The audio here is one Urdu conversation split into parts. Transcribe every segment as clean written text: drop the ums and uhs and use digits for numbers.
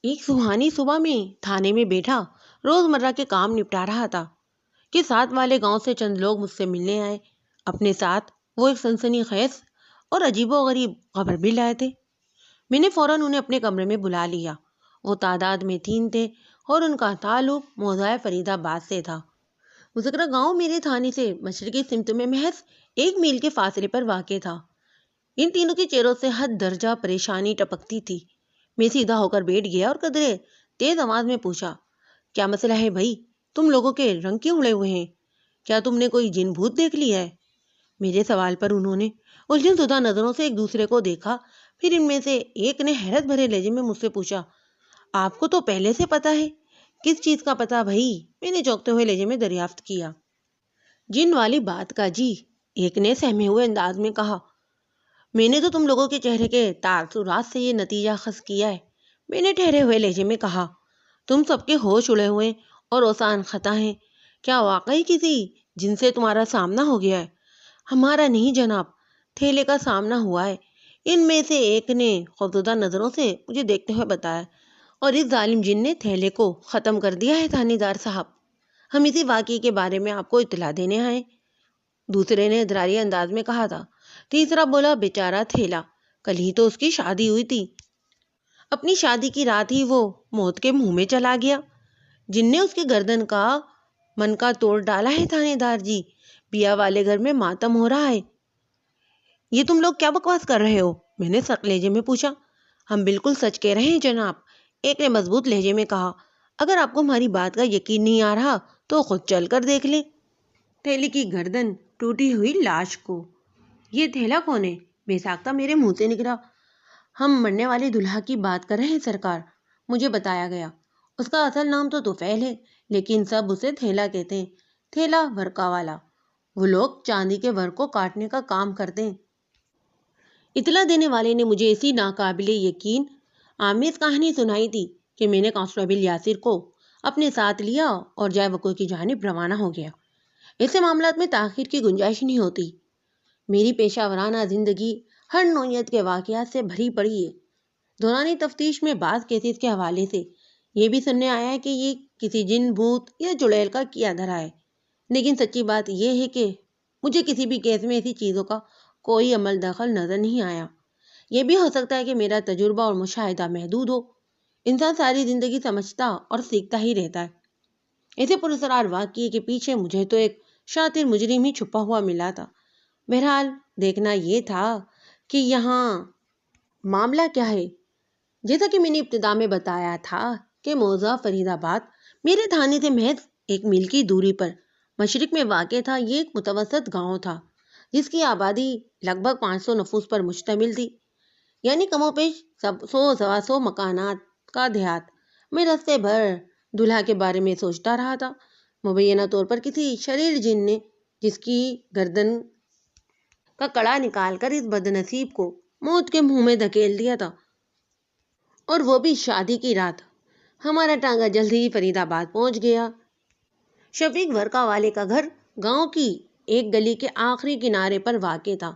ایک سہانی صبح میں تھانے میں بیٹھا روزمرہ کے کام نپٹا رہا تھا کہ ساتھ والے گاؤں سے چند لوگ مجھ سے ملنے آئے۔ اپنے ساتھ وہ ایک سنسنی خیز اور عجیب و غریب خبر بھی لائے تھے۔ میں نے فوراً انہیں اپنے کمرے میں بلا لیا۔ وہ تعداد میں 3 تھے اور ان کا تعلق موضع فرید آباد سے تھا۔ مذکرہ گاؤں میرے تھانے سے مشرقی سمت میں محض 1 میل کے فاصلے پر واقع تھا۔ ان تینوں کے چہروں سے حد درجہ پریشانی ٹپکتی تھی۔ میں سیدھا ہو کر بیٹھ گیا اور قدرے تیز آواز میں پوچھا، کیا مسئلہ ہے بھائی؟ تم لوگوں کے رنگ کیوں اڑے ہوئے ہیں؟ کیا تم نے کوئی جن بھوت دیکھ لیا ہے؟ میرے سوال پر انہوں نے الجھن زدہ نظروں سے ایک دوسرے کو دیکھا۔ پھر ان میں سے ایک نے حیرت بھرے لہجے میں مجھ سے پوچھا، آپ کو تو پہلے سے پتا ہے؟ کس چیز کا پتا بھائی؟ میں نے چونکتے ہوئے لہجے میں دریافت کیا۔ جن والی بات کا جی، ایک نے سہمے ہوئے انداز میں کہا۔ میں نے تو تم لوگوں کے چہرے کے تاثرات سے یہ نتیجہ خاص کیا ہے، میں نے ٹھہرے ہوئے لہجے میں کہا۔ تم سب کے ہوش اڑے ہوئے اور اوسان خطا ہیں۔ کیا واقعی کسی جن سے تمہارا سامنا ہو گیا ہے؟ ہمارا نہیں جناب، تھیلے کا سامنا ہوا ہے، ان میں سے ایک نے خوفزدہ نظروں سے مجھے دیکھتے ہوئے بتایا، اور اس ظالم جن نے تھیلے کو ختم کر دیا ہے تھانے دار صاحب۔ ہم اسی واقعے کے بارے میں آپ کو اطلاع دینے آئے، دوسرے نے ادراریہ انداز میں کہا تھا۔ تیسرا بولا، بیچارہ تھیلا، کل ہی تو اس کی شادی ہوئی تھی، اپنی شادی کی رات ہی وہ موت کے منہ میں چلا گیا۔ جن نے اس کی گردن کا من کا توڑ ڈالا ہے تھانے دار جی، بیا والے گھر میں ماتم ہو رہا ہے۔ یہ تم لوگ کیا بکواس کر رہے ہو؟ میں نے سخت لہجے میں پوچھا۔ ہم بالکل سچ کہہ رہے ہیں جناب، ایک نے مضبوط لہجے میں کہا۔ اگر آپ کو ہماری بات کا یقین نہیں آ رہا تو خود چل کر دیکھ لیں تھیلے کی گردن ٹوٹی ہوئی لاش کو۔ یہ تھیلا کون ہے؟ بے ساختہ میرے منہ سے نکلا۔ ہم مرنے والے دلہا کی بات کر رہے ہیں سرکار، مجھے بتایا گیا۔ اس کا اصل نام تو طفیل ہے، لیکن سب اسے تھیلا کہتے ہیں۔ تھیلا ورکا والا، وہ لوگ چاندی کے ورق کو کاٹنے کا کام کرتے ہیں۔ اطلاع دینے والے نے مجھے ایسی ناقابل یقین آمیز کہانی سنائی تھی کہ میں نے کانسٹیبل یاسر کو اپنے ساتھ لیا اور جائے وقوع کی جانب روانہ ہو گیا۔ ایسے معاملات میں تاخیر کی گنجائش نہیں ہوتی۔ میری پیشہ ورانہ زندگی ہر نوعیت کے واقعات سے بھری پڑی ہے۔ دورانی تفتیش میں بعض کیسز کے حوالے سے یہ بھی سننے آیا ہے کہ یہ کسی جن بھوت یا چڑیل کا کیا دھرا ہے، لیکن سچی بات یہ ہے کہ مجھے کسی بھی کیس میں ایسی چیزوں کا کوئی عمل دخل نظر نہیں آیا۔ یہ بھی ہو سکتا ہے کہ میرا تجربہ اور مشاہدہ محدود ہو۔ انسان ساری زندگی سمجھتا اور سیکھتا ہی رہتا ہے۔ ایسے پراسرار واقعے کے پیچھے مجھے تو ایک شاطر مجرم ہی چھپا ہوا ملا تھا۔ بہرحال دیکھنا یہ تھا کہ یہاں معاملہ کیا ہے۔ جیسا کہ میں نے ابتدا میں بتایا تھا کہ موضع فرید آباد میرے تھانے سے محض 1 میل کی دوری پر مشرق میں واقع تھا۔ یہ ایک متوسط گاؤں تھا جس کی آبادی لگ بھگ 500 نفوس پر مشتمل تھی، یعنی کم و بیش 100-125 مکانات کا دیہات۔ میں رستے بھر دلہا کے بارے میں سوچتا رہا تھا۔ مبینہ طور پر کسی شریر جن نے جس کی گردن کا کڑا نکال کر اس بد نصیب کو موت کے منہ میں دھکیل دیا تھا، اور وہ بھی شادی کی رات۔ ہمارا ٹانگا جلد ہی فرید آباد پہنچ گیا۔ شفیق ورکا والے کا گھر گاؤں کی ایک گلی کے آخری کنارے پر واقع تھا۔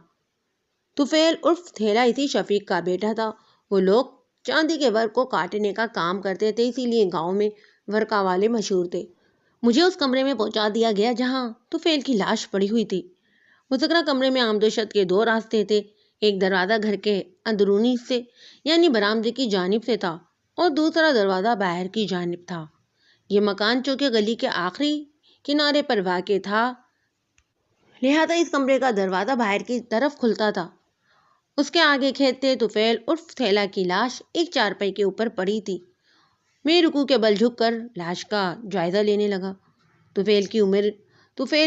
طفیل عرف تھیلا اسی شفیق کا بیٹا تھا۔ وہ لوگ چاندی کے ورق کو کاٹنے کا کام کرتے تھے، اسی لیے گاؤں میں ورکا والے مشہور تھے۔ مجھے اس کمرے میں پہنچا دیا گیا جہاں طفیل کی لاش پڑی ہوئی تھی۔ مذکرہ کمرے میں آمد و شد کے 2 راستے تھے۔ ایک دروازہ گھر کے اندرونی حصے یعنی برآمدے کی جانب سے تھا اور دوسرا دروازہ باہر کی جانب تھا۔ یہ مکان چونکہ گلی کے آخری کنارے پر واقع تھا، لہذا اس کمرے کا دروازہ باہر کی طرف کھلتا تھا۔ اس کے آگے کھیت تھے۔ طفیل عرف تھیلا کی لاش ایک چارپائی کے اوپر پڑی تھی۔ میں رکوع کے بل جھک کر لاش کا جائزہ لینے لگا۔ طفیل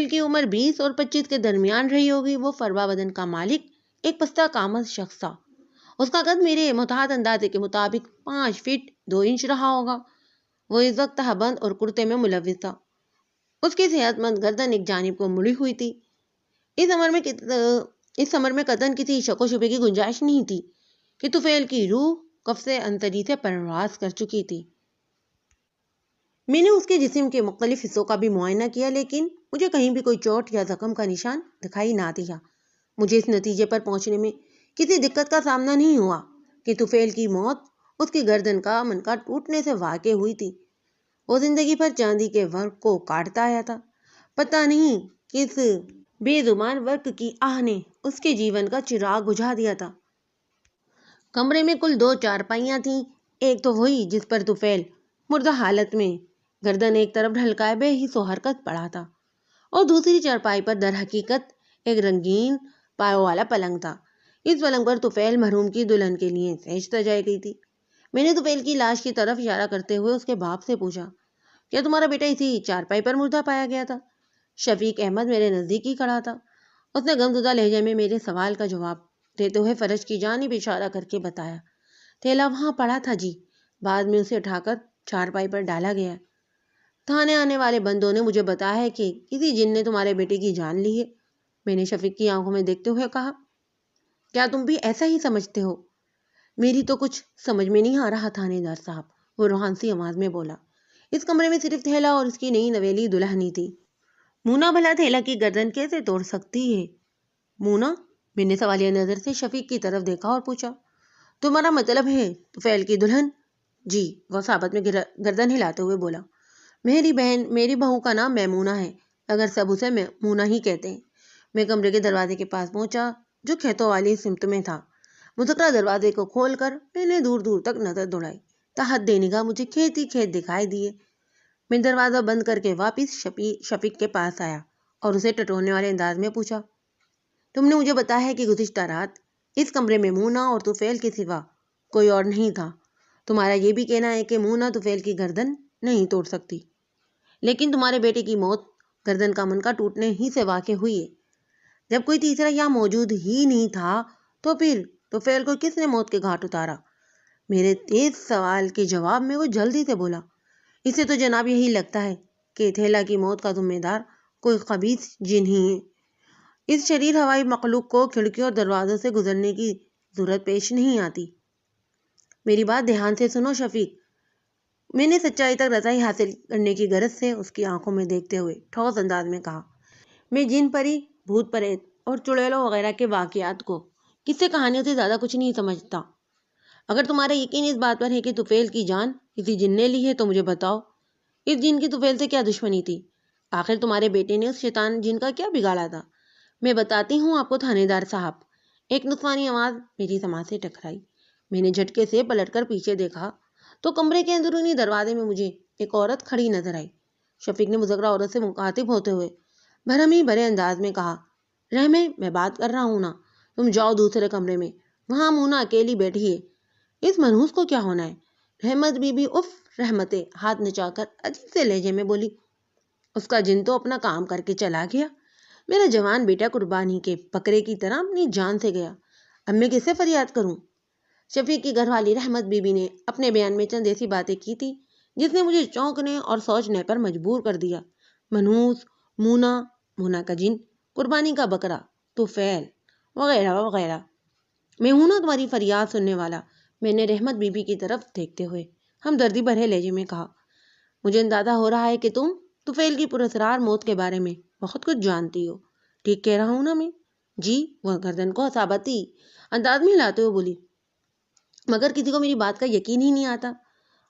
کی عمر 20 اور 25 کے درمیان رہی ہوگی۔ وہ فربا بدن کا مالک ایک پستہ کامت شخص تھا۔ اس کا قد میرے محتاط اندازے کے مطابق 5 فٹ 2 انچ رہا ہوگا۔ وہ اس وقت تہبند اور کرتے میں ملوث تھا۔ اس کی صحت مند گردن ایک جانب کو مڑی ہوئی تھی۔ اس امر میں قطعاً کسی شک و شبے کی گنجائش نہیں تھی کہ طفیل کی روح قفس عنتری سے پرواز کر چکی تھی۔ میں نے اس کے جسم کے مختلف حصوں کا بھی معائنہ کیا، لیکن مجھے کہیں بھی کوئی چوٹ یا زخم کا نشان دکھائی نہ دیا۔ مجھے اس نتیجے پر پہنچنے میں کسی دقت کا سامنا نہیں ہوا کہ طفیل کی موت اس کی گردن کا منکا ٹوٹنے سے واقع ہوئی تھی۔ وہ زندگی بھر چاندی کے ورق کو کاٹتا آیا تھا۔ پتہ نہیں کس بے زبان ورق کی آہ نے اس کے جیون کا چراغ بجھا دیا تھا۔ کمرے میں کل 2 چارپائیاں تھیں۔ ایک تو وہی جس پر طفیل مردہ حالت میں گردن ایک طرف ڈھلکائے بے حس و حرکت پڑا تھا، اور دوسری چارپائی پر در حقیقت ایک رنگین پایوں والا پلنگ تھا۔ اس پلنگ پر طفیل مرحوم کی دلہن کے لیے سیج سجائی گئی تھی۔ میں نے طفیل کی لاش کی طرف اشارہ کرتے ہوئے اس کے باپ سے پوچھا، کیا تمہارا بیٹا اسی چارپائی پر مردہ پایا گیا تھا؟ شفیق احمد میرے نزدیک ہی کھڑا تھا۔ اس نے غمزدہ لہجے میں میرے سوال کا جواب دیتے ہوئے فرش کی جانب اشارہ کر کے بتایا، تھیلا وہاں پڑا تھا جی، بعد میں اسے اٹھا کر چارپائی پر ڈالا گیا۔ تھانے آنے والے بندوں نے مجھے بتایا ہے کہ کسی جن نے تمہارے بیٹے کی جان لی ہے۔ میں نے شفیق کی آنکھوں میں دیکھتے ہوئے کہا، کیا تم بھی ایسا ہی سمجھتے ہو؟ میری تو کچھ سمجھ میں نہیں آ رہا تھانے دار صاحب، وہ روحان سی آواز میں بولا۔ اس کمرے میں صرف تھیلا اور اس کی نئی نویلی دلہن ہی تھی۔ مونا بھلا تھیلا کی گردن کیسے توڑ سکتی ہے؟ مونا؟ میں نے سوالیہ نظر سے شفیق کی طرف دیکھا اور پوچھا، تمہارا مطلب ہے طفیل کی دلہن؟ جی، وہ ثابت میں گردن ہلاتے ہوئے بولا۔ میری بہو کا نام میمونہ ہے، اگر سب اسے مونا ہی کہتے ہیں۔ میں کمرے کے دروازے کے پاس پہنچا جو کھیتوں والی سمت میں تھا۔ مذکرہ دروازے کو کھول کر میں نے دور دور تک نظر دوڑائی۔ تحت نگاہ مجھے کھیت ہی کھیت دکھائی دیے۔ میں دروازہ بند کر کے واپس شفیق کے پاس آیا اور اسے ٹٹولنے والے انداز میں پوچھا، تم نے مجھے بتایا ہے کہ گزشتہ رات اس کمرے میں مونا اور طفیل کے سوا کوئی اور نہیں تھا۔ تمہارا یہ بھی کہنا ہے کہ مونا طفیل کی گردن نہیں توڑ سکتی، لیکن تمہارے بیٹے کی موت گردن کا منکا ٹوٹنے ہی سے واقع ہوئی ہے۔ جب کوئی تیسرا یہاں موجود ہی نہیں تھا تو پھر طفیل کو کس نے موت کے گھاٹ اتارا؟ میرے تیز سوال کے جواب میں وہ جلدی سے بولا، اسے تو جناب یہی لگتا ہے کہ تھیلا کی موت کا ذمہ دار کوئی خبیث جن ہی ہے۔ اس شریر ہوائی مخلوق کو کھڑکیوں اور دروازوں سے گزرنے کی ضرورت پیش نہیں آتی۔ میری بات دھیان سے سنو شفیق، میں نے سچائی تک رسائی حاصل کرنے کی غرض سے اس کی آنکھوں میں دیکھتے ہوئے ٹھوس انداز میں کہا، میں جن پری، بھوت پریت اور چڑیلوں وغیرہ کے واقعات کو قصے کہانیوں سے زیادہ کچھ نہیں سمجھتا۔ اگر تمہارا یقین اس بات پر ہے کہ طفیل کی جان کسی جن نے لی ہے تو مجھے بتاؤ، اس جن کی طفیل سے کیا دشمنی تھی؟ آخر تمہارے بیٹے نے اس شیطان جن کا کیا بگاڑا تھا؟ میں بتاتی ہوں آپ کو تھانے دار صاحب۔ ایک نسوانی آواز میری سماعت سے ٹکرائی۔ میں نے جھٹکے سے پلٹ کر پیچھے دیکھا تو کمرے کے اندرونی دروازے میں مجھے ایک عورت کھڑی نظر آئی۔ شفیق نے مذکرہ عورت سے مخاطب ہوتے ہوئے بھرمی بھرے انداز میں کہا، رحمے، میں بات کر رہا ہوں نا، تم جاؤ دوسرے کمرے میں، وہاں مونا اکیلی بیٹھی ہے۔ اس منحوس کو کیا ہونا ہے؟ رحمت بی بی اف رحمتیں ہاتھ نچا کر عجیب سے لہجے میں بولی، اس کا جن تو اپنا کام کر کے چلا گیا، میرا جوان بیٹا قربانی کے بکرے کی طرح اپنی جان سے گیا، اب میں کس سے فریاد کروں؟ شفیق کی گھر والی رحمت بی بی نے اپنے بیان میں چند ایسی باتیں کی تھی جس نے مجھے چونکنے اور سوچنے پر مجبور کر دیا۔ منحوس، مونا، مونا کا جن، قربانی کا بکرا، طفیل وغیرہ وغیرہ۔ میں ہوں نا تمہاری فریاد سننے والا، میں نے رحمت بی بی کی طرف دیکھتے ہوئے ہمدردی بھرے لہجے میں کہا، مجھے اندازہ ہو رہا ہے کہ تم طفیل کی پراسرار موت کے بارے میں بہت کچھ جانتی ہو۔ ٹھیک کہہ رہا ہوں نا میں؟ جی، وہ گردن کو حسابتی انداز میں ہلاتے ہوئے بولی، مگر کسی کو میری بات کا یقین ہی نہیں آتا۔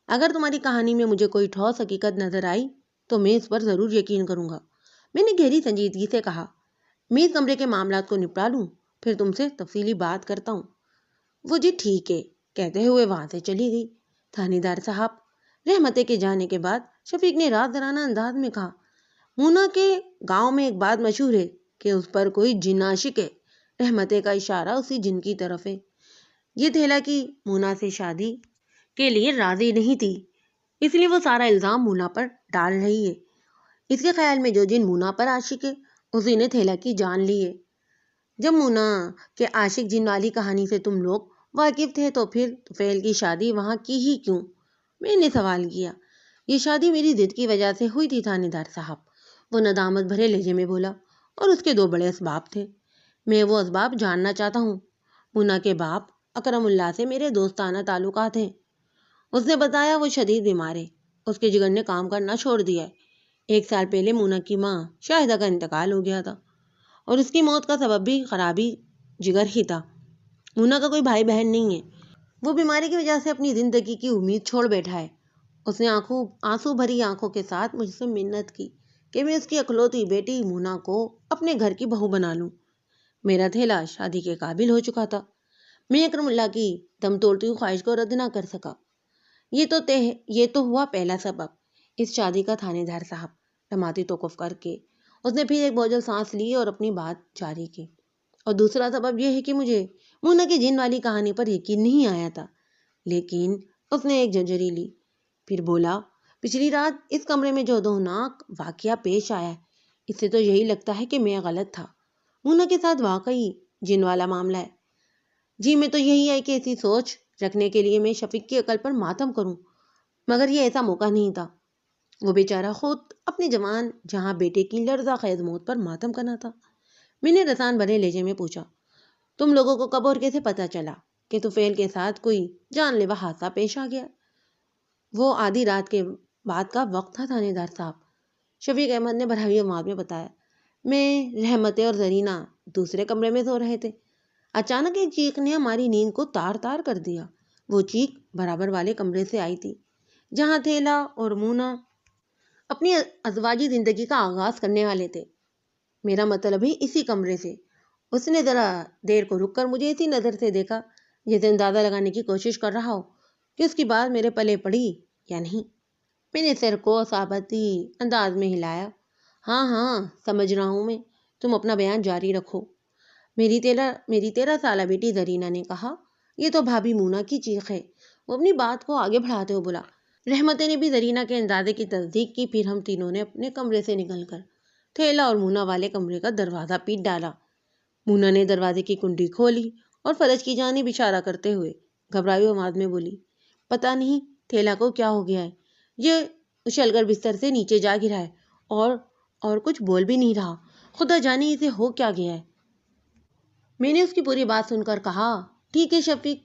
اگر تمہاری کہانی میں مجھے کوئی ٹھوس حقیقت نظر آئی تو میں اس پر ضرور یقین کروں گا۔ میں نے گہری سنجیدگی سے کہا، میں اس کمرے کے معاملات کو نپٹا لوں، پھر تم سے تفصیلی بات کرتا ہوں۔ وہ جی ٹھیک ہے کہتے ہوئے وہاں سے چلی گئی۔ تھانے دار صاحب، رحمتے کے جانے کے بعد شفیق نے راز درانہ انداز میں کہا، مونا کے گاؤں میں ایک بات مشہور ہے کہ اس پر کوئی جن عاشق ہے۔ رحمتے کا اشارہ اسی جن کی طرف ہے۔ یہ تھیلا کی مونا سے شادی کے لیے راضی نہیں تھی، اس لیے وہ سارا الزام مونا پر ڈال رہی ہے۔ اس کے خیال میں جو جن مونا پر عاشق ہے اسی نے تھیلا کی جان لی ہے۔ جب مونا کے عاشق جن والی کہانی سے تم لوگ واقف تھے تو پھر طفیل کی شادی وہاں کی ہی کیوں؟ میں نے سوال کیا۔ یہ شادی میری ضد کی وجہ سے ہوئی تھی تھانے دار صاحب، وہ ندامت بھرے لہجے میں بولا، اور اس کے 2 بڑے اسباب تھے۔ میں وہ اسباب جاننا چاہتا ہوں۔ مونا کے باپ اکرم اللہ سے میرے دوستانہ تعلقات ہیں۔ اس نے بتایا وہ شدید بیمار ہے، اس کے جگر نے کام کرنا چھوڑ دیا ہے۔ 1 سال پہلے مونا کی ماں شاہدہ کا انتقال ہو گیا تھا اور اس کی موت کا سبب بھی خرابی جگر ہی تھا۔ مونا کا کوئی بھائی بہن نہیں ہے۔ وہ بیماری کی وجہ سے اپنی زندگی کی امید چھوڑ بیٹھا ہے۔ اس نے آنسو بھری آنکھوں کے ساتھ مجھ سے منت کی کہ میں اس کی اکلوتی بیٹی مونا کو اپنے گھر کی بہو بنا لوں۔ میرا تھیلا شادی کے قابل ہو چکا تھا۔ میں اکرم اللہ کی دم توڑتی ہوئی خواہش کو رد نہ کر سکا۔ یہ تو ہوا پہلا سبب، اس شادی کا۔ تھانے دار صاحب رماتی توقف کر کے اس نے پھر ایک بوجھل سانس لی اور اپنی بات جاری کی۔ اور دوسرا سبب یہ ہے کہ مجھے مونا کی جن والی کہانی پر یقین نہیں آیا تھا، لیکن اس نے ایک جھنجھری لی، پھر بولا، پچھلی رات اس کمرے میں جو دردناک واقعہ پیش آیا، اس سے تو یہی لگتا ہے کہ میں غلط تھا۔ مونا کے ساتھ واقعی جن والا معاملہ ہے۔ جی میں تو یہی ہے کہ ایسی سوچ رکھنے کے لیے میں شفیق کی عقل پر ماتم کروں، مگر یہ ایسا موقع نہیں تھا۔ وہ بیچارہ خود اپنے جوان جہاں بیٹے کی لرزہ خیز موت پر ماتم کرنا تھا۔ میں نے رسان بھرے لہجے میں پوچھا، تم لوگوں کو کب اور کیسے پتا چلا کہ طفیل کے ساتھ کوئی جان لیوا حادثہ پیش آ گیا؟ وہ آدھی رات کے بعد کا وقت تھا تھانے دار صاحب، شفیق احمد نے بھراوی آواز میں بتایا۔ میں، رحمت اور زرینہ دوسرے کمرے میں سو رہے تھے۔ اچانک ایک چیخ نے ہماری نیند کو تار تار کر دیا۔ وہ چیخ برابر والے کمرے سے آئی تھی جہاں تھیلا اور مونا اپنی ازواجی زندگی کا آغاز کرنے والے تھے۔ میرا مطلب ہے اسی کمرے سے۔ اس نے ذرا دیر کو رک کر مجھے اسی نظر سے دیکھا جیسے اندازہ لگانے کی کوشش کر رہا ہو کہ اس کی بات میرے پلے پڑی یا نہیں۔ میں نے سر کو صحابتی انداز میں ہلایا۔ ہاں سمجھ رہا ہوں میں، تم اپنا بیان جاری رکھو۔ میری 13 سالہ بیٹی زرینہ نے کہا، یہ تو بھابھی مونا کی چیخ ہے۔ وہ اپنی بات کو آگے بڑھاتے ہوئے بولا۔ رحمت نے بھی زرینہ کے اندازے کی تصدیق کی۔ پھر ہم تینوں نے اپنے کمرے سے نکل کر تھیلا اور مونا والے کمرے کا دروازہ پیٹ ڈالا۔ مونا نے دروازے کی کنڈی کھولی اور فرش کی جانب اشارہ کرتے ہوئے گھبرائی آواز میں بولی، پتہ نہیں تھیلا کو کیا ہو گیا ہے، یہ اچھل کر بستر سے نیچے جا گرا ہے اور کچھ بول بھی نہیں رہا، خدا جانے اسے ہو کیا گیا ہے۔ میں نے اس کی پوری بات سن کر کہا، ٹھیک ہے شفیق،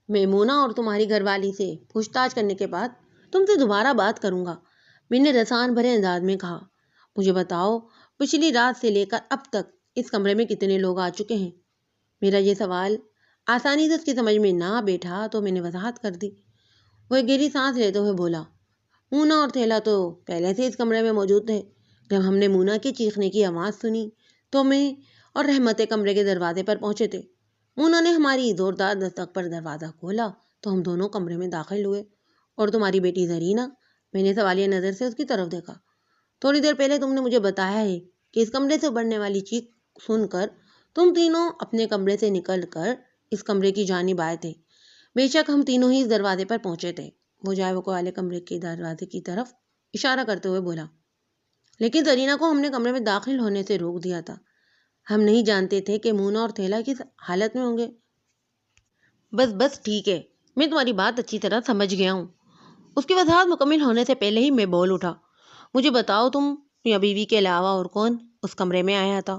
میں مونا اور تمہاری گھر والی سے پوچھ تاچھ کرنے کے بعد تم سے دوبارہ بات کروں گا۔ میں نے رسان بھرے انداز میں کہا، مجھے بتاؤ پچھلی رات سے لے کر اب تک اس کمرے میں کتنے لوگ آ چکے ہیں؟ میرا یہ سوال آسانی سے اس کی سمجھ میں نہ بیٹھا تو میں نے وضاحت کر دی۔ وہ ایک گہری سانس لیتے ہوئے بولا، مونا اور تھیلا تو پہلے سے اس کمرے میں موجود تھے۔ جب ہم نے مونا کے چیخنے کی آواز سنی تو میں اور رحمت کمرے کے دروازے پر پہنچے تھے۔ مونا نے ہماری زوردار دستک پر دروازہ کھولا تو ہم دونوں کمرے میں داخل ہوئے۔ اور تمہاری بیٹی زرینہ؟ میں نے سوالیہ نظر سے اس کی طرف دیکھا۔ تھوڑی دیر پہلے تم نے مجھے بتایا ہے کہ اس کمرے سے بڑھنے والی چیخ سن کر تم تینوں اپنے کمرے سے نکل کر اس کمرے کی جانب آئے تھے۔ بے شک ہم تینوں ہی اس دروازے پر پہنچے تھے۔ وہ جائے وقوع والے کمرے کے دروازے کی طرف اشارہ کرتے ہوئے بولا، لیکن زرینہ کو ہم نے کمرے میں داخل ہونے سے روک دیا تھا۔ ہم نہیں جانتے تھے کہ مونا اور تھیلا کس حالت میں ہوں گے۔ بس ٹھیک ہے، میں تمہاری بات اچھی طرح سمجھ گیا ہوں۔ اس کی وضاحت مکمل ہونے سے پہلے ہی میں بول اٹھا، مجھے بتاؤ تم یا بیوی کے علاوہ اور کون اس کمرے میں آیا تھا؟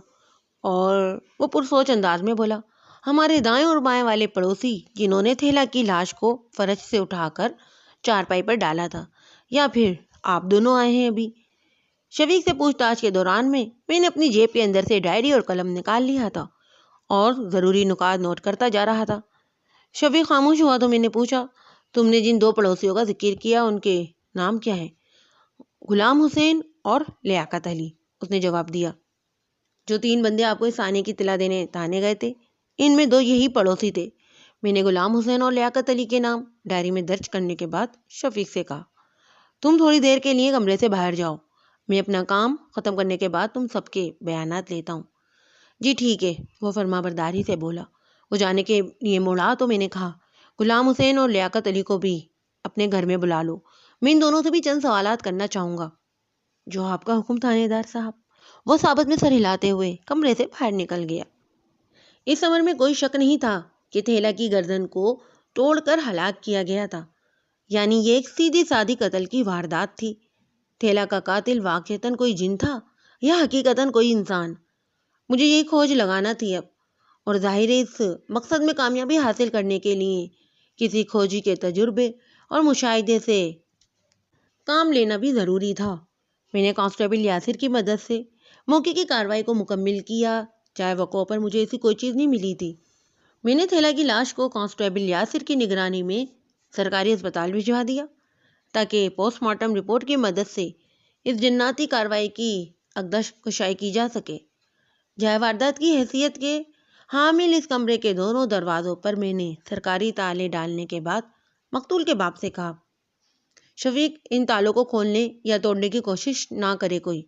اور وہ پرسوچ انداز میں بولا، ہمارے دائیں اور بائیں والے پڑوسی جنہوں نے تھیلا کی لاش کو فرش سے اٹھا کر چارپائی پر ڈالا تھا، یا پھر آپ دونوں آئے ہیں ابھی؟ شفیق سے پوچھ تاچھ کے دوران میں نے اپنی جیب کے اندر سے ڈائری اور قلم نکال لیا تھا اور ضروری نکات نوٹ کرتا جا رہا تھا۔ شفیق خاموش ہوا تو میں نے پوچھا، تم نے جن 2 پڑوسیوں کا ذکر کیا ان کے نام کیا ہیں؟ غلام حسین اور لیاقت علی، اس نے جواب دیا۔ جو 3 بندے آپ کو اس آنے کی اطلاع دینے تانے گئے تھے، ان میں 2 یہی پڑوسی تھے۔ میں نے غلام حسین اور لیاقت علی کے نام ڈائری میں درج کرنے کے بعد شفیق سے کہا، تم تھوڑی دیر کے لیے کمرے سے باہر جاؤ، میں اپنا کام ختم کرنے کے بعد تم سب کے بیانات لیتا ہوں۔ جی ٹھیک ہے، وہ فرما برداری سے بولا۔ وہ جانے کے لیے مڑا تو میں نے کہا، غلام حسین اور لیاقت علی کو بھی اپنے گھر میں بلا لو، میں ان دونوں سے بھی چند سوالات کرنا چاہوں گا۔ جو آپ کا حکم تھانے دار صاحب، وہ ثابت میں سر ہلاتے ہوئے کمرے سے باہر نکل گیا۔ اس امر میں کوئی شک نہیں تھا کہ تھیلا کی گردن کو توڑ کر ہلاک کیا گیا تھا، یعنی یہ ایک سیدھی سادھی قتل کی واردات تھی۔ تھیلا کا قاتل واقعتاً کوئی جن تھا یا حقیقتاً کوئی انسان؟ مجھے یہی کھوج لگانا تھی اب، اور ظاہر ہے اس مقصد میں کامیابی حاصل کرنے کے لیے کسی کھوجی کے تجربے اور مشاہدے سے کام لینا بھی ضروری تھا۔ میں نے کانسٹیبل یاسر کی مدد سے موقع کی کارروائی کو مکمل کیا۔ چاہے وقوع پر مجھے ایسی کوئی چیز نہیں ملی تھی، میں نے تھیلا کی لاش کو کانسٹیبل یاسر کی نگرانی میں سرکاری اسپتال بھجوا دیا تاکہ پوسٹ مارٹم رپورٹ کی مدد سے اس جناتی کارروائی کی اقدش کشائی کی جا سکے۔ جائے واردات کی حیثیت کے حامل اس کمرے کے دونوں دروازوں پر میں نے سرکاری تالے ڈالنے کے بعد مقتول کے باپ سے کہا، شفیق، ان تالوں کو کھولنے یا توڑنے کی کوشش نہ کرے کوئی،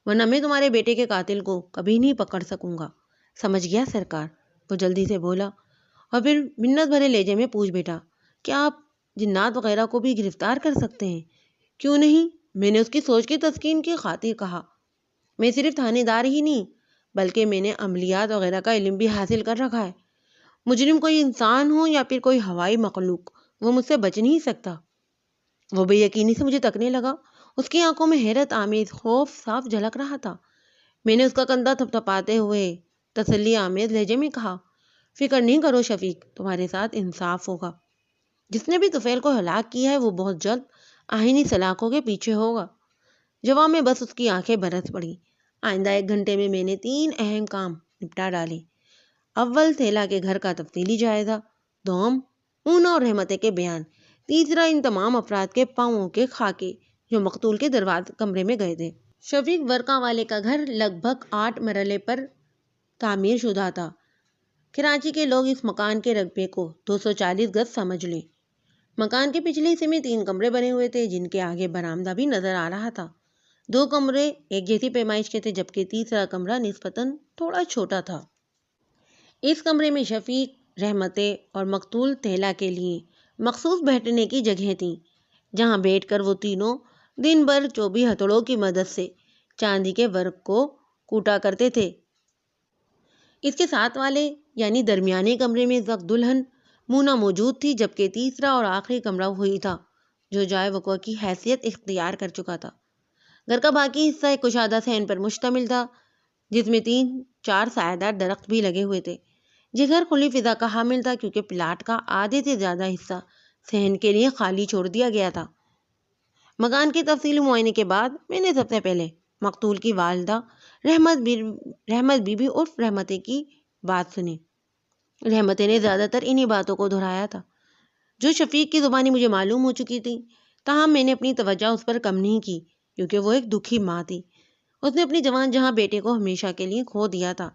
ورنہ میں تمہارے بیٹے کے قاتل کو کبھی نہیں پکڑ سکوں گا۔ سمجھ گیا سرکار، وہ جلدی سے بولا، اور پھر منت بھرے لہجے میں پوچھ بیٹا، کیا آپ جنات وغیرہ کو بھی گرفتار کر سکتے ہیں؟ کیوں نہیں؟ میں نے اس کی سوچ کی تسکین کی خاطر کہا، میں صرف تھانے دار ہی نہیں بلکہ میں نے عملیات وغیرہ کا علم بھی حاصل کر رکھا ہے۔ مجرم کوئی انسان ہو یا پھر کوئی ہوائی مخلوق، وہ مجھ سے بچ نہیں سکتا۔ وہ بے یقینی سے مجھے تکنے لگا، اس کی آنکھوں میں حیرت آمیز خوف صاف جھلک رہا تھا۔ میں نے اس کا کندھا تھپتھپاتے ہوئے تسلی آمیز لہجے میں کہا، فکر نہیں کرو شفیق، تمہارے ساتھ انصاف ہوگا۔ جس نے بھی طفیل کو ہلاک کیا ہے وہ بہت جلد آئینی سلاخوں کے پیچھے ہوگا۔ جواب میں بس اس کی آنکھیں برس پڑی۔ آئندہ 1 گھنٹے میں نے 3 اہم کام نپٹا ڈالے۔ اول، تھیلا کے گھر کا تفصیلی جائزہ۔ دوم، مونا اور رحمتیں کے بیان۔ تیسرا، ان تمام افراد کے پاؤں کے خاکے جو مقتول کے دروازے کمرے میں گئے تھے۔ شفیق ورقہ والے کا گھر لگ بھگ 8 مرلے پر تعمیر شدہ تھا۔ کراچی کے لوگ اس مکان کے رقبے کو 240 گز سمجھ لیں۔ مکان کے پچھلے حصے میں 3 کمرے بنے ہوئے تھے جن کے آگے برآمدہ بھی نظر آ رہا تھا۔ 2 کمرے ایک جیسی پیمائش کے تھے جبکہ تیسرا کمرہ نسبتاً تھوڑا چھوٹا تھا۔ اس کمرے میں شفیق، رحمتیں اور مقتول تھیلا کے لیے مخصوص بیٹھنے کی جگہیں تھیں جہاں بیٹھ کر وہ تینوں دن بھر چوبی ہتھوڑوں کی مدد سے چاندی کے ورق کو کوٹا کرتے تھے۔ اس کے ساتھ والے یعنی درمیانے کمرے میں اس وقت دلہن مونا موجود تھی جبکہ تیسرا اور آخری کمرہ وہی تھا جو جائے وقوع کی حیثیت اختیار کر چکا تھا۔ گھر کا باقی حصہ ایک کشادہ صحن پر مشتمل تھا جس میں 3-4 سایہ دار درخت بھی لگے ہوئے تھے۔ یہ گھر کھلی فضا کا حامل تھا کیونکہ پلاٹ کا آدھے سے زیادہ حصہ صحن کے لیے خالی چھوڑ دیا گیا تھا۔ مکان کے تفصیلی معائنے کے بعد میں نے سب سے پہلے مقتول کی والدہ رحمت بی بی عرف رحمتیں کی بات سنی۔ رحمتیں نے زیادہ تر انہی باتوں کو دہرایا تھا جو شفیق کی زبانی مجھے معلوم ہو چکی تھی، تاہم میں نے اپنی توجہ اس پر کم نہیں کی کیونکہ وہ ایک دکھی ماں تھی۔ اس نے اپنی جوان جہاں بیٹے کو ہمیشہ کے لیے کھو دیا تھا۔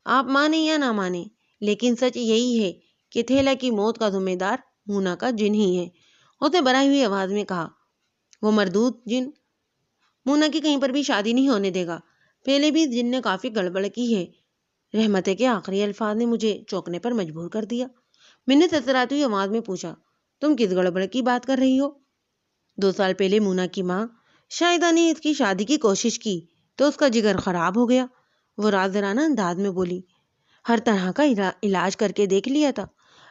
آپ مانیں یا نہ مانیں لیکن سچ یہی ہے کہ تھیلا کی موت کا ذمہ دار مونا کا جن ہی ہے۔ اس نے بھرائی ہوئی آواز میں کہا، وہ مردود جن مونا کی کہیں پر بھی شادی نہیں ہونے دے گا۔ پہلے بھی جن نے کافی گڑبڑ کی ہے۔ رحمتیں کے آخری الفاظ نے مجھے چونکنے پر مجبور کر دیا۔ میں نے سسراتی ہوئی آواز میں پوچھا، تم کس گڑبڑ کی بات کر رہی ہو؟ 2 سال پہلے مونا کی ماں شاہدہ نے اس کی شادی کی کوشش کی تو اس کا جگر خراب ہو گیا۔ وہ رازدارانہ انداز میں بولی، ہر طرح کا علاج کر کے دیکھ لیا تھا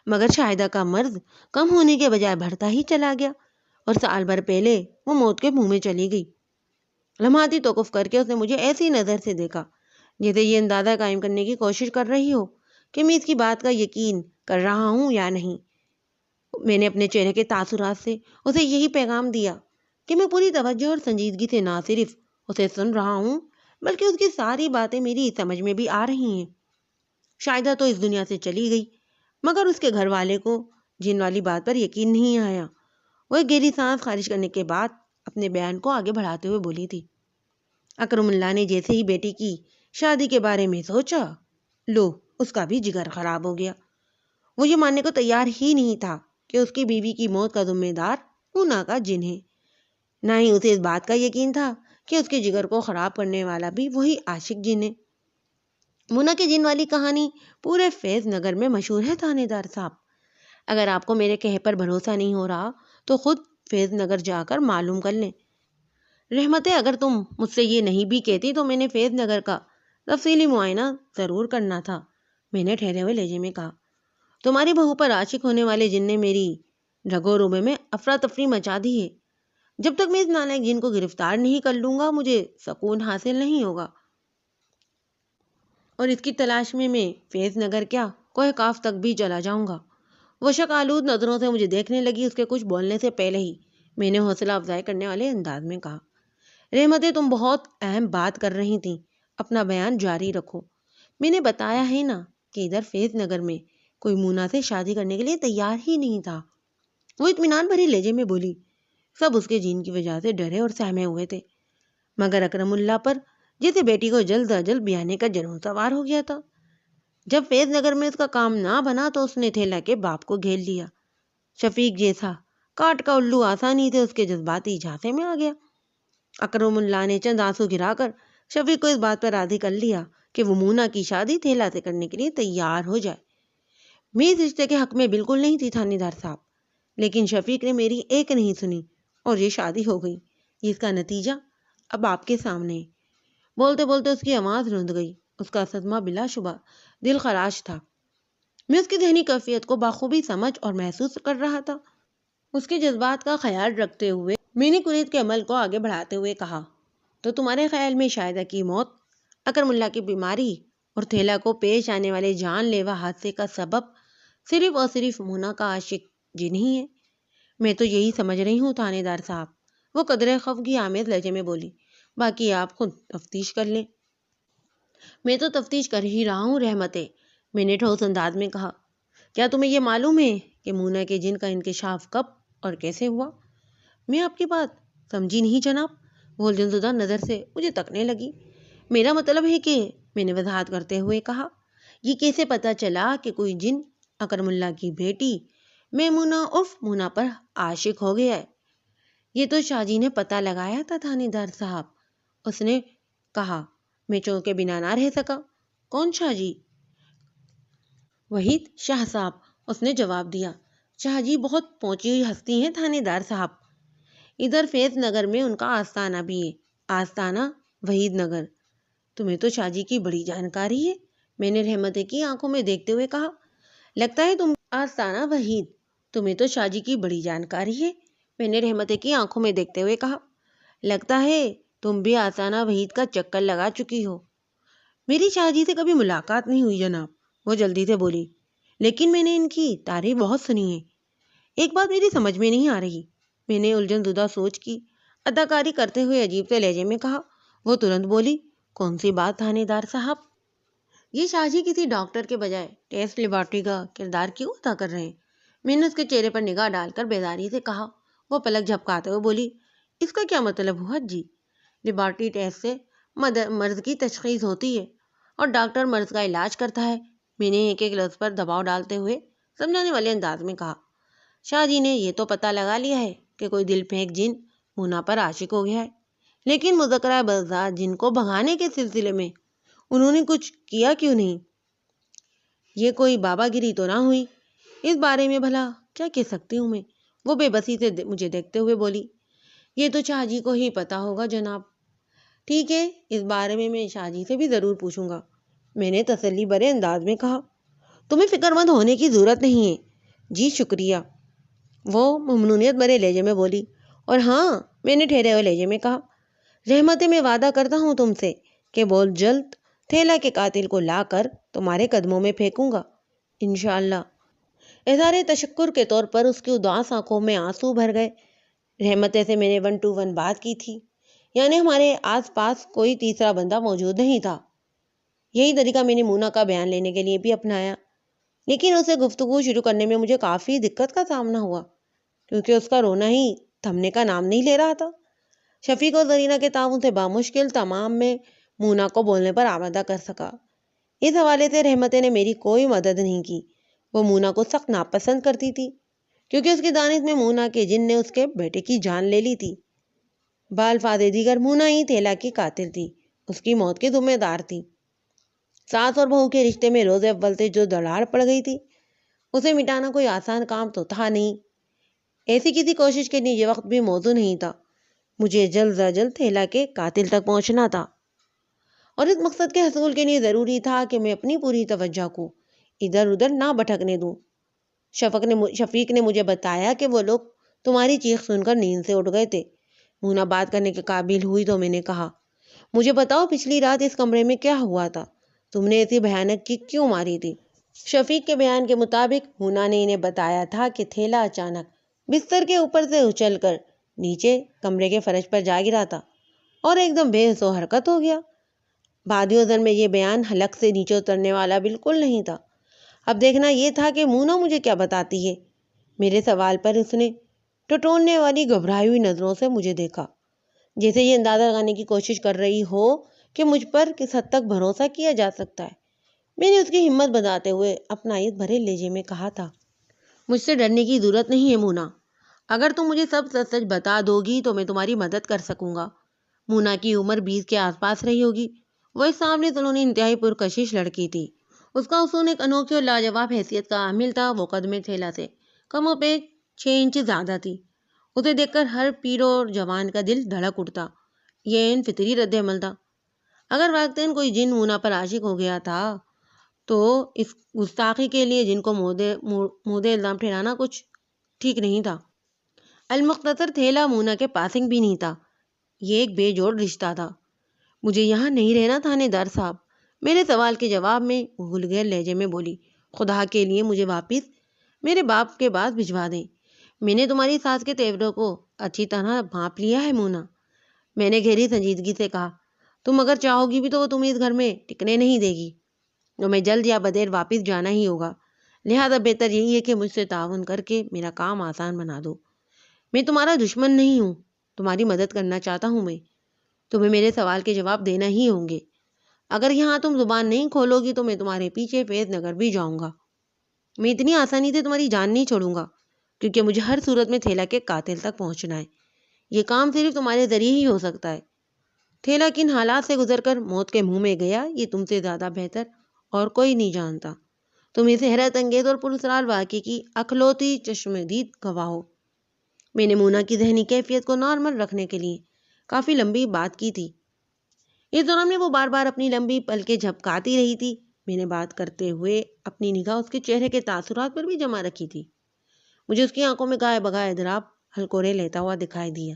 مگر شاہدہ کا مرض کم ہونے کے بجائے بڑھتا ہی چلا گیا اور سال بھر پہلے وہ موت کے منہ میں چلی گئی۔ لمحاتی توقف کر کے اس نے مجھے ایسی نظر سے دیکھا جیسے یہ اندازہ قائم کرنے کی کوشش کر رہی ہو کہ میں اس کی بات کا یقین کر رہا ہوں یا نہیں۔ میں نے اپنے چہرے کے تاثرات سے اسے یہی پیغام دیا کہ میں پوری توجہ اور سنجیدگی سے نہ صرف اسے سن رہا ہوں بلکہ اس کی ساری باتیں میری سمجھ میں بھی آ رہی ہیں۔ شاہدہ تو اس دنیا سے چلی گئی مگر اس کے گھر والے کو جن والی بات پر یقین نہیں آیا۔ وہ ایک گہری سانس خارج کرنے کے بعد اپنے بیان کو آگے بڑھاتے ہوئے بولی تھی، اکرم اللہ نے جیسے ہی بیٹی کی شادی کے بارے میں سوچا، لو اس کا بھی جگر خراب ہو گیا۔ وہ یہ ماننے کو تیار ہی نہیں تھا کہ اس کی بیوی کی موت کا ذمہ دار مونا کا جن ہے، نہ ہی اسے اس بات کا یقین تھا کہ اس کے جگر کو خراب کرنے والا بھی وہی عاشق جن ہے۔ مونا کے جن والی کہانی پورے فیض نگر میں مشہور ہے تھانے دار صاحب۔ اگر آپ کو میرے کہے پر بھروسہ نہیں ہو رہا تو خود فیض نگر جا کر معلوم کر لیں۔ رحمتیں، اگر تم مجھ سے یہ نہیں بھی کہتی تو میں نے فیض نگر کا تفصیلی معائنہ ضرور کرنا تھا۔ میں نے ٹھہرے ہوئے لہجے میں کہا، تمہاری بہو پر عاشق ہونے والے جن نے میری رگو روبے میں افراتفری مچا دی ہے۔ جب تک میں اس نالائق جن کو گرفتار نہیں کر لوں گا مجھے سکون حاصل نہیں ہوگا، اور اس کی تلاش میں فیض نگر کیا کوہ کاف تک بھی چلا جاؤں گا۔ وہ شک آلود نظروں سے مجھے دیکھنے لگی۔ اس کے کچھ بولنے سے پہلے ہی میں نے حوصلہ افزائی کرنے والے انداز میں کہا، رحمتیں، تم بہت اہم بات کر رہی تھیں، اپنا بیان جاری رکھو۔ میں نے بتایا ہے نا کہ ادھر فیض نگر میں کوئی مونا سے شادی کرنے کے لیے تیار ہی نہیں تھا۔ وہ اطمینان بھری لہجے میں بولی۔ سب اس کے جین کی وجہ سے ڈرے اور سہمے ہوئے تھے، مگر اکرم اللہ پر جسے بیٹی کو جلد از جلد بیانے کا جنون سوار ہو گیا تھا۔ جب فیض نگر میں اس کا کام نہ بنا تو اس نے تھیلا کے باپ کو گھیر لیا۔ شفیق جیسا کاٹ کا الو آسانی سے اس کے جذباتی جھانسے میں آ گیا۔ اکرم اللہ نے چند آنسو گرا کر شفیق کو اس بات پر راضی کر لیا کہ وہ مونا کی شادی تھیلا سے کرنے کے لیے تیار ہو جائے۔ میں اس رشتے کے حق میں بالکل نہیں تھی تھانے دار صاحب، لیکن شفیق نے میری ایک نہیں سنی اور یہ شادی ہو گئی۔ اس کا نتیجہ اب آپ کے سامنے ہے۔ بولتے بولتے اس کی آواز رند گئی۔ اس کا صدمہ بلا شبہ دل خراش تھا۔ میں اس کی ذہنی کیفیت کو بخوبی سمجھ اور محسوس کر رہا تھا۔ اس کے جذبات کا خیال رکھتے ہوئے میں نے قریت کے عمل کو آگے بڑھاتے ہوئے کہا، تو تمہارے خیال میں شاہدہ کی موت، اکرم اللہ کی بیماری اور تھیلا کو پیش آنے والے جان لیوا حادثے کا سبب صرف اور صرف مونا کا عاشق جن ہی ہے؟ میں تو یہی سمجھ رہی ہوں تھانے دار صاحب، وہ قدرے خفگی آمیز لہجے میں بولی۔ باقی آپ خود تفتیش کر لیں۔ میں تو تفتیش کر ہی رہا ہوں رحمتیں، میں نے ٹھوس انداز میں کہا۔ کیا تمہیں یہ معلوم ہے کہ مونا کے جن کا انکشاف کب اور کیسے ہوا؟ میں آپ کی بات سمجھی نہیں جناب۔ وہ الجھن زدہ نظر سے مجھے تکنے لگی۔ میرا مطلب ہے کہ، میں نے وضاحت کرتے ہوئے کہا، یہ کیسے پتا چلا کہ کوئی جن اکرم اللہ کی بیٹی میمونہ عرف مونا پر عاشق ہو گیا ہے؟ یہ تو شاہ جی نے پتہ لگایا تھا تھانے دار صاحب، اس نے کہا۔ میں چونکے بنا نہ رہ سکا۔ کون شاہ جی؟ وحید شاہ صاحب، اس نے جواب دیا۔ شاہ جی بہت پہنچی ہوئی ہستی ہیں تھانے دار صاحب۔ ادھر فیض نگر میں ان کا آستانہ بھی ہے، آستانہ وحید نگر۔ تمہیں تو شاہ جی کی بڑی جانکاری ہے، میں نے رحمتیں کی آنکھوں میں دیکھتے ہوئے کہا۔ لگتا ہے تم آستانہ وحید، تمہیں تو شاہ جی کی بڑی جانکاری ہے، میں نے رحمتیں کی آنکھوں میں دیکھتے ہوئے کہا۔ لگتا ہے تم بھی آستانہ وحید کا چکر لگا چکی ہو۔ میری شاہ جی سے کبھی ملاقات نہیں ہوئی جناب، وہ جلدی سے بولی، لیکن میں نے ان کی تعریف بہت سنی ہے۔ ایک بات میری سمجھ میں نہیں آ رہی، میں نے الجھن زدہ سوچ کی اداکاری کرتے ہوئے عجیب سے لہجے میں کہا۔ وہ ترنت بولی، کون سی بات تھانے دار صاحب؟ یہ شاہ جی کسی ڈاکٹر کے بجائے ٹیسٹ لیبارٹری کا کردار کیوں ادا کر رہے ہیں؟ میں نے اس کے چہرے پر نگاہ ڈال کر بیداری سے کہا۔ وہ پلک جھپکاتے ہوئے بولی، اس کا کیا مطلب ہوا جی؟ لیبارٹری ٹیسٹ سے مرض کی تشخیص ہوتی ہے اور ڈاکٹر مرض کا علاج کرتا ہے، میں نے ایک ایک لفظ پر دباؤ ڈالتے ہوئے سمجھانے والے انداز میں کہا۔ شاہ جی نے یہ تو پتہ لگا لیا ہے کہ کوئی دل پھینک جن مونا پر عاشق ہو گیا ہے، لیکن مذکرہ بذات جن کو بھگانے کے سلسلے میں انہوں نے کچھ کیا کیوں نہیں؟ یہ کوئی بابا گیری تو نہ ہوئی؟ اس بارے میں بھلا کیا کہہ سکتی ہوں میں؟ وہ بے بسی سے مجھے دیکھتے ہوئے بولی۔ یہ تو شاہ جی کو ہی پتہ ہوگا جناب۔ ٹھیک ہے، اس بارے میں شاہ جی سے بھی ضرور پوچھوں گا، میں نے تسلی بھرے انداز میں کہا۔ تمہیں فکر مند ہونے کی ضرورت نہیں ہے جی، شکریہ، وہ ممنونیت بھرے لہجے میں بولی۔ اور ہاں، میں نے ٹھہرے ہوئے لہجے میں کہا، رحمتیں میں وعدہ کرتا ہوں تم سے کہ بہت جلد تھیلا کے قاتل کو لا کر تمہارے قدموں میں پھینکوں گا، انشاءاللہ۔ اظہار تشکر کے طور پر اس کی اداس آنکھوں میں آنسو بھر گئے۔ رحمتیں سے میں نے 1 to 1 بات کی تھی، یعنی ہمارے آس پاس کوئی تیسرا بندہ موجود نہیں تھا۔ یہی طریقہ میں نے مونا کا بیان لینے کے لیے بھی اپنایا، لیکن اسے گفتگو شروع کرنے میں مجھے کافی دقت کا سامنا ہوا، کیونکہ اس کا رونا ہی تھمنے کا نام نہیں لے رہا تھا۔ شفیق اور زرینہ کے تعاون سے بامشکل تمام میں مونا کو بولنے پر آمادہ کر سکا۔ اس حوالے سے رحمتیں نے میری کوئی مدد نہیں کی۔ وہ مونا کو سخت ناپسند کرتی تھی، کیونکہ اس کی دانش میں مونا کے جن نے اس کے بیٹے کی جان لے لی تھی۔ بالفاظ دیگر مونا ہی تھیلا کی قاتل تھی، اس کی موت کی ذمہ دار تھی۔ ساس اور بہو کے رشتے میں روز اول سے جو دراڑ پڑ گئی تھی، اسے مٹانا کوئی آسان کام تو تھا نہیں۔ ایسی کسی کوشش کے لیے یہ وقت بھی موزوں نہیں تھا۔ مجھے جلد از جلد تھیلا کے قاتل تک پہنچنا تھا، اور اس مقصد کے حصول کے لیے ضروری تھا کہ میں اپنی پوری توجہ کو ادھر ادھر نہ بھٹکنے دوں۔ شفیق نے مجھے بتایا کہ وہ لوگ تمہاری چیخ سن کر نیند سے اٹھ گئے تھے۔ مونا بات کرنے کے قابل ہوئی تو میں نے کہا، مجھے بتاؤ پچھلی رات اس کمرے میں کیا ہوا تھا؟ تم نے ایسی بھیانک کیک کیوں ماری تھی؟ شفیق کے بیان کے مطابق مونا نے انہیں بتایا تھا کہ تھیلا اچانک بستر کے اوپر سے اچھل کر نیچے کمرے کے فرش پر جا گرا تھا اور ایک دم بے حس و حرکت ہو گیا۔ بادیو زن میں یہ بیان حلق سے نیچے اترنے والا بالکل نہیں تھا۔ اب دیکھنا یہ تھا کہ مونا مجھے کیا بتاتی ہے۔ میرے سوال پر اس نے ٹٹولنے والی گھبرائی ہوئی نظروں سے مجھے دیکھا، جیسے یہ اندازہ لگانے کی کوشش کر رہی ہو کہ مجھ پر کس حد تک بھروسہ کیا جا سکتا ہے۔ میں نے اس کی ہمت بناتے ہوئے اپنائیت بھرے لہجے میں کہا تھا، مجھ سے ڈرنے کی ضرورت نہیں ہے مونا، اگر تم مجھے سب سچ سچ بتا دو گی تو میں تمہاری مدد کر سکوں گا۔ مونا کی عمر 20 کے آس پاس رہی ہوگی، وہ اس سامنے سلونی انتہائی پرکشش لڑکی تھی۔ اس کا حسن ایک انوکھی اور لاجواب حیثیت کا حامل تھا۔ وہ قد میں تھیلا سے کم و بیش 6 انچ زیادہ تھی۔ اسے دیکھ کر ہر پیرو اور جوان کا دل دھڑک اٹھتا۔ یہ ان فطری رد عمل تھا۔ اگر واقعتاً کوئی جن مونا پر عاشق ہو گیا تھا تو اس گستاخی کے لیے جن کو مود الزام ٹھہرانا کچھ ٹھیک نہیں تھا۔ المختصر تھیلا مونا کے پاسنگ بھی نہیں تھا، یہ ایک بے جوڑ رشتہ تھا۔ مجھے یہاں نہیں رہنا تھانے دار صاحب، میرے سوال کے جواب میں گلگیر لہجے میں بولی۔ خدا کے لیے مجھے واپس میرے باپ کے پاس بھجوا دیں، میں نے تمہاری ساس کے تیوروں کو اچھی طرح بھانپ لیا ہے مونا، میں نے گہری سنجیدگی سے کہا۔ تم اگر چاہو گی بھی تو وہ تمہیں اس گھر میں ٹکنے نہیں دے گی، تمہیں جلد یا بدیر واپس جانا ہی ہوگا، لہذا بہتر یہی ہے کہ مجھ سے تعاون کر کے میرا کام آسان بنا دو۔ میں تمہارا دشمن نہیں ہوں، تمہاری مدد کرنا چاہتا ہوں میں، تمہیں میرے سوال کے جواب دینا ہی ہوں گے۔ اگر یہاں تم زبان نہیں کھولو گی تو میں تمہارے پیچھے فیض نگر بھی جاؤں گا۔ میں اتنی آسانی سے تمہاری جان نہیں چھوڑوں گا، کیونکہ مجھے ہر صورت میں تھیلا کے قاتل تک پہنچنا ہے۔ یہ کام صرف تمہارے ذریعے ہی ہو سکتا ہے۔ تھیلا کن حالات سے گزر کر موت کے منہ میں گیا یہ تم سے زیادہ بہتر اور کوئی نہیں جانتا۔ تم اس حیرت انگیز اور پراسرار واقعے کی اکلوتی چشمدید گواہ ہو۔ میں نے مونا کی ذہنی کیفیت کو نارمل رکھنے کے لیے کافی لمبی بات کی تھی۔ اس دوران میں وہ بار بار اپنی لمبی پلکیں جھپکاتی رہی تھی۔ میں نے بات کرتے ہوئے اپنی نگاہ اس کے چہرے کے تاثرات پر بھی جمع رکھی تھی۔ مجھے اس کی آنکھوں میں گائے بگائے اضطراب ہلکورے لیتا ہوا دکھائی دیا۔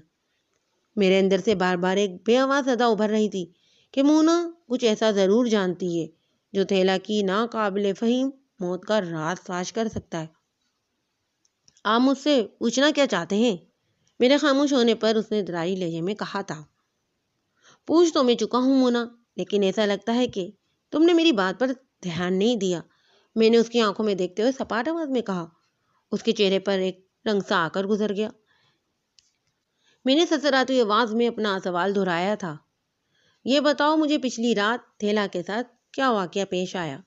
میرے اندر سے بار بار ایک بے آواز صدا ابھر رہی تھی کہ مونا کچھ ایسا ضرور جانتی ہے جو تھیلا کی ناقابل فہم موت کا راز فاش کر سکتا ہے۔ آپ مجھ سے پوچھنا کیا چاہتے ہیں؟ میرے خاموش ہونے پر اس نے ڈرائی لہجے میں کہا تھا۔ پوچھ تو میں چکا ہوں مونا، لیکن ایسا لگتا ہے کہ تم نے میری بات پر دھیان نہیں دیا، میں نے اس کی آنکھوں میں دیکھتے ہوئے سپاٹ آواز میں کہا۔ اس کے چہرے پر ایک رنگ سا آ کر گزر گیا۔ میں نے سسراتی آواز میں اپنا سوال دہرایا تھا، یہ بتاؤ مجھے پچھلی رات تھیلا کے ساتھ کیا واقعہ پیش آیا؟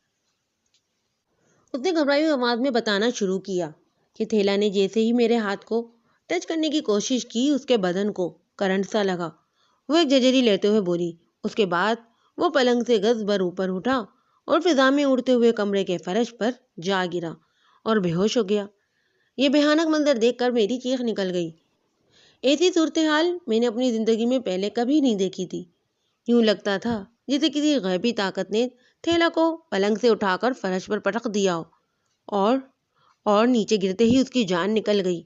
اس نے گھبرائی ہوئی آواز میں بتانا شروع کیا کہ تھیلا نے جیسے ہی میرے ہاتھ کو ٹچ کرنے کی کوشش کی اس کے بدن کو کرنٹ سا لگا۔ وہ ایک ججری لیتے ہوئے بولی۔ اس کے بعد وہ پلنگ سے گز بر اوپر اٹھا اور فضا میں اڑتے ہوئے کمرے کے فرش پر جا گرا اور بے ہوش ہو گیا۔ یہ بھیانک منظر دیکھ کر میری چیخ نکل گئی۔ ایسی صورتحال میں نے اپنی زندگی میں پہلے کبھی نہیں دیکھی تھی۔ یوں لگتا تھا جیسے کسی غیبی طاقت نے تھیلا کو پلنگ سے اٹھا کر فرش پر پٹک دیا ہو اور نیچے گرتے ہی اس کی جان نکل گئی۔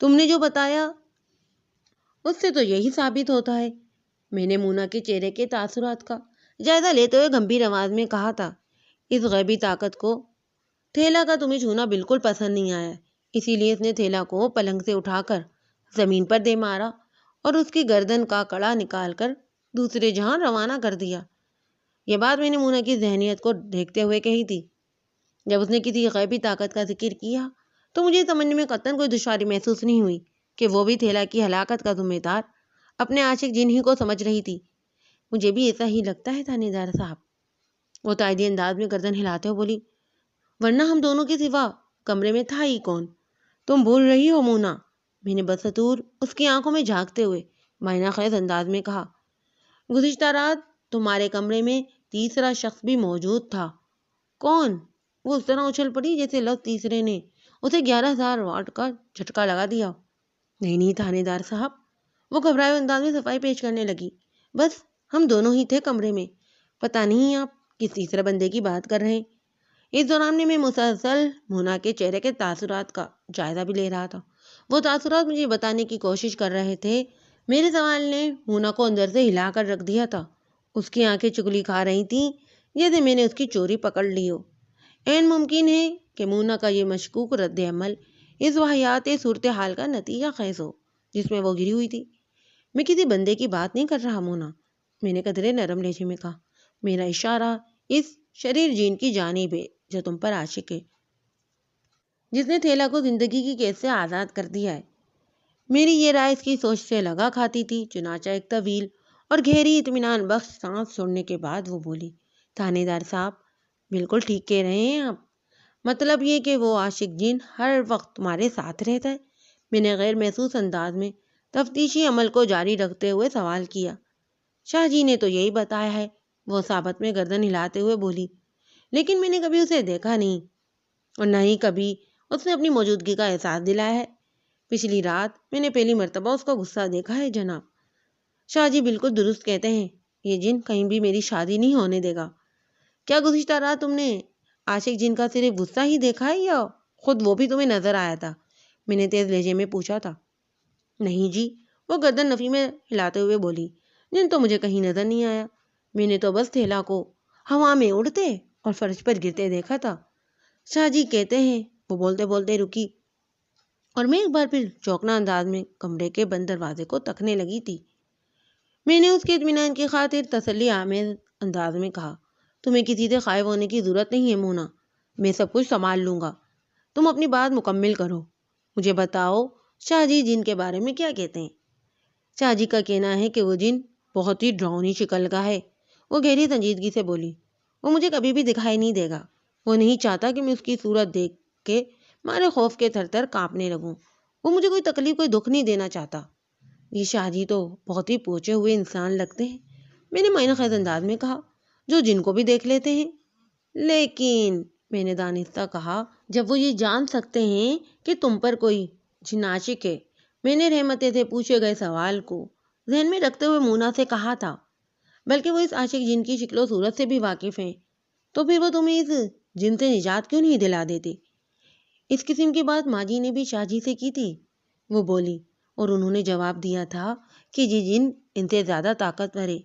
تم نے جو بتایا اس سے تو یہی ثابت ہوتا ہے، میں نے مونا کے چہرے کے تاثرات کا جائزہ لیتے ہوئے گمبھیر آواز میں کہا تھا۔ اس غیبی طاقت کو تھیلا کا تمہیں چھونا بالکل پسند نہیں آیا، اسی لیے اس نے تھیلا کو پلنگ سے اٹھا کر زمین پر دے مارا اور اس کی گردن کا کڑا نکال کر دوسرے جہاں روانہ کر دیا۔ یہ بات میں نے مونا کی ذہنیت کو دیکھتے ہوئے کہی تھی۔ جب اس نے کسی غیبی طاقت کا ذکر کیا تو مجھے سمجھنے میں قطعاً کوئی دشواری محسوس نہیں ہوئی کہ وہ بھی تھیلا کی ہلاکت کا ذمہ دار اپنے عاشق جن ہی کو سمجھ رہی تھی۔ مجھے بھی ایسا ہی لگتا ہے تھانے دار صاحب، وہ تائیدی انداز میں گردن ہلاتے ہوئے بولی، ورنہ ہم دونوں کے سوا کمرے میں تھا ہی کون؟ تم بھول رہی ہو مونا، میں نے بدستور اس کی آنکھوں میں جھانکتے ہوئے معنی خیز انداز میں کہا۔ گزشتہ رات تمہارے کمرے میں تیسرا شخص بھی موجود تھا۔ کون؟ وہ اس طرح اچھل پڑی جیسے لفظ تیسرے نے اسے 11,000 واٹ کا جھٹکا لگا دیا۔ نہیں تھانے دار صاحب، وہ گھبرائے ہوئے انداز میں صفائی پیش کرنے لگی، بس ہم دونوں ہی تھے کمرے میں، پتہ نہیں آپ کس تیسرے بندے کی بات کر رہے ہیں۔ اس دوران میں مسلسل مونا کے چہرے کے تاثرات کا جائزہ بھی لے رہا تھا۔ وہ تاثرات مجھے بتانے کی کوشش کر رہے تھے۔ میرے سوال نے مونا کو اندر سے ہلا کر رکھ دیا تھا۔ اس کی آنکھیں چگلی کھا رہی تھیں جیسے میں نے اس کی چوری پکڑ لی ہو۔ عین ممکن ہے کہ مونا کا یہ مشکوک رد عمل اس واحد صورتحال کا نتیجہ خیز ہو جس میں وہ گری ہوئی تھی۔ میں کسی بندے کی بات نہیں کر رہا مونا، میں نے قدرے نرم لہجے میں کہا، میرا اشارہ اس شریر جین کی جانب ہے جو تم پر عاشق ہے، جس نے تھیلا کو زندگی کی قید سے آزاد کر دیا ہے۔ میری یہ رائے اس کی سوچ سے لگا کھاتی تھی۔ چنانچہ ایک طویل اور گہری اطمینان بخش سانس چھوڑنے کے بعد وہ بولی، تھانے دار صاحب، بالکل ٹھیک کہہ رہے ہیں آپ۔ مطلب یہ کہ وہ عاشق جن ہر وقت تمہارے ساتھ رہتا ہے؟ میں نے غیر محسوس انداز میں تفتیشی عمل کو جاری رکھتے ہوئے سوال کیا۔ شاہ جی نے تو یہی بتایا ہے، وہ ثابت میں گردن ہلاتے ہوئے بولی، لیکن میں نے کبھی اسے دیکھا نہیں، اور نہ ہی کبھی اس نے اپنی موجودگی کا احساس دلایا ہے۔ پچھلی رات میں نے پہلی مرتبہ اس کا غصہ دیکھا ہے جناب۔ شاہ جی بالکل درست کہتے ہیں، یہ جن کہیں بھی میری شادی نہیں ہونے دے گا۔ کیا گزشتہ رات تم نے عاشق جن کا صرف غصہ ہی دیکھا ہے یا خود وہ بھی تمہیں نظر آیا تھا؟ میں نے تیز لہجے میں پوچھا تھا۔ نہیں جی، وہ گردن نفی میں ہلاتے ہوئے بولی، جن تو مجھے کہیں نظر نہیں آیا، میں نے تو بس تھیلا کو ہوا میں اڑتے اور فرش پر گرتے دیکھا تھا۔ شاہ جی کہتے ہیں، وہ بولتے بولتے رکی اور میں ایک بار پھر چوکنا انداز میں کمرے کے بند دروازے کو تکنے لگی تھی۔ میں نے اس کے اطمینان کی خاطر تسلی آمیز انداز میں کہا، تمہیں کسی سے خائف ہونے کی ضرورت نہیں ہے مونا، میں سب کچھ سنبھال لوں گا، تم اپنی بات مکمل کرو، مجھے بتاؤ شاہ جی جن کے بارے میں کیا کہتے ہیں؟ شاہ جی کا کہنا ہے کہ وہ جن بہت ہی ڈراؤنی شکل کا ہے، وہ گہری سنجیدگی سے بولی، وہ مجھے کبھی بھی دکھائی نہیں دے گا، وہ نہیں چاہتا کہ میں اس کی صورت دیکھ کے مارے خوف کے تھر تھر کانپنے لگوں، وہ مجھے کوئی تکلیف کوئی دکھ نہیں دینا چاہتا۔ یہ شاہ جی تو بہت ہی پوچے ہوئے انسان لگتے ہیں، میں نے معنی خیز انداز میں کہا، جو جن کو بھی دیکھ لیتے ہیں۔ لیکن میں نے دانستہ کہا، جب وہ یہ جان سکتے ہیں کہ تم پر کوئی جن عاشق ہے۔ میں نے رحمتے سے پوچھے گئے سوال کو ذہن میں رکھتے ہوئے مونا سے کہا تھا، بلکہ وہ اس عاشق جن کی شکل و صورت سے بھی واقف ہیں، تو پھر وہ تمہیں اس جن سے نجات کیوں نہیں دلا دیتے؟ اس قسم کی بات ماں جی نے بھی شاہ جی سے کی تھی، وہ بولی، اور انہوں نے جواب دیا تھا کہ یہ جن ان سے زیادہ طاقتور ہے،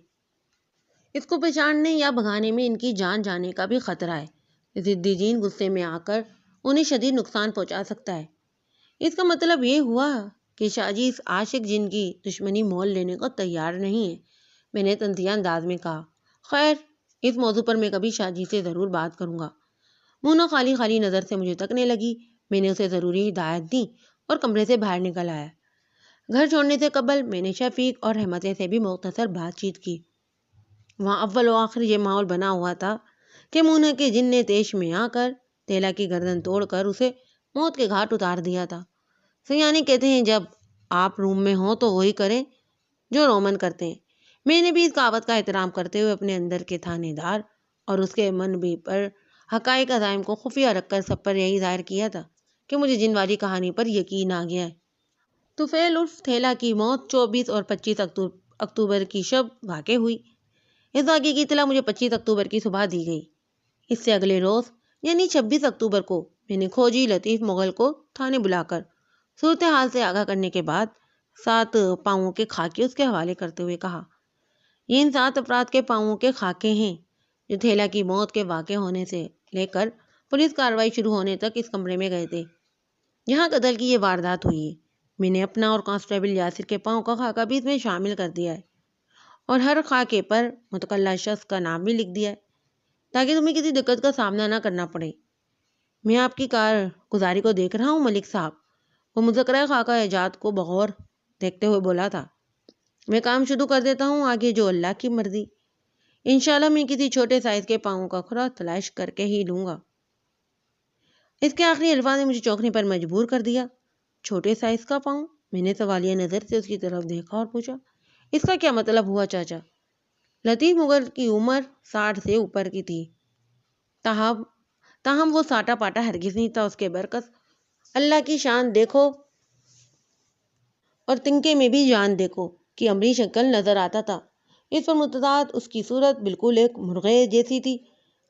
اس کو پہچاننے یا بھگانے میں ان کی جان جانے کا بھی خطرہ ہے، ضدی جن غصے میں آ کر انہیں شدید نقصان پہنچا سکتا ہے۔ اس کا مطلب یہ ہوا کہ شاہ جی اس عاشق جن کی دشمنی مول لینے کو تیار نہیں ہے، میں نے تنزیہ انداز میں کہا۔ خیر، اس موضوع پر میں کبھی شاہ جی سے ضرور بات کروں گا۔ مونا خالی خالی نظر سے مجھے تکنے لگی۔ میں نے اسے ضروری ہدایت دی اور کمرے سے باہر نکل آیا۔ گھر چھوڑنے سے قبل میں نے شفیق اور رحمتے سے بھی مختصر بات چیت کی۔ وہاں اول و آخر یہ ماحول بنا ہوا تھا کہ مونا کے جن نے تیش میں آ کر تیلا کی گردن توڑ کر اسے موت کے گھاٹ اتار دیا تھا۔ سیانے کہتے ہیں، جب آپ روم میں ہوں تو وہی کریں جو رومن کرتے ہیں۔ میں نے بھی اس کہاوت کا احترام کرتے ہوئے اپنے اندر کے تھانے دار اور اس کے منبع پر حقائق عزائم کو خفیہ رکھ کر سب پر یہی ظاہر کیا تھا کہ مجھے جن والی کہانی پر یقین آ گیا ہے۔ طفیل عرف تھیلا کی موت 24 اور 25 اکتوبر کی شب واقع ہوئی۔ اس واقعے کی اطلاع مجھے 25 اکتوبر کی صبح دی گئی۔ اس سے اگلے روز یعنی 26 اکتوبر کو میں نے کھوجی لطیف مغل کو تھانے بلا کر صورتحال سے آگاہ کرنے کے بعد 7 پاؤں کے خاکے اس کے حوالے کرتے ہوئے کہا، یہ ان 7 افراد کے پاؤں کے خاکے ہیں جو تھیلا کی موت کے واقع ہونے سے لے کر پولیس کارروائی شروع ہونے تک اس کمرے میں گئے تھے جہاں قتل کی یہ واردات ہوئی ہے۔ میں نے اپنا اور کانسٹیبل یاسر کے پاؤں کا خاکہ بھی اس میں شامل کر دیا ہے اور ہر خاکے پر متکلہ شخص کا نام بھی لکھ دیا ہے تاکہ تمہیں کسی دقت کا سامنا نہ کرنا پڑے۔ میں آپ کی کارگزاری کو دیکھ رہا ہوں ملک صاحب، وہ مذکرہ خاکہ ایجاد کو بغور دیکھتے ہوئے بولا تھا۔ میں کام شروع کر دیتا ہوں، آگے جو اللہ کی مرضی۔ انشاءاللہ میں کسی چھوٹے سائز کے پاؤں کا کھرا تلاش کر کے ہی لوں گا۔ اس کے آخری الفاظ نے مجھے چونکنے پر مجبور کر دیا۔ چھوٹے سائز کا پاؤں؟ میں نے سوالیہ نظر سے اس کی طرف دیکھا اور پوچھا، اس کا کیا مطلب ہوا چاچا؟ لطیف مغل کی عمر 60 سے اوپر کی تھی، تاہم وہ ساٹا پاٹا ہرگز نہیں تھا۔ اس کے برعکس اللہ کی شان دیکھو اور تنکے میں بھی جان دیکھو کہ امری شکل نظر آتا تھا۔ اس پر متضاد اس کی صورت بالکل ایک مرغے جیسی تھی۔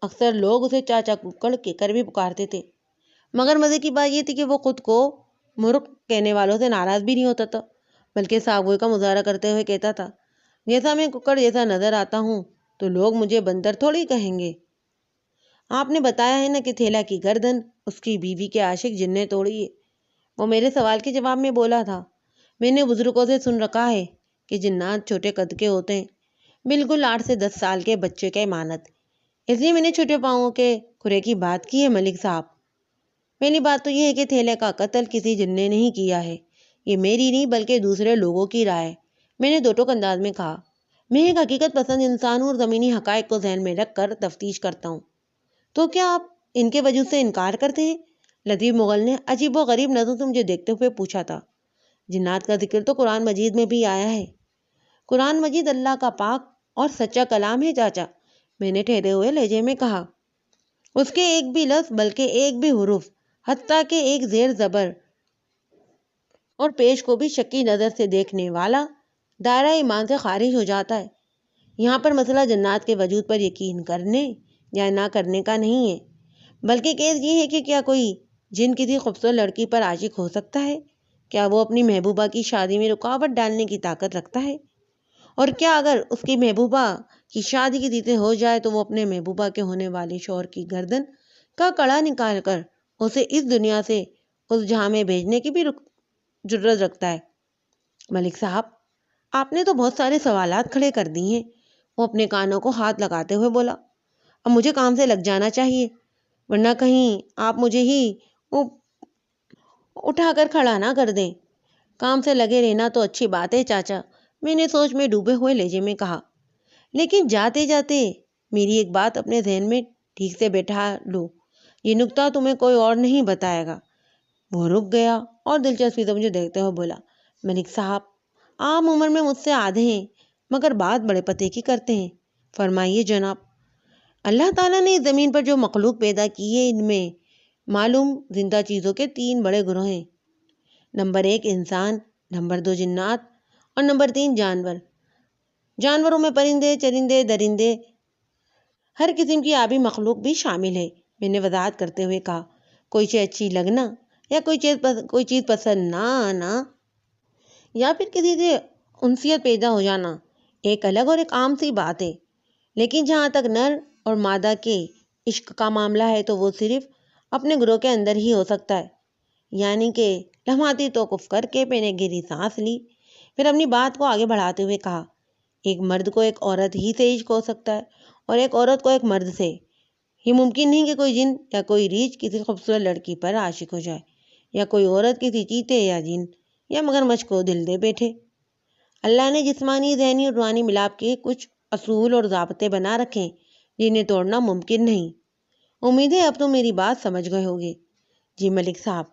اکثر لوگ اسے چاچا ککڑ کے کر بھی پکارتے تھے، مگر مزے کی بات یہ تھی کہ وہ خود کو مرغ کہنے والوں سے ناراض بھی نہیں ہوتا تھا، بلکہ صاف گوئی کا مظاہرہ کرتے ہوئے کہتا تھا، جیسا میں ککڑ جیسا نظر آتا ہوں تو لوگ مجھے بندر تھوڑی کہیں گے۔ آپ نے بتایا ہے نا کہ تھیلا کی گردن اس کی بیوی کے عاشق جن نے توڑی ہے، وہ میرے سوال کے جواب میں بولا تھا۔ میں نے بزرگوں سے سن رکھا ہے کہ جنات چھوٹے قد کے ہوتے ہیں، بالکل 8 سے 10 سال کے بچے کے مانند، اس لیے میں نے چھوٹے پاؤں کے کھرے کی بات کی ہے ملک صاحب؟ پہلی بات تو یہ ہے کہ تھیلے کا قتل کسی جن نے نہیں کیا ہے، یہ میری نہیں بلکہ دوسرے لوگوں کی رائے ہے، میں نے دو ٹوک انداز میں کہا۔ میں ایک حقیقت پسند انسان ہوں اور زمینی حقائق کو ذہن میں رکھ کر تفتیش کرتا ہوں۔ تو کیا آپ ان کے وجود سے انکار کرتے ہیں؟ لطیف مغل نے عجیب و غریب نظروں سے مجھے دیکھتے ہوئے پوچھا تھا۔ جنات کا ذکر تو قرآن مجید میں بھی آیا ہے۔ قرآن مجید اللہ کا پاک اور سچا کلام ہے چاچا، میں نے ٹھہرے ہوئے لہجے میں کہا۔ اس کے ایک بھی لفظ بلکہ ایک بھی حرف، حتیٰ کہ ایک زیر زبر اور پیش کو بھی شکی نظر سے دیکھنے والا دائرہ ایمان سے خارج ہو جاتا ہے۔ یہاں پر مسئلہ جنات کے وجود پر یقین کرنے یا نہ کرنے کا نہیں ہے، بلکہ کیس یہ ہے کہ کیا کوئی جن کسی خوبصورت لڑکی پر عاشق ہو سکتا ہے؟ کیا وہ اپنی محبوبہ کی شادی میں رکاوٹ ڈالنے کی طاقت رکھتا ہے؟ اور کیا اگر اس کی محبوبہ کی شادی کی تیتیں ہو جائے تو وہ اپنے محبوبہ کے ہونے والے شوہر کی گردن کا کڑا نکال کر اسے اس دنیا سے اس جہاں میں بھیجنے کی بھی جرت رکھتا ہے؟ ملک صاحب، آپ نے تو بہت سارے سوالات کھڑے کر دی ہیں، وہ اپنے کانوں کو ہاتھ لگاتے ہوئے بولا۔ اب مجھے کام سے لگ جانا چاہیے، ورنہ کہیں آپ مجھے ہی اٹھا کر کھڑا نہ کر دیں۔ کام سے لگے رہنا تو اچھی بات ہے چاچا، میں نے سوچ میں ڈوبے ہوئے لہجے میں کہا، لیکن جاتے جاتے میری ایک بات اپنے ذہن میں ٹھیک سے بیٹھا لو، یہ نکتہ تمہیں کوئی اور نہیں بتائے گا۔ وہ رک گیا اور دلچسپی سے مجھے دیکھتے ہوئے بولا، ملک صاحب، عام عمر میں مجھ سے آدھے ہیں مگر بات بڑے پتے کی کرتے ہیں، فرمائیے جناب۔ اللہ تعالیٰ نے اس زمین پر جو مخلوق پیدا کی ہے ان میں معلوم زندہ چیزوں کے 3 بڑے گروہ ہیں۔ نمبر 1 انسان، نمبر 2 جنات اور نمبر 3 جانور۔ جانوروں میں پرندے، چرندے، درندے، ہر قسم کی آبی مخلوق بھی شامل ہے، میں نے وضاحت کرتے ہوئے کہا۔ کوئی چیز اچھی لگنا یا کوئی چیز پسند نہ آنا یا پھر کسی سے انسیت پیدا ہو جانا ایک الگ اور ایک عام سی بات ہے، لیکن جہاں تک نر اور مادہ کے عشق کا معاملہ ہے تو وہ صرف اپنے گروہ کے اندر ہی ہو سکتا ہے۔ یعنی کہ لمحاتی توقف کر کے میں نے گہری سانس لی، پھر اپنی بات کو آگے بڑھاتے ہوئے کہا، ایک مرد کو ایک عورت ہی سے عشق ہو سکتا ہے اور ایک عورت کو ایک مرد سے۔ یہ ممکن نہیں کہ کوئی جن یا کوئی ریچھ کسی خوبصورت لڑکی پر عاشق ہو جائے، یا کوئی عورت کسی چیتے یا جن یا مگرمچھ کو دل دے بیٹھے۔ اللہ نے جسمانی، ذہنی اور روحانی ملاپ کے کچھ اصول اور ضابطے بنا رکھے جنہیں توڑنا ممکن نہیں۔ امید ہے اب تو میری بات سمجھ گئے ہوگے۔ جی ملک صاحب،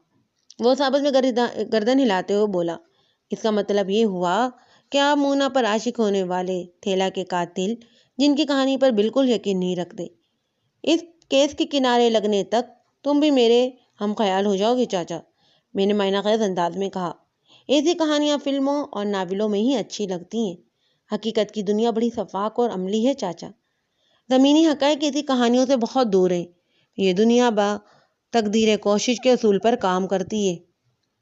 وہ صابت میں گردن ہلاتے ہوئے بولا، اس کا مطلب یہ ہوا کہ آپ مونا پر عاشق ہونے والے تھیلا کے قاتل جن کی کہانی پر بالکل یقین نہیں رکھتے۔ اس کیس کے کنارے لگنے تک تم بھی میرے ہم خیال ہو جاؤ گے چاچا، میں نے معنی خیز انداز میں کہا۔ ایسی کہانیاں فلموں اور ناولوں میں ہی اچھی لگتی ہیں، حقیقت کی دنیا بڑی شفاف اور عملی ہے چاچا، زمینی حقائق ایسی کہانیوں سے بہت دور ہیں۔ یہ دنیا با تقدیر کوشش کے اصول پر کام کرتی ہے،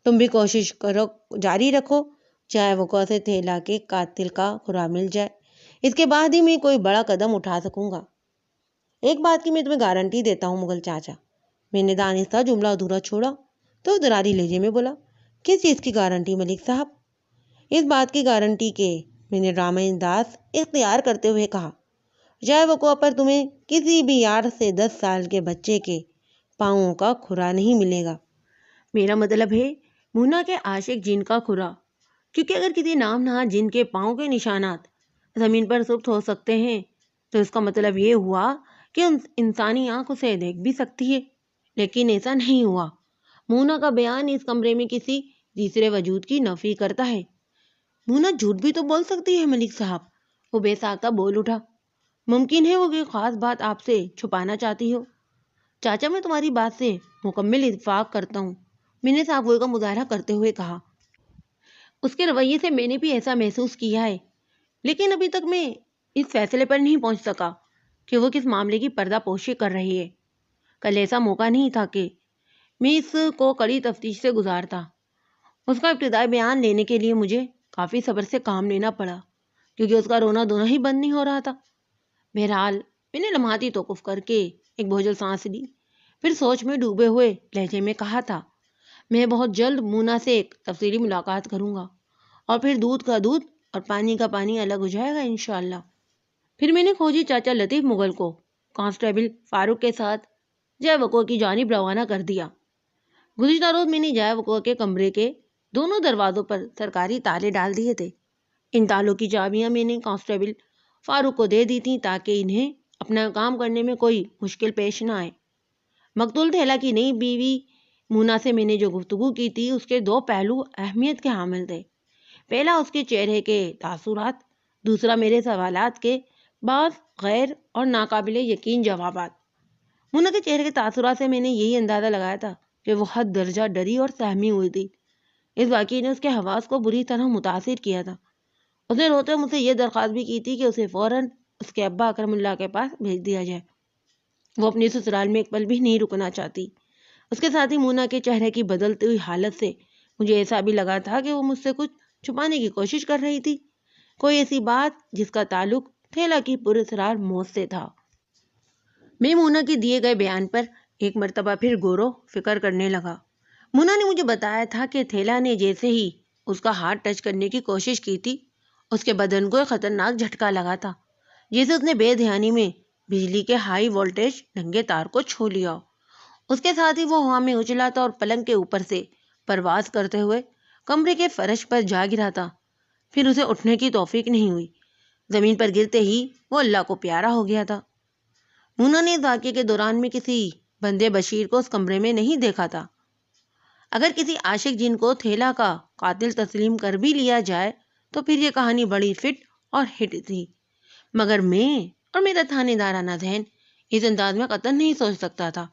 تم بھی کوشش کرو، جاری رکھو، چاہے وہ کوسے تھیلا کے قاتل کا کھرا مل جائے، اس کے بعد ہی میں کوئی بڑا قدم اٹھا سکوں گا۔ ایک بات کی میں تمہیں گارنٹی دیتا ہوں مغل چاچا، میں نے دانستہ جملہ ادھورا چھوڑا تو دراری لہجے میں بولا، کس چیز کی گارنٹی ملک صاحب؟ اس بات کی گارنٹی کہ، میں نے ڈرامہ انداز اختیار کرتے ہوئے کہا، جائے وہ کو پر تمہیں کسی بھی 8 سے 10 سال کے بچے کے پاؤں کا کھرا نہیں ملے گا۔ میرا مطلب ہے مونا کے عاشق جن کا کھرا، کیونکہ اگر کسی نام نہاد جن کے پاؤں کے نشانات زمین پر سبت ہو سکتے ہیں تو اس کا مطلب یہ ہوا کہ انسانی آنکھ اسے دیکھ بھی سکتی ہے، لیکن ایسا نہیں ہوا۔ مونا کا بیان اس کمرے میں کسی تیسرے وجود کی نفی کرتا ہے۔ مونا جھوٹ بھی تو بول سکتی ہے ملک صاحب، وہ بے ساختہ بول اٹھا۔ ممکن ہے وہ کوئی خاص بات آپ سے چھپانا چاہتی ہو۔ چاچا میں تمہاری بات سے مکمل اتفاق کرتا ہوں، میں نے صاف گوئی کا مظاہرہ کرتے ہوئے کہا۔ اس کے رویے سے میں نے بھی ایسا محسوس کیا ہے، لیکن ابھی تک میں اس فیصلے پر نہیں پہنچ سکا کہ وہ کس معاملے کی پردہ پوشی کر رہی ہے۔ کل ایسا موقع نہیں تھا کہ میں اس کو کڑی تفتیش سے گزارتا۔ اس کا ابتدائی بیان لینے کے لیے مجھے کافی صبر سے کام لینا پڑا، کیونکہ اس کا رونا دھونا ہی بند نہیں ہو رہا تھا۔ بہرحال میں نے لمحاتی توقف کر کے ایک بوجھل سانس لی، پھر سوچ میں ڈوبے ہوئے لہجے میں کہا تھا، میں بہت جلد مونا سے ایک تفصیلی ملاقات کروں گا، اور پھر دودھ کا دودھ اور پانی کا پانی الگ ہو جائے گا انشاءاللہ۔ پھر میں نے کھوجی چاچا لطیف مغل کو کانسٹیبل فاروق کے ساتھ جے وقوع کی جانب روانہ کر دیا۔ گزشتہ روز میں نے جے وقوع کے کمرے کے دونوں دروازوں پر سرکاری تالے ڈال دیے تھے۔ ان تالوں کی چابیاں میں نے کانسٹیبل فاروق کو دے دی تھیں تاکہ انہیں اپنا کام کرنے میں کوئی مشکل پیش نہ آئے۔ مقتول تھیلا کی نئی بیوی مونا سے میں نے جو گفتگو کی تھی اس کے دو پہلو اہمیت کے حامل تھے۔ پہلا اس کے چہرے کے تاثرات، دوسرا میرے سوالات کے بعض غیر اور ناقابل یقین جوابات۔ مونا کے چہرے کے تاثرات سے میں نے یہی اندازہ لگایا تھا کہ وہ حد درجہ ڈری اور سہمی ہوئی تھی۔ اس واقعے نے اس کے حواس کو بری طرح متاثر کیا تھا۔ اس نے روتے مجھ سے یہ درخواست بھی کی تھی کہ اسے فوراً اس کے ابا اکرم اللہ کے پاس بھیج دیا جائے۔ وہ اپنی سسرال میں ایک پل بھی نہیں رکنا چاہتی۔ اس کے ساتھ ہی مونا کے چہرے کی بدلتی ہوئی حالت سے مجھے ایسا بھی لگا تھا کہ وہ مجھ سے کچھ چھپانے کی کوشش کر رہی تھی، کوئی ایسی بات جس کا تعلق تھیلا کی پراسرار موت سے تھا۔ میں مونا کے دیے گئے بیان پر ایک مرتبہ پھر غور و فکر کرنے لگا۔ مونا نے مجھے بتایا تھا کہ تھیلا نے جیسے ہی اس کا ہاتھ ٹچ کرنے کی کوشش کی تھی، اس کے بدن کو ایک خطرناک جھٹکا لگا تھا، جیسے اس نے بے دھیانی میں بجلی کے ہائی وولٹیج ننگے تار کو چھو لیا۔ اس کے ساتھ ہی وہ ہوا میں اچھلا تھا اور پلنگ کے اوپر سے پرواز کرتے ہوئے کمرے کے فرش پر جا گرا تھا۔ پھر اسے اٹھنے کی توفیق نہیں ہوئی۔ زمین پر گرتے ہی وہ اللہ کو پیارا ہو گیا تھا۔ مونا نے اس واقعے کے دوران میں کسی بندے بشیر کو اس کمرے میں نہیں دیکھا تھا۔ اگر کسی عاشق جن کو تھیلا کا قاتل تسلیم کر بھی لیا جائے تو پھر یہ کہانی بڑی فٹ اور ہٹ تھی، مگر میں اور میرا تھانے دارانہ ذہن اس انداز میں قطعاً نہیں سوچ سکتا تھا۔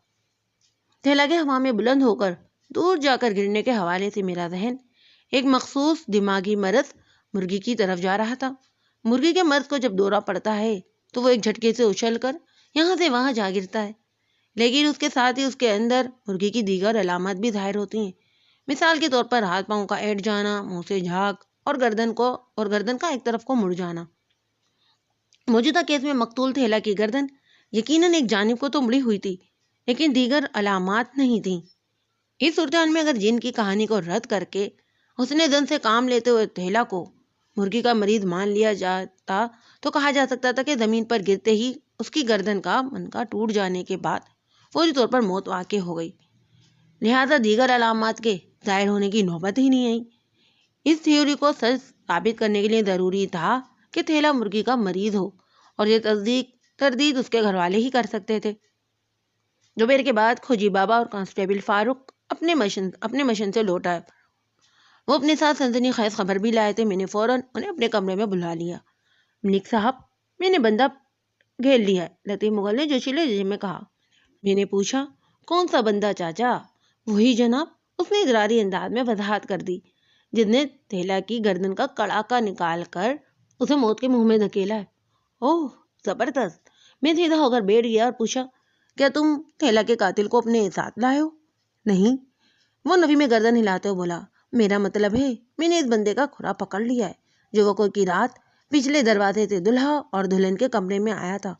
تھیلا کے ہوا میں بلند ہو کر دور جا کر گرنے کے حوالے سے میرا ذہن ایک مخصوص دماغی مرض مرغی کی طرف جا رہا تھا۔ مرغی کے مرض کو جب دورہ پڑتا ہے تو وہ ایک جھٹکے سے اچھل کر یہاں سے وہاں جا گرتا ہے، لیکن اس کے ساتھ ہی اس کے اندر مرغی کی دیگر علامات بھی ظاہر ہوتی ہیں۔ مثال کے طور پر ہاتھ پاؤں کا ایٹ جانا، منہ سے جھاگ اور گردن کا ایک طرف کو مڑ جانا۔ موجودہ کیس میں مقتول تھیلا کی گردن یقیناً ایک جانب کو تو مڑی ہوئی تھی، لیکن دیگر علامات نہیں تھیں۔ اس صورتحال میں اگر جن کی کہانی کو رد کر کے حسن زن سے کام لیتے ہوئے تھیلا کو مرغی کا مریض مان لیا جاتا تو کہا جا سکتا تھا کہ زمین پر گرتے ہی اس کی گردن کا منکا ٹوٹ جانے کے بعد فوری طور پر موت واقع ہو گئی، لہذا دیگر علامات کے ظاہر ہونے کی نوبت ہی نہیں آئی۔ اس تھیوری کو سچ ثابت کرنے کے لیے ضروری تھا کہ تھیلا مرغی کا مریض ہو، اور یہ تردید اس کے گھر والے ہی کر سکتے تھے۔ دوپہر کے بعد کھوجی بابا اور کانسٹیبل فاروق اپنے مشن سے لوٹ آئے۔ وہ اپنے ساتھ سنسنی خیز خبر بھی لائے تھے۔ میں نے فوراً انہیں اپنے کمرے میں بلا لیا۔ ملک صاحب، میں نے بندہ گھیر لیا ہے، لطیف مغل نے جوشیلے لہجے میں کہا۔ میں نے پوچھا، کون سا بندہ چاچا؟ وہی جناب، اس نے اضراری انداز میں وضاحت کر دی، جس نے تھیلا کی گردن کا کڑاکا نکال کر اسے موت کے منہ میں دھکیلا ہے۔ اوہ زبردست! میں سیدھا ہو کر بیٹھ گیا اور پوچھا، کیا تم تھیلا کے قاتل کو اپنے ساتھ لائے ہو؟ نہیں، وہ نفی میں گردن ہلاتے ہوئے بولا، میرا مطلب ہے میں نے اس بندے کا کھرا پکڑ لیا ہے جو وقوع کی رات پچھلے دروازے سے دلہا اور دلہن کے کمرے میں آیا تھا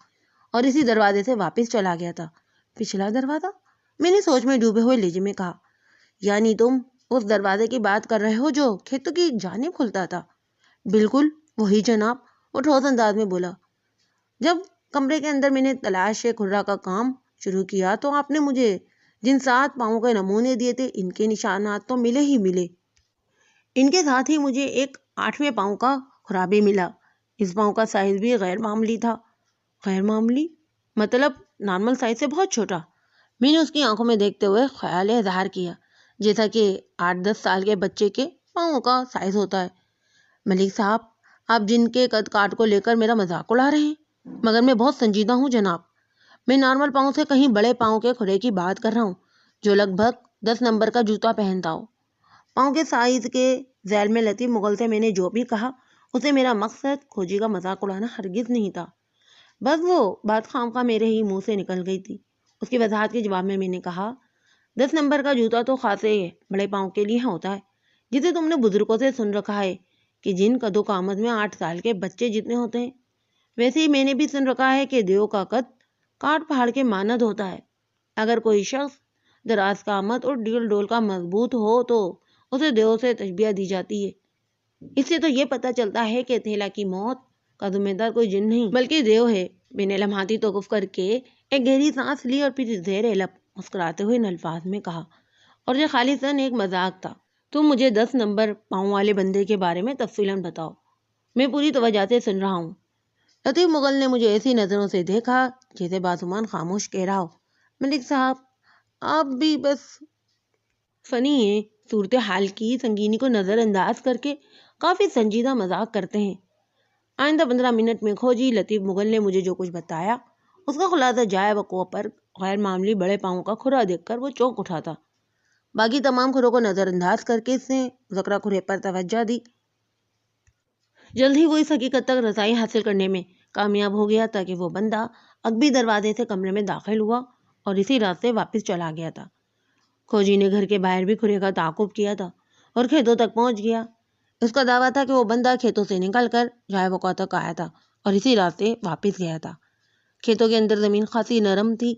اور اسی دروازے سے واپس چلا گیا تھا۔ پچھلا دروازہ؟ میں نے سوچ میں ڈوبے ہوئے لہجے میں کہا، یعنی تم اس دروازے کی بات کر رہے ہو جو کھیتوں کی جانب کھلتا تھا؟ بالکل وہی جناب، وہ ٹھوس انداز میں بولا۔ جب کمرے کے اندر میں نے تلاش کھرا کا کام شروع کیا تو آپ نے مجھے جن 7 پاؤں کے نمونے دیے تھے ان کے نشانات تو ملے ہی ملے، ان کے ساتھ ہی مجھے ایک 8ویں پاؤں کا کھرا بھی ملا۔ اس پاؤں کا سائز بھی غیر معمولی تھا۔ غیر معمولی مطلب نارمل سائز سے بہت چھوٹا؟ میں نے اس کی آنکھوں میں دیکھتے ہوئے خیال اظہار کیا، جیسا کہ 8-10 سال کے بچے کے پاؤں کا سائز ہوتا ہے۔ ملک صاحب، آپ جن کے قد کاٹ کو لے کر میرا مذاق اڑا رہے ہیں، مگر میں بہت سنجیدہ ہوں جناب۔ میں نارمل پاؤں سے کہیں بڑے پاؤں کے کھرے کی بات کر رہا ہوں جو لگ بھگ 10 نمبر کا جوتا پہنتا ہو۔ پاؤں کے سائز کے ذیل میں لطیف مغل سے میں نے جو بھی کہا اسے میرا مقصد کھوجی کا مذاق اڑانا ہرگز نہیں تھا، بس وہ بات خامخواہ میرے ہی منہ سے نکل گئی تھی۔ اس کی وضاحت کے جواب میں نے کہا، 10 نمبر کا جوتا تو خاصے بڑے پاؤں کے لیے ہوتا ہے، جسے تم نے بزرگوں سے سن رکھا ہے کہ جن قد و قامت میں 8 سال کے بچے جتنے ہوتے ہیں، ویسے ہی میں نے بھی سن رکھا ہے کہ دیو کا قد کاٹ پہاڑ کے مانند ہوتا ہے۔ اگر کوئی شخص دراز قامت اور ڈیل ڈول کا مضبوط ہو تو اسے دیو سے تشبیہ دی جاتی ہے۔ اس سے تو یہ پتہ چلتا ہے کہ تھیلا کی موت کا ذمہ دار کوئی جن نہیں بلکہ دیو ہے۔ میں نے لمحاتی توقف کر کے ایک گہری سانس لی اور پھر زیر لب مسکراتے ہوئے ان الفاظ میں کہا، اور یہ خالصاً ایک مذاق تھا، تم مجھے 10 نمبر پاؤں والے بندے کے بارے میں تفصیلاً بتاؤ، میں پوری توجہ سے سن رہا ہوں۔ لطیف مغل نے مجھے ایسی نظروں سے دیکھا جیسے بازومان خاموش کہہ رہا ہو، ملک صاحب آپ بھی بس فنی ہیں، صورتحال کی سنگینی کو نظر انداز کر کے کافی سنجیدہ مذاق کرتے ہیں۔ آئندہ 15 منٹ میں کھوجی لطیف مغل نے مجھے جو کچھ بتایا اس کا خلاصہ جائے وقوع پر غیر معمولی بڑے پاؤں کا کھرا دیکھ کر وہ چونک اٹھا تھا۔ باقی تمام کھروں کو نظر انداز کر کے اس نے ذکرہ کھرے پر توجہ دی۔ جلد ہی وہ اس حقیقت تک رسائی حاصل کرنے میں کامیاب ہو گیا تھا کہ وہ بندہ عقبی دروازے سے کمرے میں داخل ہوا اور اسی راستے واپس چلا گیا تھا۔ کھوجی نے گھر کے باہر بھی کھرے کا تعاقب کیا تھا اور کھیتوں تک پہنچ گیا۔ اس کا دعویٰ تھا کہ وہ بندہ کھیتوں سے نکل کر جائے وقوع تک آیا تھا اور اسی راستے واپس گیا تھا۔ کھیتوں کے اندر زمین خاصی نرم تھی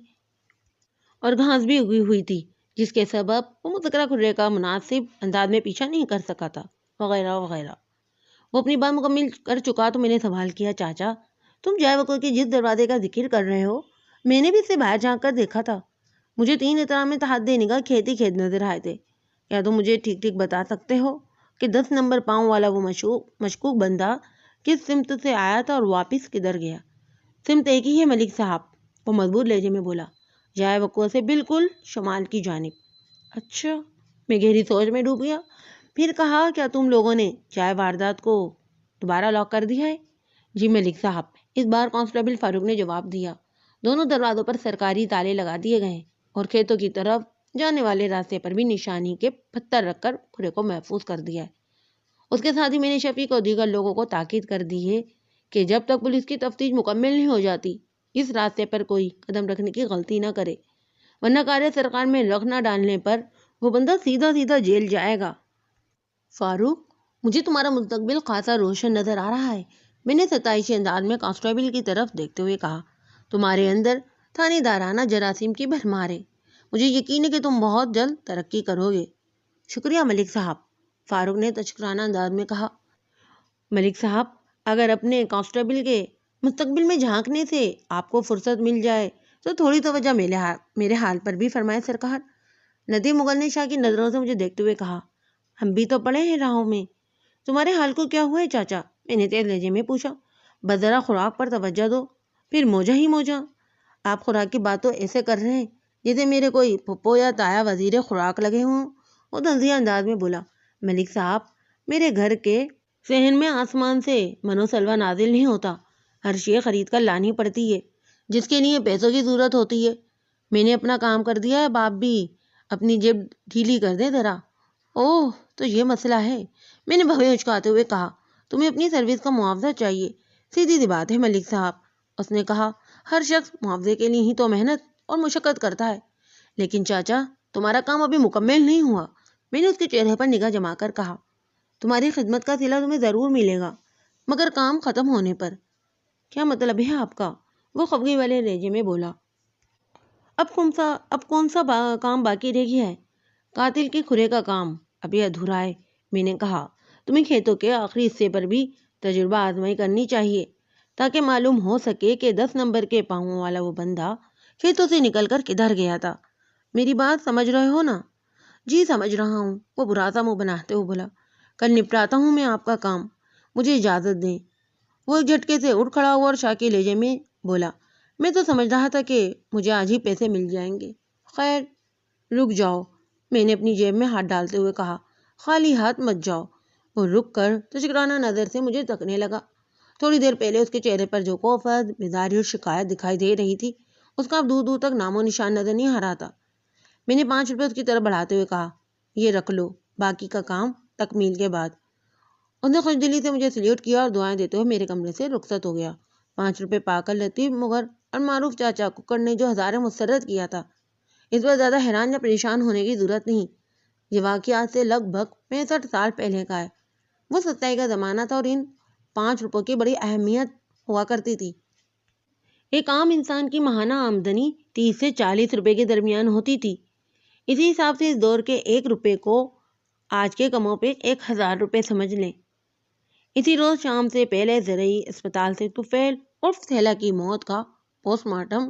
اور گھاس بھی اگی ہوئی تھی، جس کے سبب وہ مذکرہ کھرے کا مناسب انداز میں پیچھا نہیں کر سکا تھا، وغیرہ وغیرہ۔ وہ اپنی بات مکمل کر چکا تو میں نے سوال کیا، چاچا تم جائے وقوع کے جس دروازے کا ذکر کر رہے ہو میں نے بھی اسے باہر جھانک کر دیکھا تھا، مجھے 3 احترام میں تحدے نگاہ کھیت ہی کھیت نظر آئے تھے۔ کیا تم مجھے ٹھیک ٹھیک بتا سکتے ہو کہ 10 نمبر پاؤں والا وہ مشکوک بندہ کس سمت سے آیا تھا اور واپس کدھر گیا؟ سمت ایک ہی ہے ملک صاحب، وہ مضبوط لہجے میں بولا، جائے وقوع سے بالکل شمال کی جانب۔ اچھا، میں گہری سوچ میں ڈوب گیا، پھر کہا، کیا تم لوگوں نے چائے واردات کو دوبارہ لاک کر دیا ہے؟ جی ملک صاحب، اس بار کانسٹیبل فاروق نے جواب دیا، دونوں دروازوں پر سرکاری تالے لگا دیے گئے اور کھیتوں کی طرف جانے والے راستے پر بھی نشانی کے پتھر رکھ کر کھرے کو محفوظ کر دیا ہے۔ اس کے ساتھ ہی میں نے شفیق اور دیگر لوگوں کو تاکید کر دی ہے کہ جب تک پولیس کی تفتیش مکمل نہیں ہو جاتی اس راستے پر کوئی قدم رکھنے کی غلطی نہ کرے، ورنہ کاریہ سرکار میں رخ نہ ڈالنے پر وہ بندہ سیدھا سیدھا جیل جائے گا۔ فاروق، مجھے تمہارا مستقبل خاصا روشن نظر آ رہا ہے، میں نے ستائشی انداز میں کانسٹیبل کی طرف دیکھتے ہوئے کہا، تمہارے اندر تھانے دارانہ جراثیم کی بھرمار ہے، مجھے یقین ہے کہ تم بہت جلد ترقی کرو گے۔ شکریہ ملک صاحب، فاروق نے تشکرانہ انداز میں کہا۔ ملک صاحب، اگر اپنے کانسٹیبل کے مستقبل میں جھانکنے سے آپ کو فرصت مل جائے تو تھوڑی توجہ میرے حال پر بھی فرمائے سرکار۔ لطیف مغل نے شاہ کی نظروں سے مجھے دیکھتے ہوئے کہا، ہم بھی تو پڑے ہیں راہوں میں، تمہارے حال کو کیا ہوا ہے چاچا؟ میں نے تیز لہجے میں پوچھا۔ بس ذرا خوراک پر توجہ دو، پھر موجہ ہی موجہ۔ آپ خوراک کی بات تو ایسے کر رہے ہیں جیسے میرے کوئی پھپھو یا تایا وزیر خوراک لگے ہوں۔ وہ تنزیہ انداز میں بولا، ملک صاحب، میرے گھر کے صحن میں آسمان سے منو سلوہ نازل نہیں ہوتا، ہر شے خرید کر لانی پڑتی ہے، جس کے لیے پیسوں کی ضرورت ہوتی ہے۔ میں نے اپنا کام کر دیا ہے، اب آپ بھی اپنی جیب ڈھیلی کر دیں ذرا۔ اوہ، تو یہ مسئلہ ہے، میں نے بھویں اچکاتے ہوئے کہا، تمہیں اپنی سروس کا معاوضہ چاہیے۔ سیدھی سی بات ہے ملک صاحب، اس نے کہا، ہر شخص معاوضے کے لیے ہی تو محنت اور مشقت کرتا ہے۔ لیکن چاچا، تمہارا کام ابھی مکمل نہیں ہوا، میں نے اس کے چہرے پر نگاہ جما کر کہا، تمہاری خدمت کا صلہ تمہیں ضرور ملے گا، مگر کام ختم ہونے پر۔ کیا مطلب ہے آپ کا؟ وہ خفگی والے لہجے میں بولا۔ اب کون سا کام باقی رہ گیا ہے؟ قاتل کے کھرے کا کام ابھی ادھورا ہے، میں نے کہا، تمہیں کھیتوں کے آخری حصے پر بھی تجربہ آزمائی کرنی چاہیے تاکہ معلوم ہو سکے کہ 10 نمبر کے پاؤں والا وہ بندہ کھیتوں سے نکل کر کدھر گیا تھا۔ میری بات سمجھ رہے ہو نا؟ جی سمجھ رہا ہوں، وہ برا سا منہ بناتے ہوئے بولا، کل نپٹاتا ہوں میں آپ کا کام، مجھے اجازت دیں۔ وہ ایک جھٹکے سے اٹھ کھڑا ہوا اور شاہ کے لہجے میں بولا، میں تو سمجھ رہا تھا کہ مجھے آج ہی پیسے مل جائیں گے، خیر رک جاؤ، میں نے اپنی جیب میں ہاتھ ڈالتے ہوئے کہا، خالی ہاتھ مت جاؤ۔ وہ رک کر تشکرانہ نظر سے مجھے تکنے لگا۔ تھوڑی دیر پہلے اس کے چہرے پر جو کوفت، بیزاری اور شکایت دکھائی دے رہی تھی اس کا اب دور دور تک نام و نشان نظر نہیں آ رہا تھا۔ میں نے 5 روپے اس کی طرف بڑھاتے ہوئے کہا، یہ رکھ لو، باقی کا کام تکمیل کے بعد۔ اس نے خوش دلی سے مجھے سلیوٹ کیا اور دعائیں دیتے ہوئے میرے کمرے سے رخصت ہو گیا۔ 5 روپے پا کر لطیف مغل اور معروف چاچا ککڑ نے جو ہزاریں مسرت کیا تھا، اس پر زیادہ حیران یا پریشان ہونے کی ضرورت نہیں۔ یہ واقعہ آج سے لگ بھگ 65 سال پہلے کا ہے۔ وہ ستائی کا زمانہ تھا اور ان 5 روپوں کی بڑی اہمیت ہوا کرتی تھی۔ ایک عام انسان کی ماہانہ آمدنی 30 سے 40 روپے کے درمیان ہوتی تھی۔ اسی حساب سے اس دور کے 1 روپے کو آج کے کموں پہ 1000 روپے سمجھ لیں۔ اسی روز شام سے پہلے زرعی اسپتال سے طفیل اور سہیلا کی موت کا پوسٹ مارٹم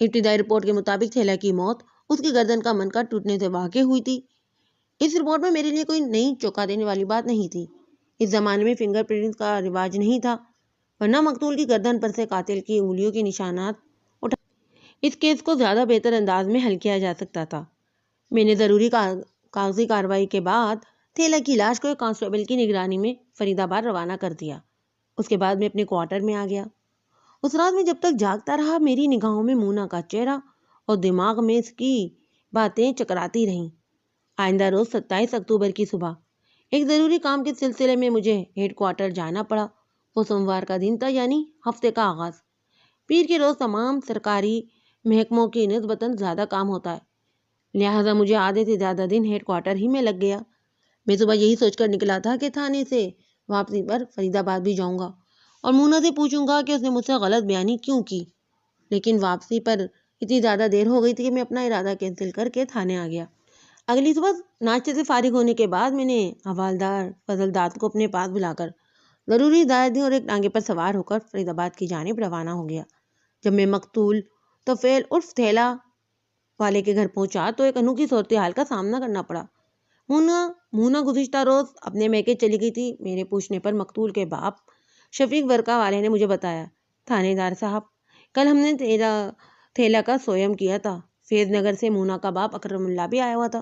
ابتدائی رپورٹ کے مطابق تھیلا کی موت اس کی گردن کا منکر ٹوٹنے سے واقع ہوئی تھی۔ اس رپورٹ میں میرے لیے کوئی نئی چونکا دینے والی بات نہیں تھی۔ اس زمانے میں فنگر پرنٹس کا رواج نہیں تھا، ورنہ مقتول کی گردن پر سے قاتل کی انگلیوں کے نشانات اٹھا اس کیس کو زیادہ بہتر انداز میں حل کیا جا سکتا تھا۔ میں نے ضروری کاغذی کارروائی کے بعد تھیلا کی لاش کو ایک کانسٹیبل کی نگرانی میں فرید آباد روانہ کر دیا۔ اس کے بعد میں اپنے کوارٹر میں آ گیا۔ اس رات میں جب تک جاگتا رہا میری نگاہوں میں مونا کا چہرہ اور دماغ میں اس کی باتیں چکراتی رہیں۔ آئندہ روز 27 اکتوبر کی صبح ایک ضروری کام کے سلسلے میں مجھے ہیڈ کوارٹر جانا پڑا۔ وہ سوموار کا دن تھا، یعنی ہفتے کا آغاز۔ پیر کے روز تمام سرکاری محکموں کی نسبتاً زیادہ کام ہوتا ہے، لہٰذا مجھے آدھے سے زیادہ دن ہیڈ کوارٹر ہی میں لگ گیا۔ میں صبح یہی سوچ کر نکلا تھا کہ تھانے سے واپسی پر فرید آباد بھی جاؤں گا اور مونا سے پوچھوں گا کہ اس نے مجھ سے غلط بیانی کیوں کی، لیکن واپسی پر اتنی زیادہ دیر ہو گئی تھی کہ میں اپنا ارادہ کینسل کر کے تھانے آ گیا۔ اگلی صبح ناشتے سے فارغ ہونے کے بعد میں نے حوالدار فضل داد کو اپنے پاس بلا کر ضروری ہدایت دی اور ایک ٹانگے پر سوار ہو کر فرید آباد کی جانب روانہ ہو گیا۔ جب میں مقتول طفیل عرف تھیلا والے کے گھر پہنچا تو ایک انوکھی صورتحال کا سامنا کرنا پڑا۔ مونا گزشتہ روز اپنے میکے چلی گئی تھی۔ میرے پوچھنے پر مقتول کے باپ شفیق ورکا والے نے مجھے بتایا، تھانے دار صاحب، کل ہم نے تھیلا کا سویم کیا تھا۔ فیض نگر سے مونا کا باپ اکرم اللہ بھی آیا ہوا تھا۔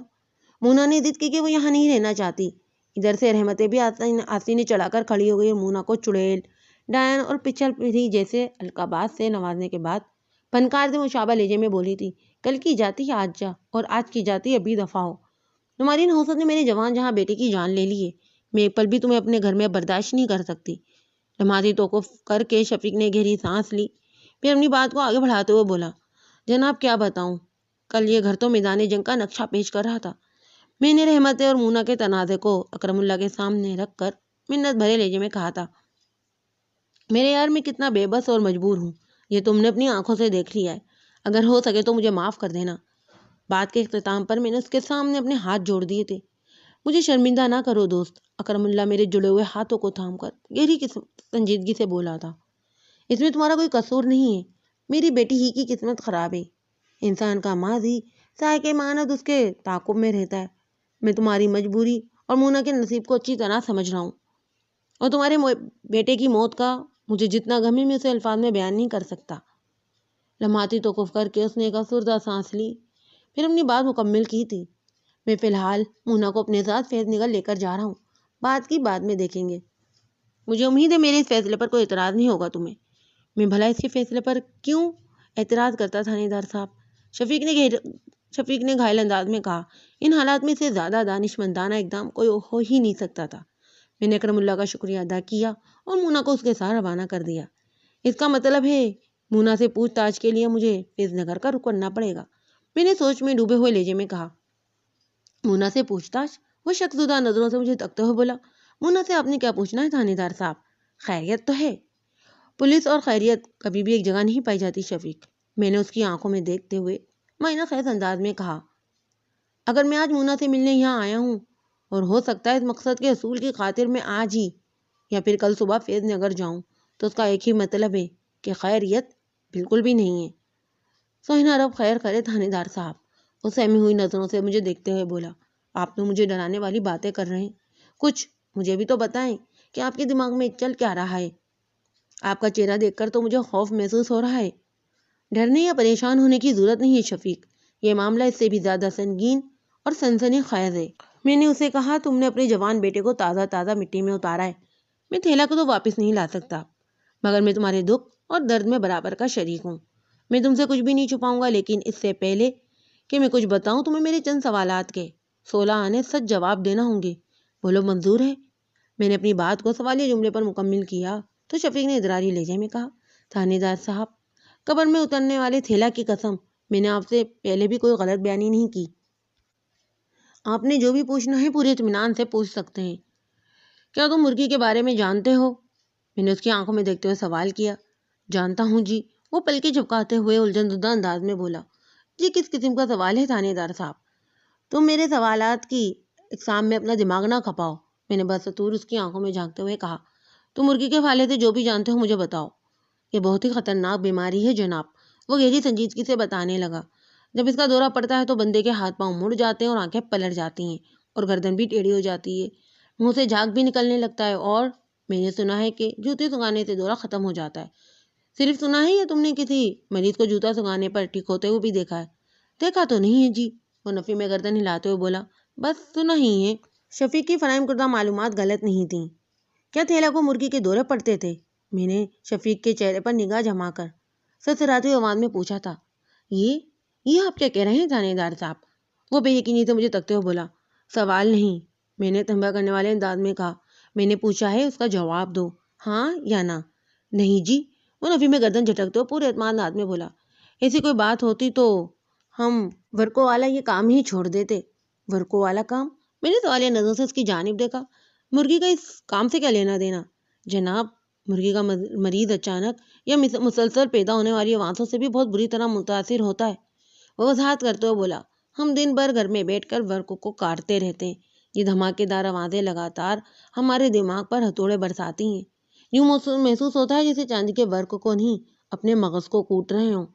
مونا نے ضد کی کہ وہ یہاں نہیں رہنا چاہتی۔ ادھر سے رحمتیں بھی آستینے چڑھا کر کھڑی ہو گئی اور مونا کو چڑیل، ڈائن اور پچھل پیڑھی جیسے القابات سے نوازنے کے بعد فنکار سے مشابہ لہجے میں بولی تھی، کل کی جاتی آج جا اور آج کی جاتی ابھی دفع ہو۔ تمہاری نحوست نے میرے جوان جہاں بیٹے کی جان لے لی ہے، میں ایک پل بھی تمہیں اپنے گھر میں برداشت نہیں کر سکتی۔ لمحاتی توقف کر کے شفیق نے گہری سانس لی، پھر اپنی بات کو آگے بڑھاتے ہوئے بولا، جناب کیا بتاؤں، کل یہ گھر تو میدان جنگ کا نقشہ پیش کر رہا تھا۔ میں نے رحمتیں اور مونا کے تنازع کو اکرم اللہ کے سامنے رکھ کر منت بھرے لہجے میں کہا تھا، میرے یار میں کتنا بے بس اور مجبور ہوں، یہ تم نے اپنی آنکھوں سے دیکھ لیا ہے۔ اگر ہو سکے تو مجھے معاف کر دینا۔ بات کے اختتام پر میں نے اس کے سامنے اپنے ہاتھ جوڑ دیے تھے۔ مجھے شرمندہ نہ کرو دوست، اکرم اللہ میرے جڑے ہوئے ہاتھوں کو تھام کر گہری سنجیدگی سے بولا تھا، اس میں تمہارا کوئی قصور نہیں ہے، میری بیٹی ہی کی قسمت خراب ہے۔ انسان کا ماضی سائے ماند اس کے تعاقب میں رہتا ہے۔ میں تمہاری مجبوری اور مونا کے نصیب کو اچھی طرح سمجھ رہا ہوں، اور تمہارے بیٹے کی موت کا مجھے جتنا غم ہے میں اسے الفاظ میں بیان نہیں کر سکتا۔ لمحاتی توقف کر کے اس نے ایک افسردہ سانس لی، پھر اپنی بات مکمل کی تھی، میں فی الحال مونا کو اپنے ساتھ فیض نگر لے کر جا رہا ہوں، بات کی بعد میں دیکھیں گے۔ مجھے امید ہے میرے اس فیصلے پر کوئی اعتراض نہیں ہوگا تمہیں۔ میں بھلا اس کے فیصلے پر کیوں اعتراض کرتا تھانے دار صاحب، شفیق نے گھائل انداز میں کہا، ان حالات میں سے زیادہ دانشمندانہ اقدام کوئی ہو ہی نہیں سکتا تھا۔ میں نے اکرم اللہ کا شکریہ ادا کیا اور مونا کو اس کے ساتھ روانہ کر دیا۔ اس کا مطلب ہے مونا سے پوچھ تاچھ کے لیے مجھے فیض نگر کا رخ کرنا پڑے گا، میں نے سوچ میں ڈوبے ہوئے لہجے میں کہا۔ مونا سے پوچھ تاچھ؟ وہ شک زدہ نظروں سے مجھے تکتے ہوئے بولا، مونا سے آپ نے کیا پوچھنا ہے تھانے دار صاحب؟ خیریت تو ہے؟ پولیس اور خیریت کبھی بھی ایک جگہ نہیں پائی جاتی شفیق، میں نے اس کی آنکھوں میں دیکھتے ہوئے معنی خیز انداز میں کہا۔ اگر میں آج مونا سے ملنے یہاں آیا ہوں اور ہو سکتا ہے اس مقصد کے حصول کی خاطر میں آج ہی یا پھر کل صبح فیض نگر جاؤں، تو اس کا ایک ہی مطلب ہے کہ خیریت بالکل بھی نہیں ہے۔ سوہنا رب خیر کرے تھانے دار صاحب، اس سہمی ہوئی نظروں سے مجھے دیکھتے ہوئے بولا، آپ تو مجھے ڈرانے والی باتیں کر رہے ہیں، کچھ مجھے بھی تو بتائیں کہ آپ کے دماغ میں چل کیا رہا ہے؟ آپ کا چہرہ دیکھ کر تو مجھے خوف محسوس ہو رہا ہے۔ ڈرنے یا پریشان ہونے کی ضرورت نہیں ہے شفیق، یہ معاملہ اس سے بھی زیادہ سنگین اور سنسنی خیز ہے۔ میں نے اسے کہا، تم نے اپنے جوان بیٹے کو تازہ مٹی میں اتارا ہے، میں تھیلا کو تو واپس نہیں لا سکتا، مگر میں تمہارے دکھ اور درد میں برابر کا شریک ہوں۔ میں تم سے کچھ بھی نہیں چھپاؤں گا، لیکن اس سے پہلے کہ میں کچھ بتاؤں تمہیں میرے چند سوالات کے 16 آنے سچ جواب دینا ہوں گے، بولو منظور ہے؟ میں نے اپنی بات کو سوالیہ جملے پر مکمل کیا تو شفیق نے ادراری لہجے میں کہا، تھانے دار صاحب، قبر میں اترنے والے تھیلا کی قسم، میں نے آپ سے پہلے بھی کوئی غلط بیانی نہیں کی۔ آپ نے جو بھی پوچھنا ہے پورے اطمینان سے پوچھ سکتے ہیں۔ کیا تم مرغی کے بارے میں جانتے ہو؟ میں نے اس کی آنکھوں میں دیکھتے ہوئے سوال کیا۔ جانتا ہوں جی، وہ پلکیں جھپکاتے ہوئے الجھن زدہ انداز میں بولا۔ جی کس قسم کا سوال ہے تھانے دار صاحب؟ تم میرے سوالات کی اقسام میں اپنا دماغ نہ کھپاؤ، میں نے بستور اس کی آنکھوں میں جھانکتے ہوئے کہا۔ تم مرغی کے حوالے سے جو بھی جانتے ہو مجھے بتاؤ۔ یہ بہت ہی خطرناک بیماری ہے جناب، وہ گہری سنجیدگی سے بتانے لگا۔ جب اس کا دورہ پڑتا ہے تو بندے کے ہاتھ پاؤں مڑ جاتے ہیں اور آنکھیں پلٹ جاتی ہیں اور گردن بھی ٹیڑھی ہو جاتی ہے، منہ سے جھاگ بھی نکلنے لگتا ہے، اور میں نے سنا ہے کہ جوتے سنگانے سے دورہ ختم ہو جاتا ہے۔ صرف سنا ہے یا تم نے کسی مریض کو جوتا سنگانے پر ٹھیک ہوتے ہوئے بھی دیکھا ہے؟ دیکھا تو نہیں ہے جی، وہ نفی میں گردن ہلاتے ہوئے بولا، بس سنا ہی ہے۔ شفیق کی فراہم کردہ معلومات غلط نہیں تھیں۔ کیا تھیلا کو مرغی کے دورے پڑتے تھے؟ میں نے شفیق کے چہرے پر نگاہ جما کر سرسراتی آواز میں پوچھا تھا۔ یہ آپ کیا کہہ رہے ہیں تھانے دار صاحب؟ وہ بے یقینی سے مجھے تکتے ہوئے بولا۔ سوال نہیں، میں نے تنبیہ کرنے والے انداز میں کہا، میں نے پوچھا ہے، اس کا جواب دو، ہاں یا نہ۔ نہیں جی، وہ نفی میں گردن جھٹکتے ہوئے پورے اعتماد انداز میں بولا، ایسی کوئی بات ہوتی تو ہم ورکو والا یہ کام ہی چھوڑ دیتے۔ ورکو والا کام؟ میں نے سوالیہ نظروں سے اس کی جانب دیکھا۔ مرغی کا اس کام سے کیا لینا دینا؟ جناب، مرغی کا مریض اچانک یا مسلسل پیدا ہونے والی آوازوں سے بھی بہت بری طرح متاثر ہوتا ہے، وہ وضاحت کرتے ہوئے بولا۔ ہم دن بھر گھر میں بیٹھ کر ورق کو کاٹتے رہتے ہیں، یہ دھماکے دار آوازیں لگاتار ہمارے دماغ پر ہتھوڑے برساتی ہیں، یوں محسوس ہوتا ہے جیسے چاندی کے ورق کو نہیں، اپنے مغز کو کوٹ رہے ہوں۔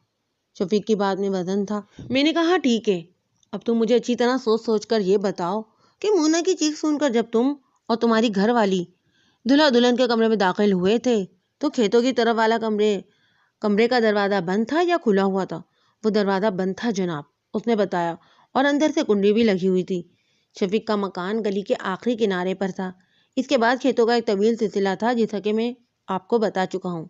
شفیق کی بات میں وزن تھا۔ میں نے کہا، ٹھیک ہے، اب تم مجھے اچھی طرح سوچ کر یہ بتاؤ کہ مونا کی چیخ سن کر جب تم اور تمہاری گھر والی دلہا دلہن کے کمرے میں داخل ہوئے تھے تو کھیتوں کی طرف والا کمرے کا دروازہ بند تھا یا کھلا ہوا تھا؟ وہ دروازہ بند تھا جناب، اس نے بتایا، اور اندر سے کنڈی بھی لگی ہوئی تھی۔ شفیق کا مکان گلی کے آخری کنارے پر تھا۔ اس کے بعد کھیتوں کا ایک طویل سلسلہ تھا جیسا کہ میں آپ کو بتا چکا ہوں۔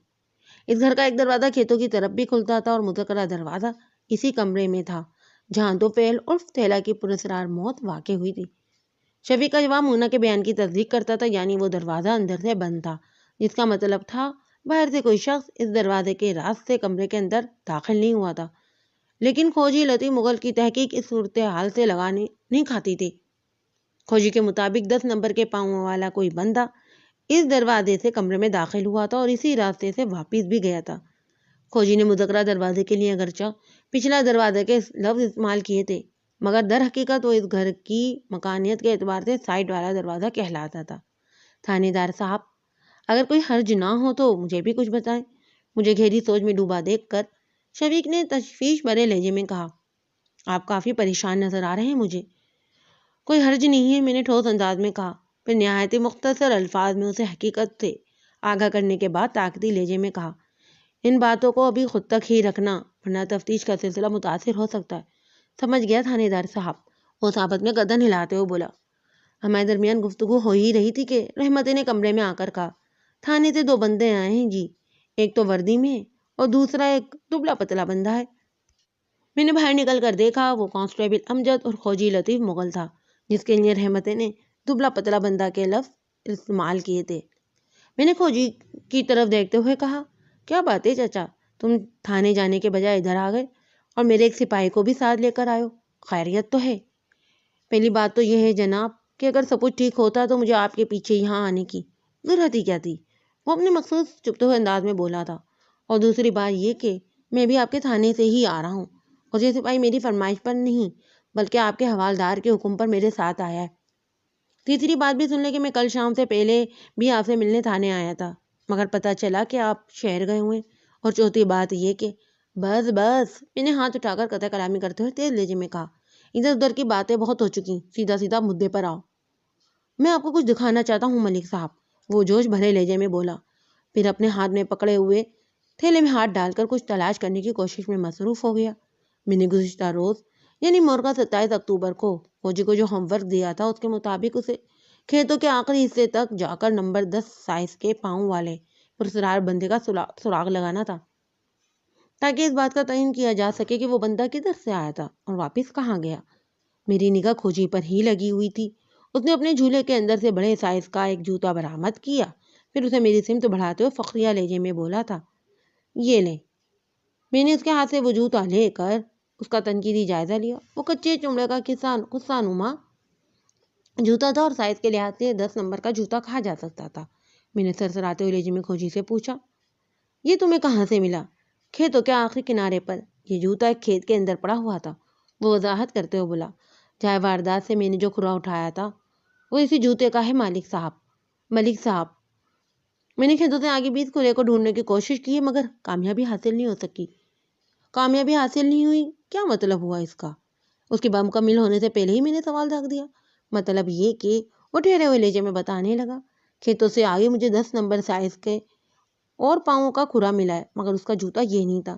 اس گھر کا ایک دروازہ کھیتوں کی طرف بھی کھلتا تھا اور مذکرہ دروازہ اسی کمرے میں تھا جہاں توفیل عرف تھیلا کی پراسرار موت واقع ہوئی تھی۔ شفیق کا جواب مونا کے بیان کی تصدیق کرتا تھا، یعنی وہ دروازہ اندر سے بند تھا، جس کا مطلب تھا باہر سے کوئی شخص اس دروازے کے راز سے کمرے کے اندر داخل نہیں ہوا تھا۔ لیکن کھوجی لطیف مغل کی تحقیق اس صورتحال سے لگانے نہیں کھاتی تھی۔ کھوجی کے مطابق 10 نمبر کے پاؤں والا کوئی بندہ اس دروازے سے کمرے میں داخل ہوا تھا اور اسی راستے سے واپس بھی گیا تھا۔ کھوجی نے مذکرہ دروازے کے لیے اگرچہ پچھلا دروازے کے لفظ استعمال کیے تھے، مگر در حقیقت وہ اس گھر کی مکانیت کے اعتبار سے سائڈ والا دروازہ کہلاتا تھا۔ تھانے دار صاحب، اگر کوئی حرج نہ ہو تو مجھے بھی کچھ بتائیں۔ مجھے گہری سوچ میں ڈوبا دیکھ کر شفیق نے تشویش بھرے لہجے میں کہا، آپ کافی پریشان نظر آ رہے ہیں مجھے۔ کوئی حرج نہیں ہے، میں نے ٹھوس انداز میں کہا، پھر نہایت مختصر الفاظ میں اسے حقیقت سے آگاہ کرنے کے بعد طاقتی لہجے میں کہا، ان باتوں کو ابھی خود تک ہی رکھنا، ورنہ تفتیش کا سلسلہ متاثر ہو سکتا ہے۔ سمجھ گیا تھانے دار صاحب، وہ صحافت میں گردن ہلاتے ہوئے بولا۔ ہمارے درمیان گفتگو ہو ہی رہی تھی کہ رحمت نے کمرے میں آ کر کہا، تھانے سے 2 بندے آئے ہیں جی، ایک تو وردی میں اور دوسرا ایک دبلا پتلا بندہ ہے۔ میں نے باہر نکل کر دیکھا، وہ کانسٹیبل امجد اور کھوجی لطیف مغل تھا جس کے لیے رحمت نے دبلا پتلا بندہ کے لفظ استعمال کیے تھے۔ میں نے کھوجی کی طرف دیکھتے ہوئے کہا، کیا بات ہے چچا، تم تھانے جانے کے بجائے ادھر آ گئے اور میرے ایک سپاہی کو بھی ساتھ لے کر آئے ہو، خیریت تو ہے؟ پہلی بات تو یہ ہے جناب کہ اگر سب کچھ ٹھیک ہوتا تو مجھے آپ کے پیچھے یہاں آنے کی ضرورت ہی کیا تھی، وہ اپنے مخصوص چپتے ہوئے انداز میں بولا تھا، اور دوسری بات یہ کہ میں بھی آپ کے تھانے سے ہی آ رہا ہوں اور یہ سپاہی میری فرمائش پر نہیں بلکہ آپ کے حوالدار کے حکم پر میرے ساتھ آیا ہے۔ تیسری بات بھی سن لیں کہ میں کل شام سے پہلے بھی آپ سے ملنے تھانے آیا تھا، مگر پتہ چلا کہ آپ شہر گئے ہوئے، اور چوتھی بات یہ کہ بس میں نے ہاتھ اٹھا کر قطع کلامی کرتے ہوئے تیز لہجے میں کہا، ادھر ادھر کی باتیں بہت ہو چکی، سیدھا مدعے پر آؤ۔ میں آپ کو کچھ دکھانا چاہتا ہوں ملک صاحب، وہ جوش بھرے لہجے میں بولا، پھر اپنے ہاتھ میں پکڑے ہوئے تھیلے میں ہاتھ ڈال کر کچھ تلاش کرنے کی کوشش میں مصروف ہو گیا۔ میں نے گزشتہ روز یعنی مورخہ 27 اکتوبر کو فوجی کو جو ہوم ورک دیا تھا اس کے مطابق اسے کھیتوں کے آخری حصے تک جا کر نمبر 10 سائز کے پاؤں والے پرسرار بندے کا سراغ لگانا تھا، تاکہ اس بات کا تعین کیا جا سکے کہ وہ بندہ کدھر سے آیا تھا اور واپس کہاں گیا۔ میری نگاہ کھوجی پر ہی لگی ہوئی تھی۔ اس نے اپنے جھولے کے اندر سے بڑے سائز کا ایک جوتا برآمد کیا، پھر اسے میری سمت بڑھاتے ہوئے فخریہ لہجے میں بولا تھا، یہ لیں۔ میں نے اس کے ہاتھ سے وہ جوتا لے کر اس کا تنقیدی جائزہ لیا۔ وہ کچے چمڑے کا قصہ نما جوتا تھا اور سائز کے لحاظ سے 10 نمبر کا جوتا کہا جا سکتا تھا۔ میں نے سرسراتے ہوئے لہجے میں کھوجی سے پوچھا، یہ تمہیں کہاں سے ملا؟ کھیتوں کے آخری کنارے پر یہ جوتا ایک کھیت کے اندر پڑا ہوا تھا، وہ وضاحت کرتے ہوئے بولا، جائے واردات سے میں نے جو کھرا اٹھایا تھا وہ اسی جوتے کا ہے ملک صاحب۔ میں نے کھیتوں سے آگے بیچ کھرے کو ڈھونڈنے کی کوشش کی ہے مگر کامیابی حاصل نہیں ہو سکی۔ کامیابی حاصل نہیں ہوئی؟ کیا مطلب ہوا اس کا؟ اس کے بمکمل ہونے سے پہلے ہی میں نے سوال رکھ دیا۔ مطلب یہ کہ وہ ٹھہرے ہوئے لہجے میں بتانے لگا، کھیتوں سے آگے مجھے 10 نمبر سائز کے اور پاؤں کا کھرا ملا ہے مگر اس کا جوتا یہ نہیں تھا۔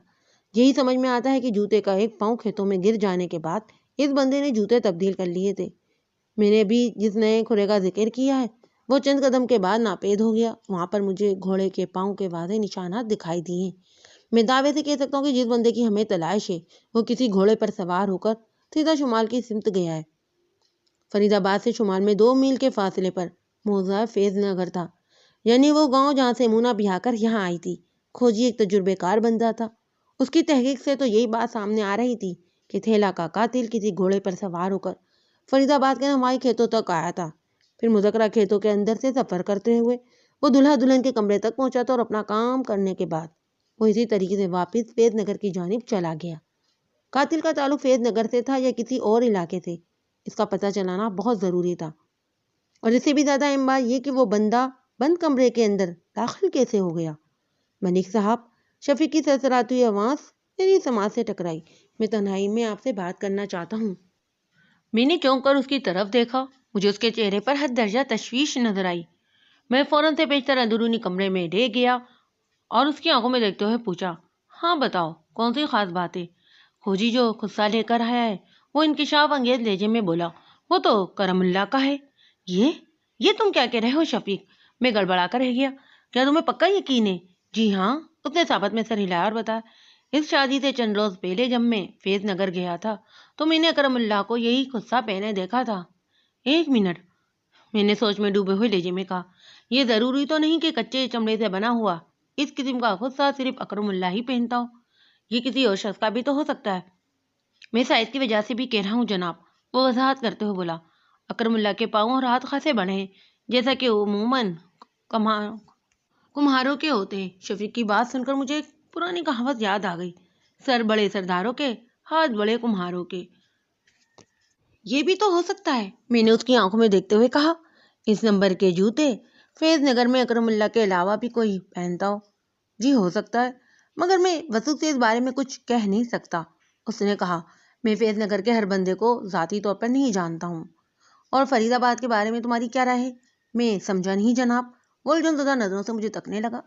یہی سمجھ میں آتا ہے کہ جوتے کا ایک پاؤں کھیتوں میں گر جانے کے بعد اس بندے نے جوتے تبدیل کر لیے تھے۔ میں نے ابھی جس نئے کھرے کا ذکر کیا ہے وہ چند قدم کے بعد ناپید ہو گیا۔ وہاں پر مجھے گھوڑے کے پاؤں کے واضح نشانات دکھائی دیے۔ میں دعوے سے کہہ سکتا ہوں کہ جس بندے کی ہمیں تلاش ہے وہ کسی گھوڑے پر سوار ہو کر سیدھا شمال کی سمت گیا ہے۔ فرید آباد سے شمال میں 2 میل کے فاصلے پر موضع فیض نگر تھا، یعنی وہ گاؤں جہاں سے مونا بیاہ کر یہاں آئی تھی۔ کھوجی ایک تجربے کار بندہ تھا۔ اس کی تحقیق سے تو یہی بات سامنے آ رہی تھی کہ تھیلا کا قاتل کسی گھوڑے پر سوار ہو کر فرید آباد کے ہمارے کھیتوں تک آیا تھا۔ پھر مذکرہ کھیتوں کے اندر سے سفر کرتے ہوئے وہ دلہا دلہن کے کمرے تک پہنچا تھا اور اپنا کام کرنے کے بعد وہ اسی طریقے سے واپس فیض نگر کی جانب چلا گیا۔ قاتل کا تعلق فیض نگر سے تھا یا کسی اور علاقے سے، اس کا پتہ چلانا بہت ضروری تھا۔ اور اس سے بھی زیادہ اہم بات یہ کہ وہ بندہ بند کمرے کے اندر داخل کیسے ہو گیا۔ ملک صاحب، شفیق کی سرسراتی آواز میری سماعت سے ٹکرائی۔ میں تنہائی میں آپ سے بات کرنا چاہتا ہوں۔ میں نے چونک کر اس کی طرف دیکھا۔ مجھے اس کے چہرے پر حد درجہ تشویش نظر آئی۔ میں فوراً سے پیشتر اندرونی کمرے میں لے گیا اور اس کی آنکھوں میں دیکھتے ہوئے پوچھا، ہاں بتاؤ، کون سی خاص بات ہے؟ کھوجی جو غصہ لے کر آیا ہے وہ انکشاف انگیز لہجے میں بولا، وہ تو کرم اللہ کا ہے۔ یہ تم کیا کہہ رہے ہو شفیق؟ میں گڑبڑا کر رہ گیا۔ کیا تمہیں پکا یقین ہے؟ جی ہاں، اس نے ثابت میں سر ہلایا اور بتایا، اس شادی سے چند روز پہلے جب میں فیض نگر گیا تھا تو میں نے اکرم اللہ کو یہی غصہ پہنے دیکھا تھا۔ 1 منٹ، میں نے سوچ میں ڈوبے ہوئے لہجے میں کہا، یہ ضروری تو نہیں کہ کچے چمڑے سے بنا ہوا اس قسم کا غصہ صرف اکرم اللہ ہی پہنتا ہو، یہ کسی اور شخص کا بھی تو ہو سکتا ہے۔ میں سائز کی وجہ سے بھی کہہ رہا ہوں جناب، وہ وضاحت کرتے ہوئے بولا، اکرم اللہ کے پاؤں اور ہاتھ خاصے بڑے ہیں جیسا کہ عموماً کمہاروں کے ہوتے ہیں۔ شفیق کی بات سن کر مجھے ایک پرانی کہاوت یاد آ گئی، سر بڑے سرداروں کے، ہاتھ بڑے کمہاروں کے۔ یہ بھی تو ہو سکتا ہے، میں نے اس کی آنکھوں میں دیکھتے ہوئے کہا۔ اس نمبر کے جوتے فیض نگر میں اکرم اللہ کے علاوہ بھی کوئی پہنتا ہو؟ جی ہو سکتا ہے، مگر میں وثوق سے اس بارے میں کچھ کہہ نہیں سکتا۔ اس نے کہا، میں فیض نگر کے ہر بندے کو ذاتی طور پر نہیں جانتا ہوں۔ اور فرید آباد کے بارے میں تمہاری کیا رائے ہے؟ میں سمجھا نہیں جناب۔ وہ الجھن زدہ نظروں سے مجھے تکنے لگا۔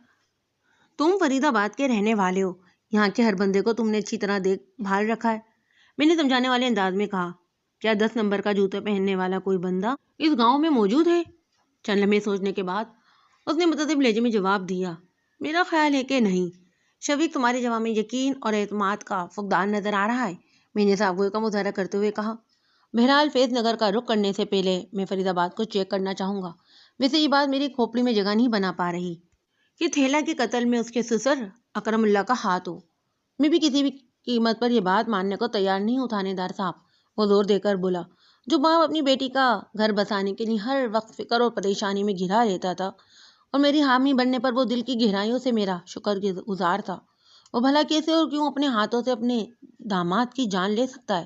تم فرید آباد کے رہنے والے ہو، یہاں کے ہر بندے کو تم نے اچھی طرح دیکھ بھال رکھا ہے۔ میں نے سمجھانے والے انداز میں کہا، کیا 10 نمبر کا جوتے پہننے والا کوئی بندہ اس گاؤں میں موجود ہے؟ چند لمحے سوچنے کے بعد اس نے متضب لہجے میں جواب دیا، میرا خیال ہے کہ نہیں۔ شفیق، تمہارے جواب میں یقین اور اعتماد کا فقدان نظر آ رہا ہے، میں نے صاحب گوئی کا مظاہرہ کرتے ہوئے کہا۔ بہرحال فیض نگر کا رخ کرنے سے پہلے میں فرید آباد کو چیک کرنا چاہوں گا۔ ویسے یہ بات میری کھوپڑی میں جگہ نہیں بنا پا رہی کہ تھیلا کے قتل میں اس کے سسر اکرم اللہ کا ہاتھ ہو۔ میں بھی کسی بھی قیمت پر یہ بات ماننے کو تیار نہیں ہوں تھانے دار صاحب، وہ زور دے کر بولا۔ جو باپ اپنی بیٹی کا گھر بسانے کے لیے ہر وقت فکر اور پریشانی میں گھرا رہتا تھا اور میری حامی بننے پر وہ دل کی گہرائیوں سے میرا شکر گزار تھا، وہ بھلا کیسے اور کیوں اپنے ہاتھوں سے اپنے داماد کی جان لے سکتا ہے؟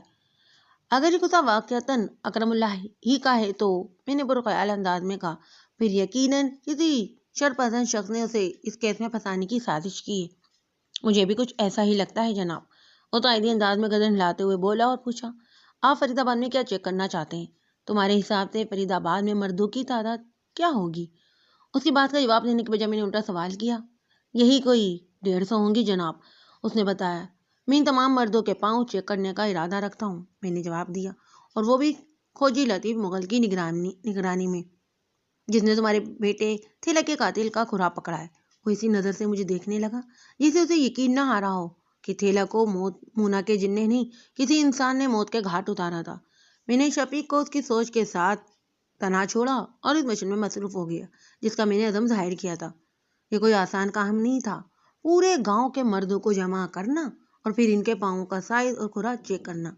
اگر یہ غصہ واقعتاً اکرم اللہ ہی کا ہے تو، میں نے برخیال انداز میں کہا، پھر یقیناً کسی شرپسند شخص نے اسے اس کیس میں پھنسانے کی سازش کی ہے۔ مجھے بھی کچھ ایسا ہی لگتا ہے جناب، وہ تائیدی انداز میں گردن ہلاتے ہوئے بولا اور پوچھا، آپ فرید آباد میں کیا چیک کرنا چاہتے ہیں؟ تمہارے حساب سے فرید آباد میں مردوں کی تعداد کیا ہوگی؟ اس کی بات کا جواب دینے کے بجائے میں نے الٹا سوال کیا۔ یہی کوئی 150 ہوں گی جناب، اس نے بتایا۔ میں ان تمام مردوں کے پاؤں چیک کرنے کا ارادہ رکھتا ہوں، میں نے جواب دیا، اور وہ بھی کھوجی لطیف مغل کی نگرانی میں، جس نے تمہارے بیٹے تھیلا کے قاتل کا کھرا پکڑا ہے۔ وہ اسی نظر سے مجھے دیکھنے لگا جسے اسے یقین نہ آ رہا ہو کہ تھیلا کو مونا کے جن نے نہیں، کسی انسان نے موت کے گھاٹ اتارا تھا۔ میں نے شفیق کو اس کی سوچ کے ساتھ تنا چھوڑا اور اس مشن میں مصروف ہو گیا جس کا میں نے عزم ظاہر کیا تھا۔ یہ کوئی آسان کام نہیں تھا، پورے گاؤں کے مردوں کو جمع کرنا اور پھر ان کے پاؤں کا سائز اور کھرا چیک کرنا۔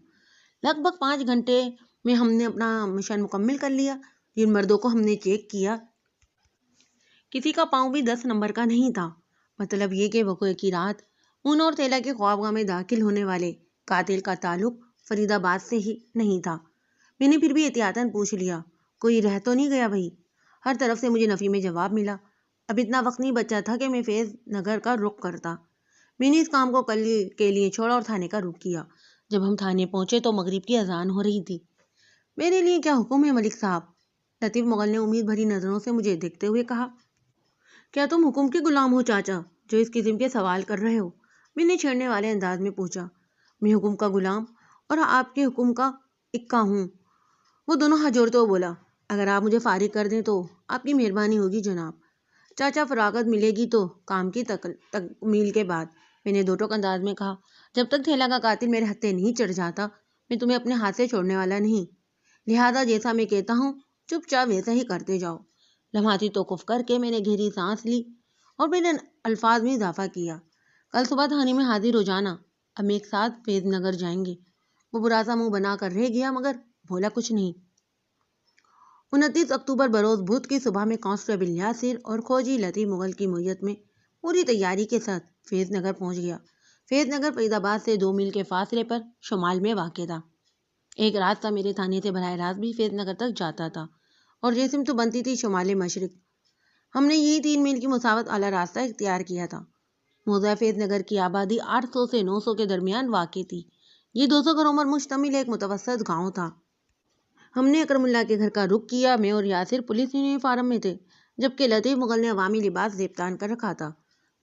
لگ بھگ 5 گھنٹے میں ہم نے اپنا مشن مکمل کر لیا۔ جن مردوں کو ہم نے چیک کیا کسی کا پاؤں بھی 10 نمبر کا نہیں تھا۔ مطلب یہ کہ وقوع کی رات مونا اور تھیلا کے خوابگاہ میں داخل ہونے والے قاتل کا تعلق فرید آباد سے ہی نہیں تھا۔ میں نے پھر بھی احتیاطاً پوچھ لیا، کوئی رہ تو نہیں گیا بھائی؟ ہر طرف سے مجھے نفی میں جواب ملا، اب اتنا وقت نہیں بچا تھا کہ میں فیض نگر کا رخ کرتا۔ میں نے اس کام کو کل کے لیے چھوڑا اور تھانے کا رخ کیا۔ جب ہم تھانے پہنچے تو مغرب کی اذان ہو رہی تھی۔ میرے لیے کیا حکم ہے ملک صاحب؟ لطیف مغل نے امید بھری نظروں سے مجھے دیکھتے ہوئے کہا۔ کیا تم حکم کے غلام ہو چاچا، جو اس قسم کے سوال کر رہے ہو؟ میں نے چھیڑنے والے انداز میں پوچھا۔ میں حکم کا غلام اور آپ کے حکم کا اکا ہوں۔ وہ دونوں ہاتھ جوڑتے ہوئے بولا۔ اگر آپ مجھے فارغ کر دیں تو آپ کی مہربانی ہوگی جناب۔ چاچا فراغت ملے گی تو کام کی تکمیل کے بعد، میں نے دو ٹوک انداز میں کہا۔ جب تک تھیلا کا قاتل میرے ہتھے نہیں چڑھ جاتا میں تمہیں اپنے ہاتھ سے چھوڑنے والا نہیں، لہذا جیسا میں کہتا ہوں چپ چاپ ویسا ہی کرتے جاؤ۔ لمحاتی توقف کر کے میں نے گہری سانس لی اور میرے الفاظ میں اضافہ کیا۔ کل صبح تھانے میں حاضر ہو جانا، ہم ایک ساتھ فیض نگر جائیں گے۔ وہ برا سا منہ بنا کر رہ گیا مگر بولا کچھ نہیں۔ 29 اکتوبر بروز بدھ کی صبح میں کانسٹیبل یاسر اور کھوجی لطیف مغل کی معیت میں پوری تیاری کے ساتھ فیض نگر پہنچ گیا۔ فیض نگر فرید آباد سے 2 میل کے فاصلے پر شمال میں واقع تھا۔ ایک راستہ میرے تھانے سے براہ راست بھی فیض نگر تک جاتا تھا اور یہ سمت بنتی تھی شمال مشرق۔ ہم نے یہی 3 میل کی مسافت والا راستہ اختیار کیا تھا۔ موضوع فیض نگر کی آبادی 800 سے 900 کے درمیان واقع تھی۔ یہ 200 گھروں پر مشتمل ایک متوسط گاؤں تھا۔ ہم نے اکرم اللہ کے گھر کا رخ کیا۔ میں اور یاسر پولیس یونیفارم میں تھے، جبکہ لطیف مغل نے عوامی لباس زیبتان کر رکھا تھا۔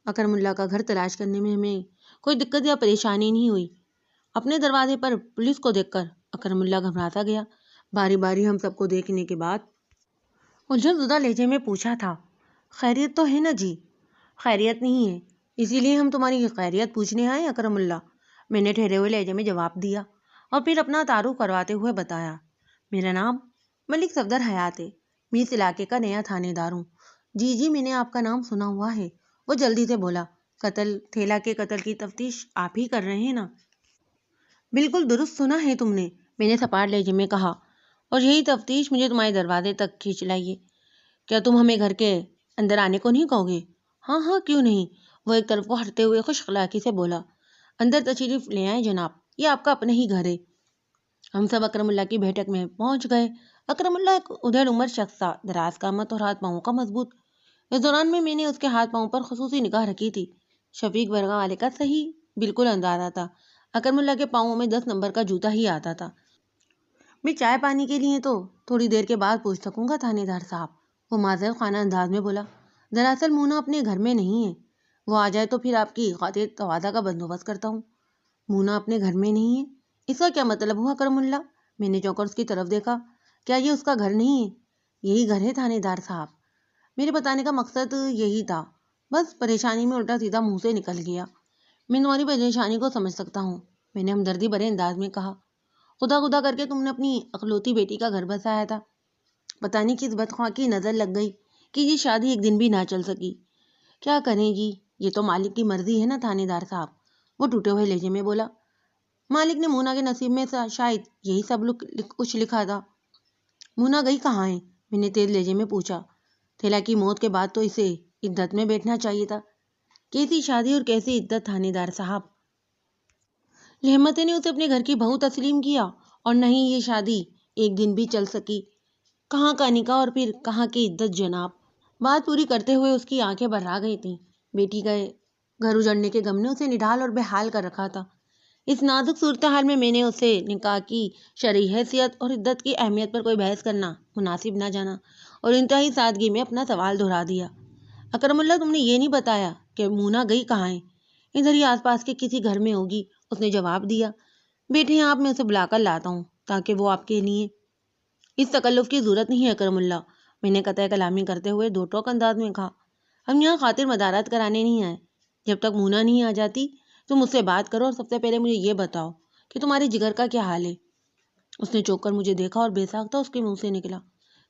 اکرم اللہ کا گھر تلاش کرنے میں ہمیں کوئی دقت یا پریشانی نہیں ہوئی۔ اپنے دروازے پر پولیس کو دیکھ کر اکرم اللہ گھبراتا گیا۔ باری باری ہم سب کو دیکھنے کے بعد الجھن زدہ لہجے میں پوچھا تھا، خیریت تو ہے نا جی؟ خیریت نہیں ہے، اسی لیے ہم تمہاری خیریت پوچھنے آئے اکرم اللہ، میں نے ٹھہرے ہوئے لہجے میں جواب دیا اور پھر اپنا تعارف کرواتے ہوئے بتایا۔ میرا نام ملک صفدر حیات ہے، میں اس علاقے کا نیا تھانے دار ہوں۔ جی جی میں نے آپ کا نام سنا ہوا ہے، وہ جلدی سے بولا۔ تھیلا کے قتل کی تفتیش آپ ہی کر رہے ہیں نا؟ بالکل درست سنا ہے تم نے، میں نے سپاٹ لہجے میں کہا، اور یہی تفتیش مجھے تمہارے دروازے تک کھینچ لائیے۔ کیا تم ہمیں گھر کے اندر آنے کو نہیں کہو گے؟ ہاں ہاں کیوں نہیں، وہ ایک طرف کو ہٹتے ہوئے خوش اخلاقی سے بولا۔ اندر تشریف لے آئیں جناب، یہ آپ کا اپنا ہی گھر ہے۔ ہم سب اکرم اللہ کی بیٹھک میں پہنچ گئے۔ اکرم اللہ ایک ادھیڑ عمر شخص تھا، دراز قامت اور ہاتھ پاؤں کا مضبوط۔ اس دوران میں نے اس کے ہاتھ پاؤں پر خصوصی نگاہ رکھی تھی۔ شفیق برگاہ والے کا صحیح بالکل اندازہ تھا۔ اکرم اللہ کے پاؤں میں 10 نمبر کا جوتا ہی آتا تھا۔ میں چائے پانی کے لیے تو تھوڑی دیر کے بعد پوچھ سکوں گا تھانے دار صاحب، وہ معذرت خانہ انداز میں بولا۔ دراصل مونا اپنے گھر میں نہیں ہے، وہ آ جائے تو پھر آپ کی خاطر تواضع کا بندوبست کرتا ہوں۔ مونا اپنے گھر میں نہیں ہے، اس کا کیا مطلب ہوا اکرم اللہ؟ میں نے چونک کر اس کی طرف دیکھا۔ کیا یہ اس کا گھر نہیں ہے؟ یہی گھر ہے تھانے دار صاحب۔ میرے بتانے کا مقصد یہی تھا، بس پریشانی میں الٹا سیدھا منہ سے نکل گیا۔ میں تمہاری پریشانی کو سمجھ سکتا ہوں، میں نے ہمدردی بھرے انداز میں کہا۔ خدا خدا کر کے تم نے اپنی اکلوتی بیٹی کا گھر بسایا تھا، پتہ نہیں کس بدخواہ کی نظر لگ گئی کہ یہ شادی ایک دن بھی نہ چل سکی۔ کیا کریں جی، یہ تو مالک کی مرضی ہے نا تھانے دار صاحب، وہ ٹوٹے ہوئے لہجے میں بولا۔ مالک نے مونا کے نصیب میں شاید یہی سب کچھ لکھا تھا۔ مونا گئی کہاں ہے؟ میں نے تیز لہجے میں پوچھا۔ تھیلا کی موت کے بعد تو اسے عدت میں بیٹھنا چاہیے تھا۔ کیسی شادی اور کیسی عدت تھانے دار صاحب؟ رحمتیں نے اسے اپنے گھر کی بہو تسلیم کیا اور نہ ہی یہ شادی ایک دن بھی چل سکی۔ کہاں کا نکاح اور پھر کہاں کی عدت جناب؟ بات پوری کرتے ہوئے اس کی آنکھیں بھرا گئی تھیں۔ بیٹی کا گھر اجڑنے کے غم نے اسے نڈھال اور بحال کر رکھا تھا۔ اس نازک صورتحال میں نے اسے نکاح کی شرعی حیثیت اور عدت کی اہمیت پر کوئی بحث کرنا مناسب نہ جانا اور انتہائی سادگی میں اپنا سوال دہرا دیا۔ اکرم اللہ تم نے یہ نہیں بتایا کہ مونا گئی کہاں ہے؟ ادھر ہی آس پاس کے کسی گھر میں ہوگی، اس نے جواب دیا۔ بیٹھے ہیں آپ، میں اسے بلا کر لاتا ہوں تاکہ وہ آپ کے لیے۔ اس تکلف کی ضرورت نہیں ہے اکرم اللہ، میں نے قطع کلامی کرتے ہوئے دو ٹوک انداز میں کہا۔ ہم یہاں خاطر مدارات کرانے نہیں آئے۔ جب تک مونا نہیں آ جاتی تم مجھ سے بات کرو اور سب سے پہلے مجھے یہ بتاؤ کہ تمہارے جگر کا کیا حال ہے؟ اس نے چوک کر مجھے دیکھا اور بے ساختہ اس کے منہ سے نکلا،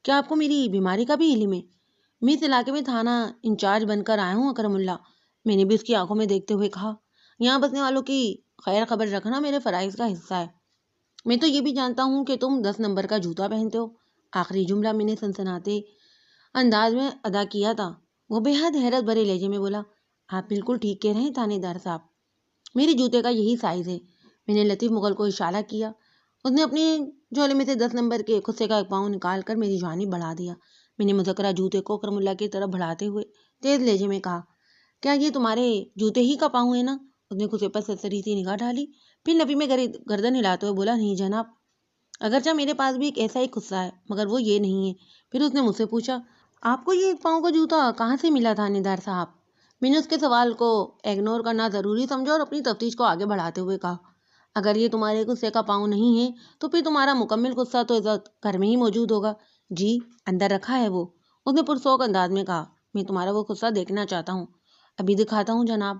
کیا آپ کو میری بیماری کا بھی علم ہے؟ میں اس علاقے میں تھانہ انچارج بن کر آیا ہوں اکرم اللہ، میں نے بھی اس کی آنکھوں میں دیکھتے ہوئے کہا۔ یہاں بسنے والوں کی خیر خبر رکھنا میرے فرائض کا حصہ ہے۔ میں تو یہ بھی جانتا ہوں کہ تم 10 نمبر کا جوتا پہنتے ہو۔ آخری جملہ میں نے سنسناتے انداز میں ادا کیا تھا۔ وہ بے حد حیرت بھرے لہجے میں بولا، آپ بالکل ٹھیک کہہ رہے ہیں تھانے دار صاحب، میرے جوتے کا یہی سائز ہے۔ میں نے لطیف مغل کو اشارہ کیا۔ اس نے اپنے جھولے میں سے 10 نمبر کے خصے کا ایک پاؤں نکال کر میری جانب بڑھا دیا۔ میں نے مذکرہ جوتے کو اکرم اللہ کی طرف بڑھاتے ہوئے تیز لہجے میں کہا، کیا یہ تمہارے جوتے ہی کا پاؤں ہے نا؟ اس نے خسے پر سرسری سی نگاہ ڈالی، پھر نفی میں گردن ہلاتے ہوئے بولا، نہیں جناب، اگرچہ میرے پاس بھی ایک ایسا ہی خصہ ہے، مگر وہ یہ نہیں ہے۔ پھر اس نے مجھ سے پوچھا، آپ کو یہ ایک پاؤں کا جوتا کہاں سے ملا تھانے دار صاحب؟ میں نے اس کے سوال کو اگنور کرنا ضروری سمجھا اور اپنی تفتیش کو آگے بڑھاتے ہوئے کہا، اگر یہ تمہارے غصے کا پاؤں نہیں ہے تو پھر تمہارا مکمل غصہ تو عزت گھر میں ہی موجود ہوگا۔ جی، اندر رکھا ہے وہ، اس نے پرسوک انداز میں کہا۔ میں تمہارا وہ غصہ دیکھنا چاہتا ہوں۔ ابھی دکھاتا ہوں جناب۔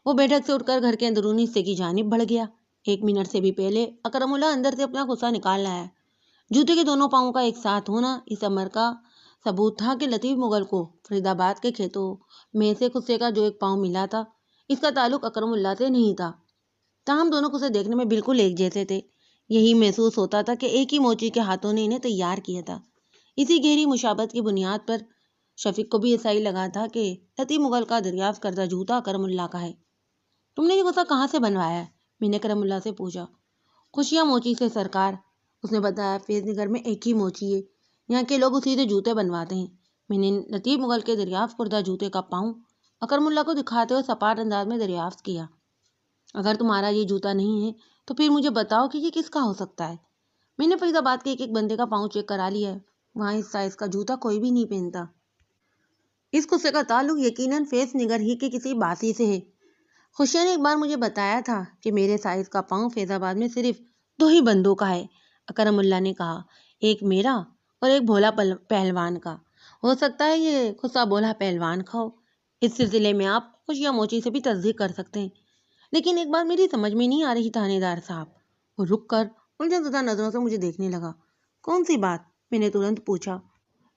وہ بیٹھک سے اٹھ کر گھر کے اندرونی حصے کی جانب بڑھ گیا۔ 1 منٹ سے بھی پہلے اکرم اللہ اندر سے اپنا غصہ نکال لایا۔ جوتے کے دونوں پاؤں کا ایک ساتھ ہونا اس امر کا ثبوت تھا کہ لطیف مغل کو فرید آباد کے کھیتوں میں سے خصے کا جو ایک پاؤں ملا تھا، اس کا تعلق اکرم اللہ سے نہیں تھا۔ تاہم دونوں خصے دیکھنے میں بالکل ایک جیسے تھے۔ یہی محسوس ہوتا تھا کہ ایک ہی موچی کے ہاتھوں نے انہیں تیار کیا تھا۔ اسی گہری مشابہت کی بنیاد پر شفیق کو بھی ایسا ہی لگا تھا کہ لطیف مغل کا دریافت کردہ جوتا کرم اللہ کا ہے۔ تم نے یہ غصہ کہاں سے بنوایا ہے؟ میں نے کرم اللہ سے پوچھا۔ خوشیاں موچی سے سرکار، اس نے بتایا، فیض نگر میں ایک ہی موچی ہے، یہاں کے لوگ اسی سے جوتے بنواتے ہیں۔ میں نے لطیف مغل کے دریافت کردہ جوتے کا پاؤں اکرم اللہ کو دکھاتے ہوئے سپاٹ انداز میں دریافت کیا۔ اگر تمہارا یہ جوتا نہیں ہے تو پھر مجھے بتاؤ کہ یہ کس کا ہو سکتا ہے؟ میں نے فرید آباد کے ایک بندے کا پاؤں چیک کرا لیا ہے، وہاں اس سائز کا جوتا کوئی بھی نہیں پہنتا۔ اس قصے کا تعلق یقیناً فیض نگر ہی کے کسی باسی سے ہے۔ خوشیہ نے ایک بار مجھے بتایا تھا کہ میرے سائز کا پاؤں فیض آباد میں صرف 2 ہی بندوں کا ہے، اکرم اللہ نے کہا، ایک میرا اور ایک بھولا پہلوان کا۔ ہو سکتا ہے یہ خصہ بھولا پہلوان کا ہو۔ اس سلسلے میں آپ خوشیہ موچی سے بھی تصدیق کر سکتے ہیں۔ لیکن ایک بات میری سمجھ میں نہیں آ رہی تھانے دار صاحب۔ وہ رک کر الجھن زدہ نظروں سے مجھے دیکھنے لگا۔ کون سی بات؟ میں نے ترنت پوچھا۔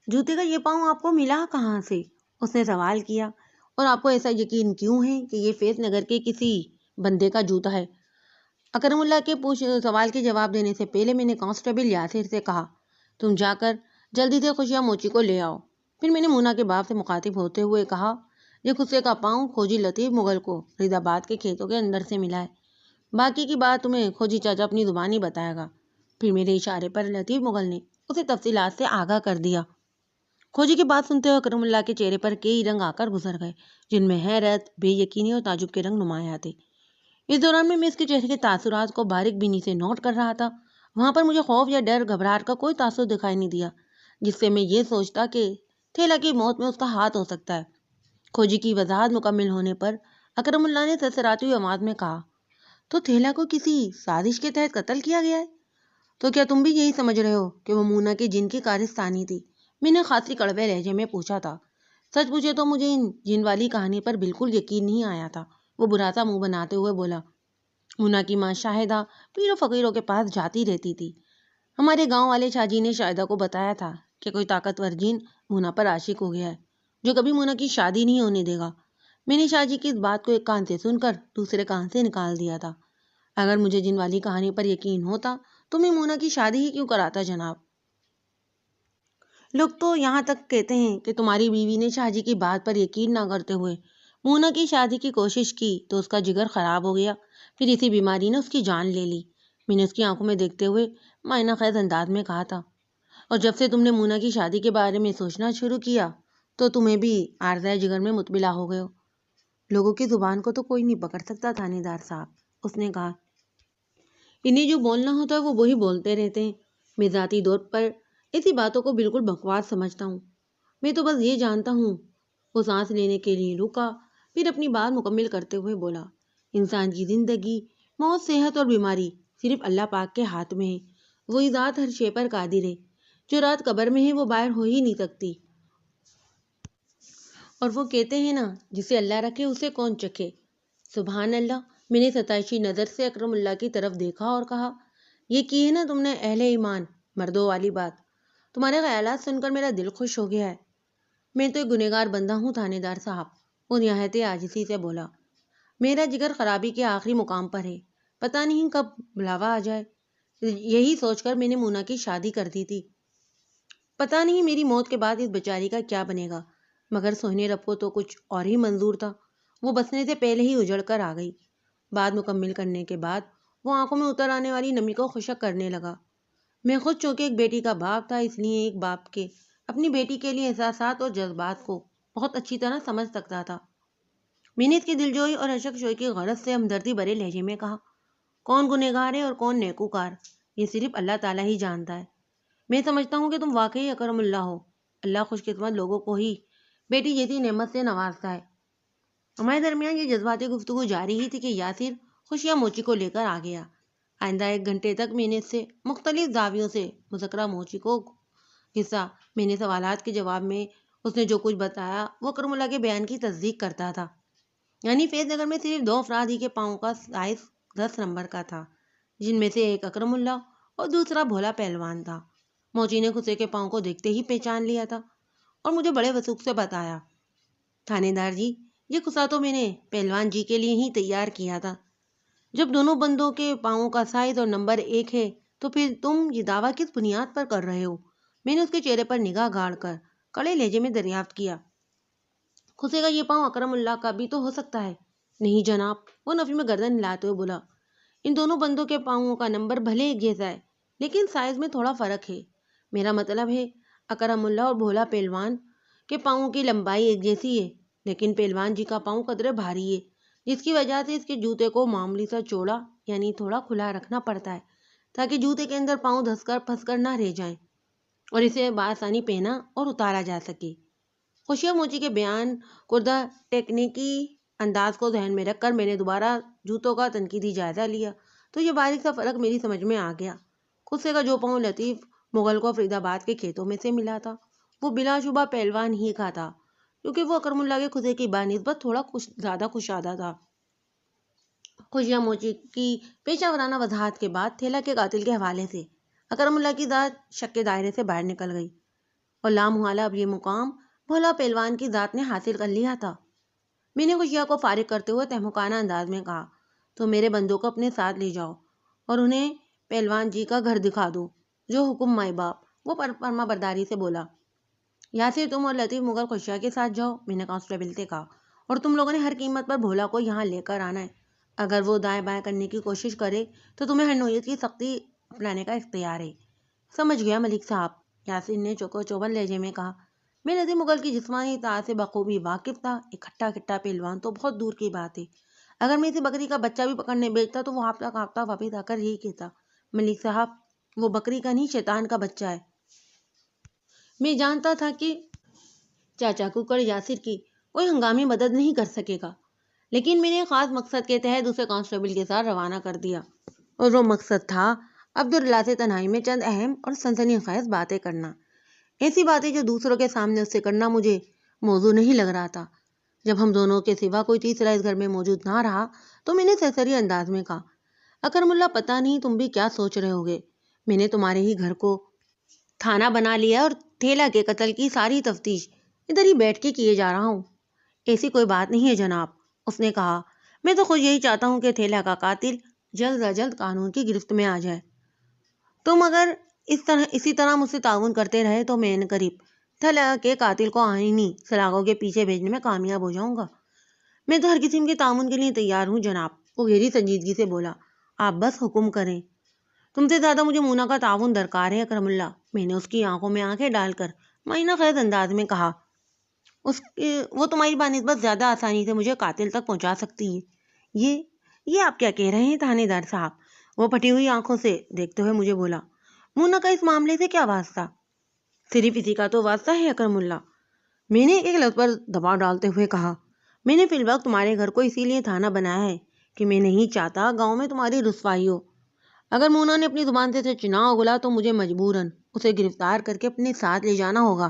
جوتے کا یہ پاؤں آپ کو ملا کہاں سے؟ اس نے سوال کیا۔ اور آپ کو ایسا یقین کیوں ہے کہ یہ فیض نگر کے کسی بندے کا جوتا ہے؟ اکرم اللہ کے سوال کے جواب دینے سے پہلے میں نے کانسٹیبل یاسر سے کہا، تم جا کر جلدی سے خوشیہ موچی کو لے آؤ۔ پھر میں نے مونا کے باپ سے مخاطب ہوتے ہوئے کہا، یہ خصے کا پاؤں کھوجی لطیف مغل کو فرید آباد کے کھیتوں کے اندر سے ملا ہے۔ باقی کی بات تمہیں کھوجی چاچا اپنی زبانی بتائے گا۔ پھر میرے اشارے پر لطیف مغل نے اسے تفصیلات سے آگاہ کر دیا۔ کھوجی کی بات سنتے ہوئے اکرم اللہ کے چہرے پر کئی رنگ آ کر گزر گئے، جن میں حیرت، بے یقینی اور تعجب کے رنگ نمایاں تھے۔ اس دوران میں اس کے چہرے کے تاثرات کو باریک بینی سے نوٹ کر رہا تھا۔ وہاں پر مجھے خوف یا ڈر، گھبراہٹ کا کوئی تاثر دکھائی نہیں دیا جس سے میں یہ سوچتا کہ تھیلا کی موت میں اس کا ہاتھ ہو سکتا ہے۔ کھوجی کی وضاحت مکمل ہونے پر اکرم اللہ نے سرسراتی ہوئی آواز میں کہا، تو تھیلا کو کسی سازش کے تحت قتل کیا گیا ہے؟ تو کیا تم بھی یہی سمجھ رہے ہو کہ وہ مونا کے جن کی کارستانی تھی؟ میں نے خاصی کڑوے لہجے میں پوچھا تھا۔ سچ پوچھے تو مجھے ان جن والی کہانی پر بالکل یقین نہیں آیا تھا۔ وہ برا سا منہ بناتے ہوئے بولا، مونا کی ماں شاہدہ پیر و فقیروں کے پاس جاتی رہتی تھی۔ ہمارے گاؤں والے شاہ جی نے شاہدہ کو بتایا تھا کہ کوئی طاقتور جن مونا پر عاشق ہو گیا ہے جو کبھی مونا کی شادی نہیں ہونے دے گا۔ میں نے شاہ جی کی اس بات کو ایک کان سے سن کر دوسرے کان سے نکال دیا تھا۔ اگر مجھے جن والی کہانی پر یقین ہوتا تو میں مونا کی شادی ہی کیوں کراتا جناب؟ لوگ تو یہاں تک کہتے ہیں کہ تمہاری بیوی نے شاہ جی کی بات پر یقین نہ کرتے ہوئے مونا کی شادی کی کوشش کی تو اس کا جگر خراب ہو گیا، پھر اسی بیماری نے اس کی جان لے لی۔ میں نے اس کی آنکھوں میں دیکھتے ہوئے معنی خیز انداز میں کہا تھا، اور جب سے تم نے مونا کی شادی کے بارے میں سوچنا شروع کیا تو تمہیں بھی عارضۂ جگر میں مطبلا ہو گئے ہو۔ لوگوں کی زبان کو تو کوئی نہیں پکڑ سکتا تھانے دار صاحب، اس نے کہا۔ انہیں جو بولنا ہوتا ہے وہ وہی بولتے رہتے ہیں۔ میں ذاتی طور پر ایسی باتوں کو بالکل بکواس سمجھتا ہوں۔ میں تو بس یہ جانتا ہوں۔ وہ سانس لینے کے لیے رکا، پھر اپنی بات مکمل کرتے ہوئے بولا، انسان کی زندگی، موت، صحت اور بیماری صرف اللہ پاک کے ہاتھ میں ہے۔ وہی ذات ہر شے پر قادر ہے۔ جو رات قبر میں ہے وہ باہر ہو ہی نہیں سکتی۔ اور وہ کہتے ہیں نا، جسے اللہ رکھے اسے کون چکھے۔ سبحان اللہ۔ میں نے ستائشی نظر سے اکرم اللہ کی طرف دیکھا اور کہا، یہ کی ہے نا تم نے اہل ایمان مردوں والی بات۔ تمہارے خیالات سن کر میرا دل خوش ہو گیا ہے۔ میں تو ایک گنہگار بندہ ہوں تھانے دار صاحب، وہ نہایت عاجزی سے بولا۔ میرا جگر خرابی کے آخری مقام پر ہے، پتہ نہیں کب بلاوا آ جائے۔ یہی سوچ کر میں نے مونا کی شادی کر دی تھی۔ پتہ نہیں میری موت کے بعد اس بیچاری کا کیا بنے گا، مگر سوہنے رب کو تو کچھ اور ہی منظور تھا۔ وہ بسنے سے پہلے ہی اجڑ کر آ گئی۔ بات مکمل کرنے کے بعد وہ آنکھوں میں اتر آنے والی نمی کو خشک کرنے لگا۔ میں خود چونکہ ایک بیٹی کا باپ تھا، اس لیے ایک باپ کے اپنی بیٹی کے لیے احساسات اور جذبات کو بہت اچھی طرح سمجھ سکتا تھا۔ میں نے اس کی دلجوئی اور اشک شوئی کی غرض سے ہمدردی بھرے لہجے میں کہا، کون گنہگار ہے اور کون نیکوکار، یہ صرف اللہ تعالیٰ ہی جانتا ہے۔ میں سمجھتا ہوں کہ تم واقعی اکرم اللہ ہو۔ اللہ خوش قسمت لوگوں کو ہی بیٹی جیسی نعمت سے نوازتا ہے۔ ہمارے درمیان یہ جذباتی گفتگو جاری ہی تھی کہ یاسر خوشیاں موچی کو لے کر آ گیا۔ آئندہ 1 گھنٹے تک میں نے اس سے مختلف زاویوں سے مذکرہ موچی کو قصہ، میں نے سوالات کے جواب میں اس نے جو کچھ بتایا وہ اکرم اللہ کے بیان کی تصدیق کرتا تھا۔ یعنی فیض نگر میں صرف 2 افراد ہی کے پاؤں کا سائز 10 نمبر کا تھا، جن میں سے ایک اکرم اللہ اور دوسرا بھولا پہلوان تھا۔ موچی نے خسرے کے پاؤں کو دیکھتے ہی پہچان لیا تھا اور مجھے بڑے وثوق سے بتایا، تھانے دار جی، یہ قصہ تو میں نے پہلوان جی کے لیے ہی تیار کیا تھا۔ جب دونوں بندوں کے پاؤں کا سائز اور نمبر ایک ہے تو پھر تم یہ دعویٰ کس بنیاد پر کر رہے ہو؟ میں نے اس کے چہرے پر نگاہ گاڑ کر کڑے لہجے میں دریافت کیا۔ خسرے کا یہ پاؤں اکرم اللہ کا بھی تو ہو سکتا ہے۔ نہیں جناب، وہ نفی میں گردن ہلاتے ہوئے بولا، ان دونوں بندوں کے پاؤں کا نمبر بھلے ایک جیسا ہے لیکن سائز میں تھوڑا فرق ہے۔ میرا مطلب ہے اکرم اللہ اور بھولا پہلوان کے پاؤں کی لمبائی ایک جیسی ہے، لیکن پہلوان جی کا پاؤں قدرے بھاری ہے، جس کی وجہ سے اس کے جوتے کو معمولی سا چوڑا یعنی تھوڑا کھلا رکھنا پڑتا ہے تاکہ جوتے کے اندر پاؤں دھس کر پھنس کر نہ رہ جائیں اور اسے بآسانی پہنا اور اتارا جا سکے۔ خوشیاں موچی کے بیان کردہ ٹیکنیکی انداز کو ذہن میں رکھ کر میں نے دوبارہ جوتوں کا تنقیدی جائزہ لیا تو یہ باریک سا فرق میری سمجھ میں آ گیا۔ خسرے کا جو پاؤں لطیف مغل کو فرید آباد کے کھیتوں میں سے ملا تھا وہ بلا شبہ پہلوان ہی کا تھا، کیونکہ وہ اکرم اللہ کے خسرے کی بانسبت تھوڑا زیادہ کشادہ تھا۔ خوشیاں موچی کی پیشہ ورانہ وضاحت کے بعد تھیلا کے قاتل کے حوالے سے اکرم اللہ کی ذات شک کے دائرے سے باہر نکل گئی اور لامحالہ اب یہ مقام بھولا پہلوان کی ذات نے حاصل کر لیا تھا۔ میں نے خوشیاں کو فارغ کرتے ہوئے تہمکانہ انداز میں کہا، تو میرے بندوں کو اپنے ساتھ لے جاؤ اور انہیں پہلوان جی کا گھر دکھا دو۔ جو حکم مائی باپ، وہ فرما برداری سے بولا۔ یاسر، تم اور لطیف مغل خوشیاں کے ساتھ جاؤ، میں نے کانسٹیبل سے کہا، اور تم لوگوں نے ہر قیمت پر بھولا کو یہاں لے کر آنا ہے۔ اگر وہ دائیں بائیں کرنے کی کوشش کرے تو تمہیں ہر نوعیت کی سختی اپنانے کا اختیار ہے۔ سمجھ گیا ملک صاحب، یاسر نے چوکو چوبند لہجے میں کہا۔ میں لطیف مغل کی جسمانی طاقت سے بخوبی واقف تھا۔ ایک کھٹا کھٹا پہلوان تو بہت دور کی بات ہے، اگر میں اسے بکری کا بچہ بھی پکڑنے بیچتا تو وہ ہاپتا کانپتا واپس آ کر یہی کہتا، ملک صاحب وہ بکری کا نہیں شیطان کا بچہ ہے۔ میں جانتا تھا کہ چاچا کوکڑ یاسر کی کوئی ہنگامی مدد نہیں کر سکے گا، لیکن میں نے خاص مقصد کے تحت اسے کانسٹیبل کے ساتھ روانہ کر دیا، اور وہ مقصد تھا عبداللہ سے تنہائی میں چند اہم اور سنسنی خیز باتیں کرنا۔ ایسی باتیں جو دوسروں کے سامنے اس سے کرنا مجھے موزوں نہیں لگ رہا تھا۔ جب ہم دونوں کے سوا کوئی تیسرا اس گھر میں موجود نہ رہا تو میں نے سرسری انداز میں کہا، اکرم اللہ، پتہ نہیں تم بھی کیا سوچ رہے ہوگے، میں نے تمہارے ہی گھر کو تھانہ بنا لیا اور تھیلا کے قتل کی ساری تفتیش ادھر ہی بیٹھ کے کیے جا رہا ہوں۔ ایسی کوئی بات نہیں ہے جناب، اس نے کہا، میں تو خود یہی چاہتا ہوں کہ تھیلا کا قاتل جلد از جلد قانون کی گرفت میں آ جائے۔ تم اگر اسی طرح مجھ سے تعاون کرتے رہے تو میں قریب تھیلا کے قاتل کو آئینی سلاخوں کے پیچھے بھیجنے میں کامیاب ہو جاؤں گا۔ میں تو ہر قسم کے تعاون کے لیے تیار ہوں جناب، وہ گہری سنجیدگی سے بولا، آپ بس حکم کریں۔ تم سے زیادہ مجھے مونا کا تعاون درکار ہے اکرم اللہ، میں نے اس کی آنکھوں میں آنکھیں ڈال کر معائنہ خیز انداز میں کہا، وہ تمہاری بانسبت زیادہ آسانی سے مجھے قاتل تک پہنچا سکتی ہے۔ یہ آپ کیا کہہ رہے ہیں تھانے دار صاحب؟ وہ پھٹی ہوئی آنکھوں سے دیکھتے ہوئے مجھے بولا، مونا کا اس معاملے سے کیا واسطہ؟ صرف اسی کا تو واسطہ ہے اکرم اللہ، میں نے ایک لفظ پر دباؤ ڈالتے ہوئے کہا، میں نے فی الوقت تمہارے گھر کو اسی لیے تھانہ بنایا ہے کہ میں نہیں چاہتا گاؤں میں تمہاری رسوائی ہو۔ اگر مونا نے اپنی زبان سے چنا اگلا تو مجھے مجبوراً اسے گرفتار کر کے اپنے ساتھ لے جانا ہوگا۔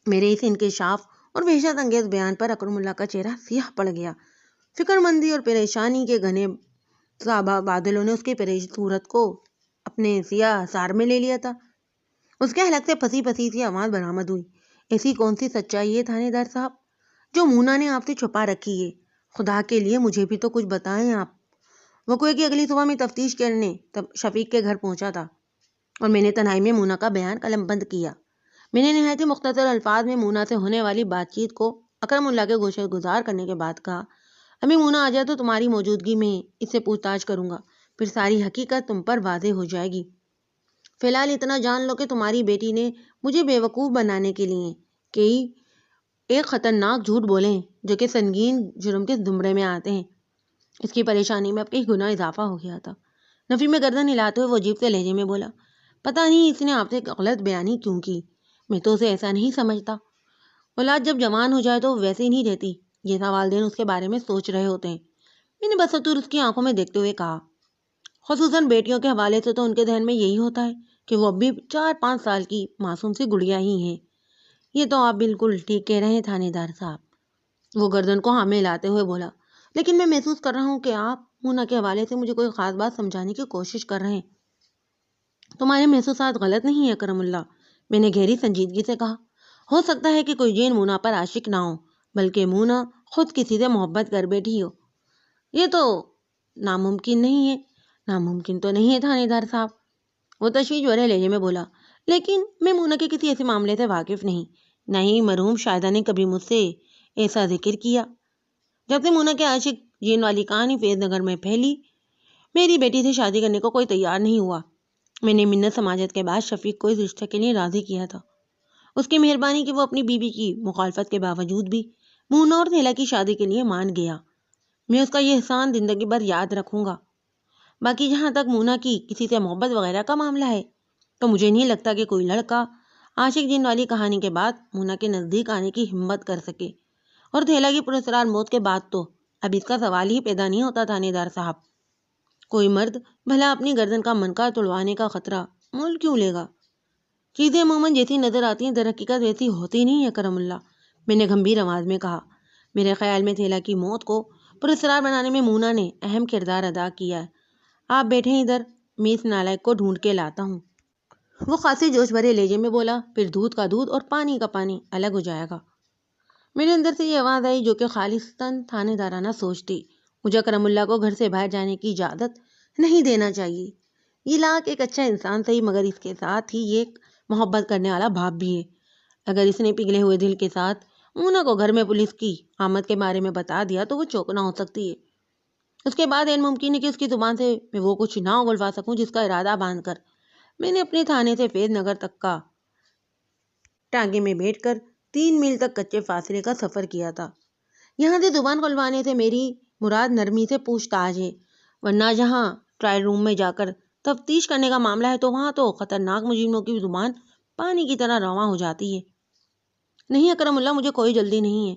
میرے اس انکشاف اور وحشت انگیز بیان پر اکرم اللہ کا چہرہ سیاہ پڑ گیا۔ فکر مندی اور پریشانی کے گھنے بادلوں نے اس کی پریشان صورت کو اپنے سیاہ سار میں لے لیا تھا۔ اس کے حلق سے پھنسی پھنسی سی آواز برآمد ہوئی، ایسی کون سی سچائی ہے تھانے دار صاحب جو مونا نے آپ سے چھپا رکھی ہے؟ خدا کے لیے مجھے بھی تو کچھ بتائیں آپ۔ وہ کوئی کہ اگلی صبح میں تفتیش کرنے شفیق کے گھر پہنچا تھا اور میں نے تنہائی میں مونا کا بیان قلم بند کیا۔ میں نے نہایت ہی مختصر الفاظ میں مونا سے ہونے والی بات چیت کو اکرم اللہ کے گوشت گزار کرنے کے بعد کہا، ابھی مونا آ جائے تو تمہاری موجودگی میں اس سے پوچھ تاچھ کروں گا، پھر ساری حقیقت تم پر واضح ہو جائے گی۔ فی الحال اتنا جان لو کہ تمہاری بیٹی نے مجھے بیوقوف بنانے کے لیے کئی ایک خطرناک جھوٹ بولیں جو کہ سنگین جرم کے زمرے میں آتے ہیں۔ اس کی پریشانی میں اب کئی گنا اضافہ ہو گیا تھا۔ نفی میں گردن ہلاتے ہوئے وہ عجیب سے لہجے میں بولا، پتہ نہیں اس نے آپ سے غلط بیانی کیوں کی، میں تو اسے ایسا نہیں سمجھتا۔ اولاد جب جوان ہو جائے تو ویسے ہی نہیں رہتی جیسا والدین اس کے بارے میں سوچ رہے ہوتے ہیں، میں نے بصتور اس کی آنکھوں میں دیکھتے ہوئے کہا۔ خصوصاً بیٹیوں کے حوالے سے تو ان کے ذہن میں یہی ہوتا ہے کہ وہ اب بھی 4-5 سال کی معصوم سی گڑیا ہی ہیں۔ یہ تو آپ بالکل ٹھیک کہہ رہے ہیں تھانے دار صاحب، وہ گردن کو ہاں میں لاتے ہوئے بولا، لیکن میں محسوس کر رہا ہوں کہ آپ مونا کے حوالے سے مجھے کوئی خاص بات سمجھانے کی کوشش کر رہے ہیں۔ تمہارے محسوسات غلط نہیں ہیں کرم اللہ، میں نے گہری سنجیدگی سے کہا۔ ہو سکتا ہے کہ کوئی جین مونا پر عاشق نہ ہو، بلکہ مونا خود کسی سے محبت کر بیٹھی ہو۔ یہ تو ناممکن نہیں ہے۔ ناممکن تو نہیں ہے تھانے دار صاحب، وہ تشویش بھرے لہجے میں بولا، لیکن میں مونا کے کسی ایسے معاملے سے واقف نہیں، نہ ہی مرحوم شاہدہ نے کبھی مجھ سے ایسا ذکر کیا۔ جب سے مونا کے عاشق جین والی کہانی فیض نگر میں پھیلی، میری بیٹی سے شادی کرنے کو کوئی تیار نہیں ہوا۔ میں نے منت سماجت کے بعد شفیق کو اس رشتے کے لیے راضی کیا تھا۔ اس کی مہربانی کہ وہ اپنی بیوی کی مخالفت کے باوجود بھی مونا اور نیلا کی شادی کے لیے مان گیا۔ میں اس کا یہ احسان زندگی بھر یاد رکھوں گا۔ باقی جہاں تک مونا کی کسی سے محبت وغیرہ کا معاملہ ہے تو مجھے نہیں لگتا کہ کوئی لڑکا عاشق جن والی کہانی کے بعد مونا کے نزدیک آنے کی ہمت کر سکے، اور تھیلا کی پراسرار موت کے بعد تو اب اس کا سوال ہی پیدا نہیں ہوتا تھانے دار صاحب۔ کوئی مرد بھلا اپنی گردن کا منقار توڑوانے کا خطرہ مول کیوں لے گا؟ چیزیں عموماً جیسی نظر آتی ہیں در حقیقت ویسی ہوتی نہیں ہے کرم اللہ، میں نے گمبھیر آواز میں کہا۔ میرے خیال میں تھیلا کی موت کو پراسرار بنانے میں مونا نے اہم کردار ادا کیا ہے۔ آپ بیٹھے ادھر، میں اس نالائق کو ڈھونڈ کے لاتا ہوں۔ وہ خاصی جوش بھرے لہجے میں بولا، پھر دودھ کا دودھ اور پانی کا پانی الگ ہو جائے گا۔ میرے اندر سے یہ آواز آئی جو کہ خالصتاً تھانے دارانہ سوچ تھی، مجھے کرم اللہ کو گھر سے باہر جانے کی اجازت نہیں دینا چاہیے۔ یہ لاکھ ایک اچھا انسان صحیح، مگر اس کے ساتھ ہی یہ ایک محبت کرنے والا باپ بھی ہے۔ اگر اس نے پگھلے ہوئے دل کے ساتھ مونا کو گھر میں پولیس کی آمد کے بارے میں بتا دیا تو وہ چوکنا ہو سکتی ہے۔ اس کے بعد ممکن ہے کہ اس کی زبان سے میں وہ کچھ نہ اگلوا سکوں جس کا ارادہ باندھ کر میں نے اپنے تھانے سے فیض نگر تک کا ٹانگے میں بیٹھ کر 3 میل تک کچے فاصلے کا سفر کیا تھا۔ یہاں سے زبان کھلوانے سے میری مراد نرمی سے پوچھ تاچھ ہے، ورنہ جہاں ٹرائل روم میں جا کر تفتیش کرنے کا معاملہ ہے تو وہاں تو خطرناک مجرموں کی زبان پانی کی طرح رواں ہو جاتی ہے۔ نہیں اکرم اللہ، مجھے کوئی جلدی نہیں ہے،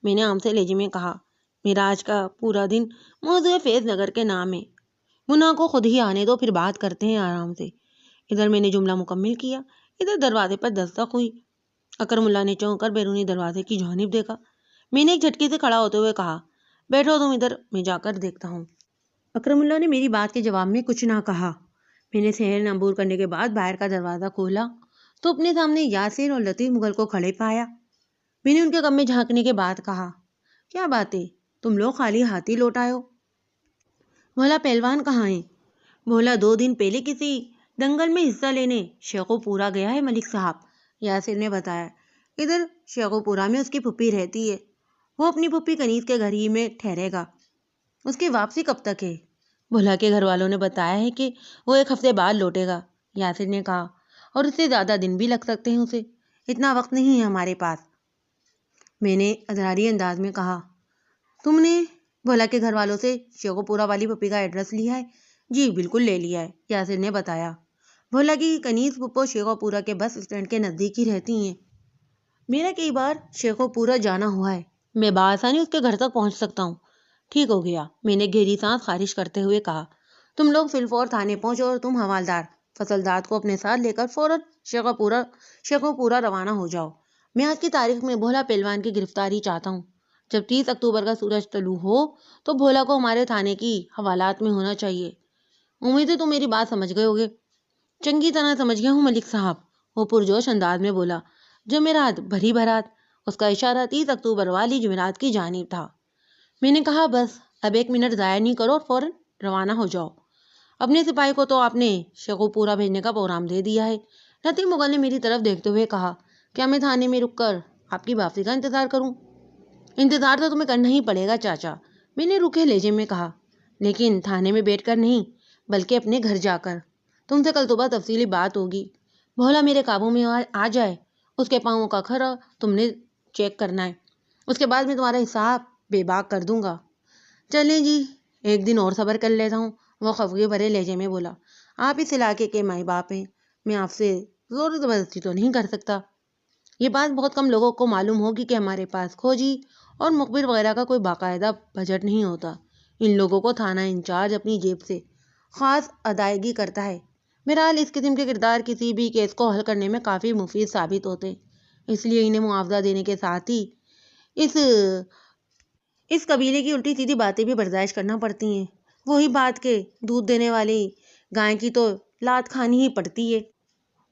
میں نے عام سے لہجے میں کہا۔ میرا آج کا پورا دن موضوع فیض نگر کے نام ہے، مونا کو خود ہی آنے دو، پھر بات کرتے ہیں آرام سے۔ ادھر میں نے جملہ مکمل کیا، ادھر دروازے پر دستک ہوئی۔ اکرم اللہ نے چونک کر بیرونی دروازے کی جانب دیکھا۔ میں نے ایک جھٹکے سے کھڑا ہوتے ہوئے کہا، بیٹھو تم ادھر، میں جا کر دیکھتا ہوں۔ اکرم اللہ نے میری بات کے جواب میں کچھ نہ کہا۔ میں نے صحن عبور کرنے کے بعد باہر کا دروازہ کھولا تو اپنے سامنے یاسر اور لطیف مغل کو کھڑے پایا۔ میں نے ان کے غم میں جھانکنے کے بعد کہا، کیا بات ہے، تم لوگ خالی ہاتھی لوٹ آئے ہو؟ بھولا پہلوان کہاں ہیں؟ بھولا 2 دن پہلے کسی دنگل میں حصہ لینے شیخو پورا گیا ہے ملک صاحب، یاسر نے بتایا۔ ادھر شیخو پورا میں اس کی پھپھی رہتی ہے، وہ اپنی پھپھی کنیز کے گھر ہی میں ٹھہرے گا۔ اس کی واپسی کب تک ہے؟ بھولا کے گھر والوں نے بتایا ہے کہ وہ 1 ہفتے بعد لوٹے گا، یاسر نے کہا، اور اس سے زیادہ دن بھی لگ سکتے ہیں اسے، اتنا وقت نہیں ہے ہمارے پاس۔ میں نے اضراری انداز میں کہا، تم نے بھولا کے گھر والوں سے شیخو پورا والی پھپھی کا ایڈریس لیا ہے؟ جی بالکل لے لیا ہے، یاسر نے بتایا۔ بھولا کی کنیز پھپھو شیخو پورا کے بس اسٹینڈ کے نزدیک ہی رہتی ہیں۔ میرا کئی بار شیخو پورا جانا ہوا ہے، میں بآسانی اس کے گھر تک پہنچ سکتا ہوں۔ ٹھیک ہو گیا، میں نے گہری سانس خارج کرتے ہوئے کہا، تم لوگ فی الفور تھانے پہنچو اور تم حوالدار فصلداد کو اپنے ساتھ لے کر فوراً شیخو پورا روانہ ہو جاؤ۔ میں آج کی تاریخ میں بھولا پہلوان کی گرفتاری چاہتا ہوں۔ جب 30 اکتوبر کا سورج طلوع ہو تو بھولا کو ہمارے تھانے کی حوالات میں ہونا چاہیے۔ امید ہے تم میری بات سمجھ گئے ہوگے؟ چنگی طرح سمجھ گیا ہوں ملک صاحب، وہ پرجوش انداز میں بولا۔ جمعرات بھری بھرات، اس کا اشارہ 30 اکتوبر والی جمعرات کی جانب تھا۔ میں نے کہا، بس اب 1 منٹ ضائع نہیں کرو اور فوراً روانہ ہو جاؤ۔ اپنے سپاہی کو تو آپ نے شیخو پورا بھیجنے کا پروگرام دے دیا ہے؟ لطیف مغل نے میری طرف دیکھتے ہوئے کہا، کیا میں تھانے میں رک کر آپ کی واپسی کا انتظار کروں؟ انتظار تو تمہیں کرنا ہی پڑے گا چاچا، میں نے روکھے لہجے میں کہا، لیکن تھانے میں بیٹھ کر نہیں بلکہ اپنے گھر جا کر۔ تم سے کل صبح تفصیلی بات ہوگی۔ بھولا میرے قابو میں آ جائے، اس کے پاؤں کا کھرا تم نے چیک کرنا ہے، اس کے بعد میں تمہارا حساب بے باک کر دوں گا۔ چلیں جی، ایک دن اور صبر کر لیتا ہوں، وہ خفگے بھرے لہجے میں بولا۔ آپ اس علاقے کے مائی باپ ہیں، میں آپ سے زور زبردستی تو نہیں کر سکتا۔ یہ بات بہت کم لوگوں کو معلوم ہوگی کہ ہمارے پاس کھوجی اور مخبر وغیرہ کا کوئی باقاعدہ بجٹ نہیں ہوتا۔ ان لوگوں کو تھانہ انچارج اپنی جیب سے خاص ادائیگی کرتا ہے۔ بہرحال اس قسم کے کردار کسی بھی کیس کو حل کرنے میں کافی مفید ثابت ہوتے، اس لیے انہیں معاوضہ دینے کے ساتھ ہی اس قبیلے کی الٹی سیدھی باتیں بھی برداشت کرنا پڑتی ہیں۔ وہی بات کہ دودھ دینے والی گائے کی تو لات کھانی ہی پڑتی ہے۔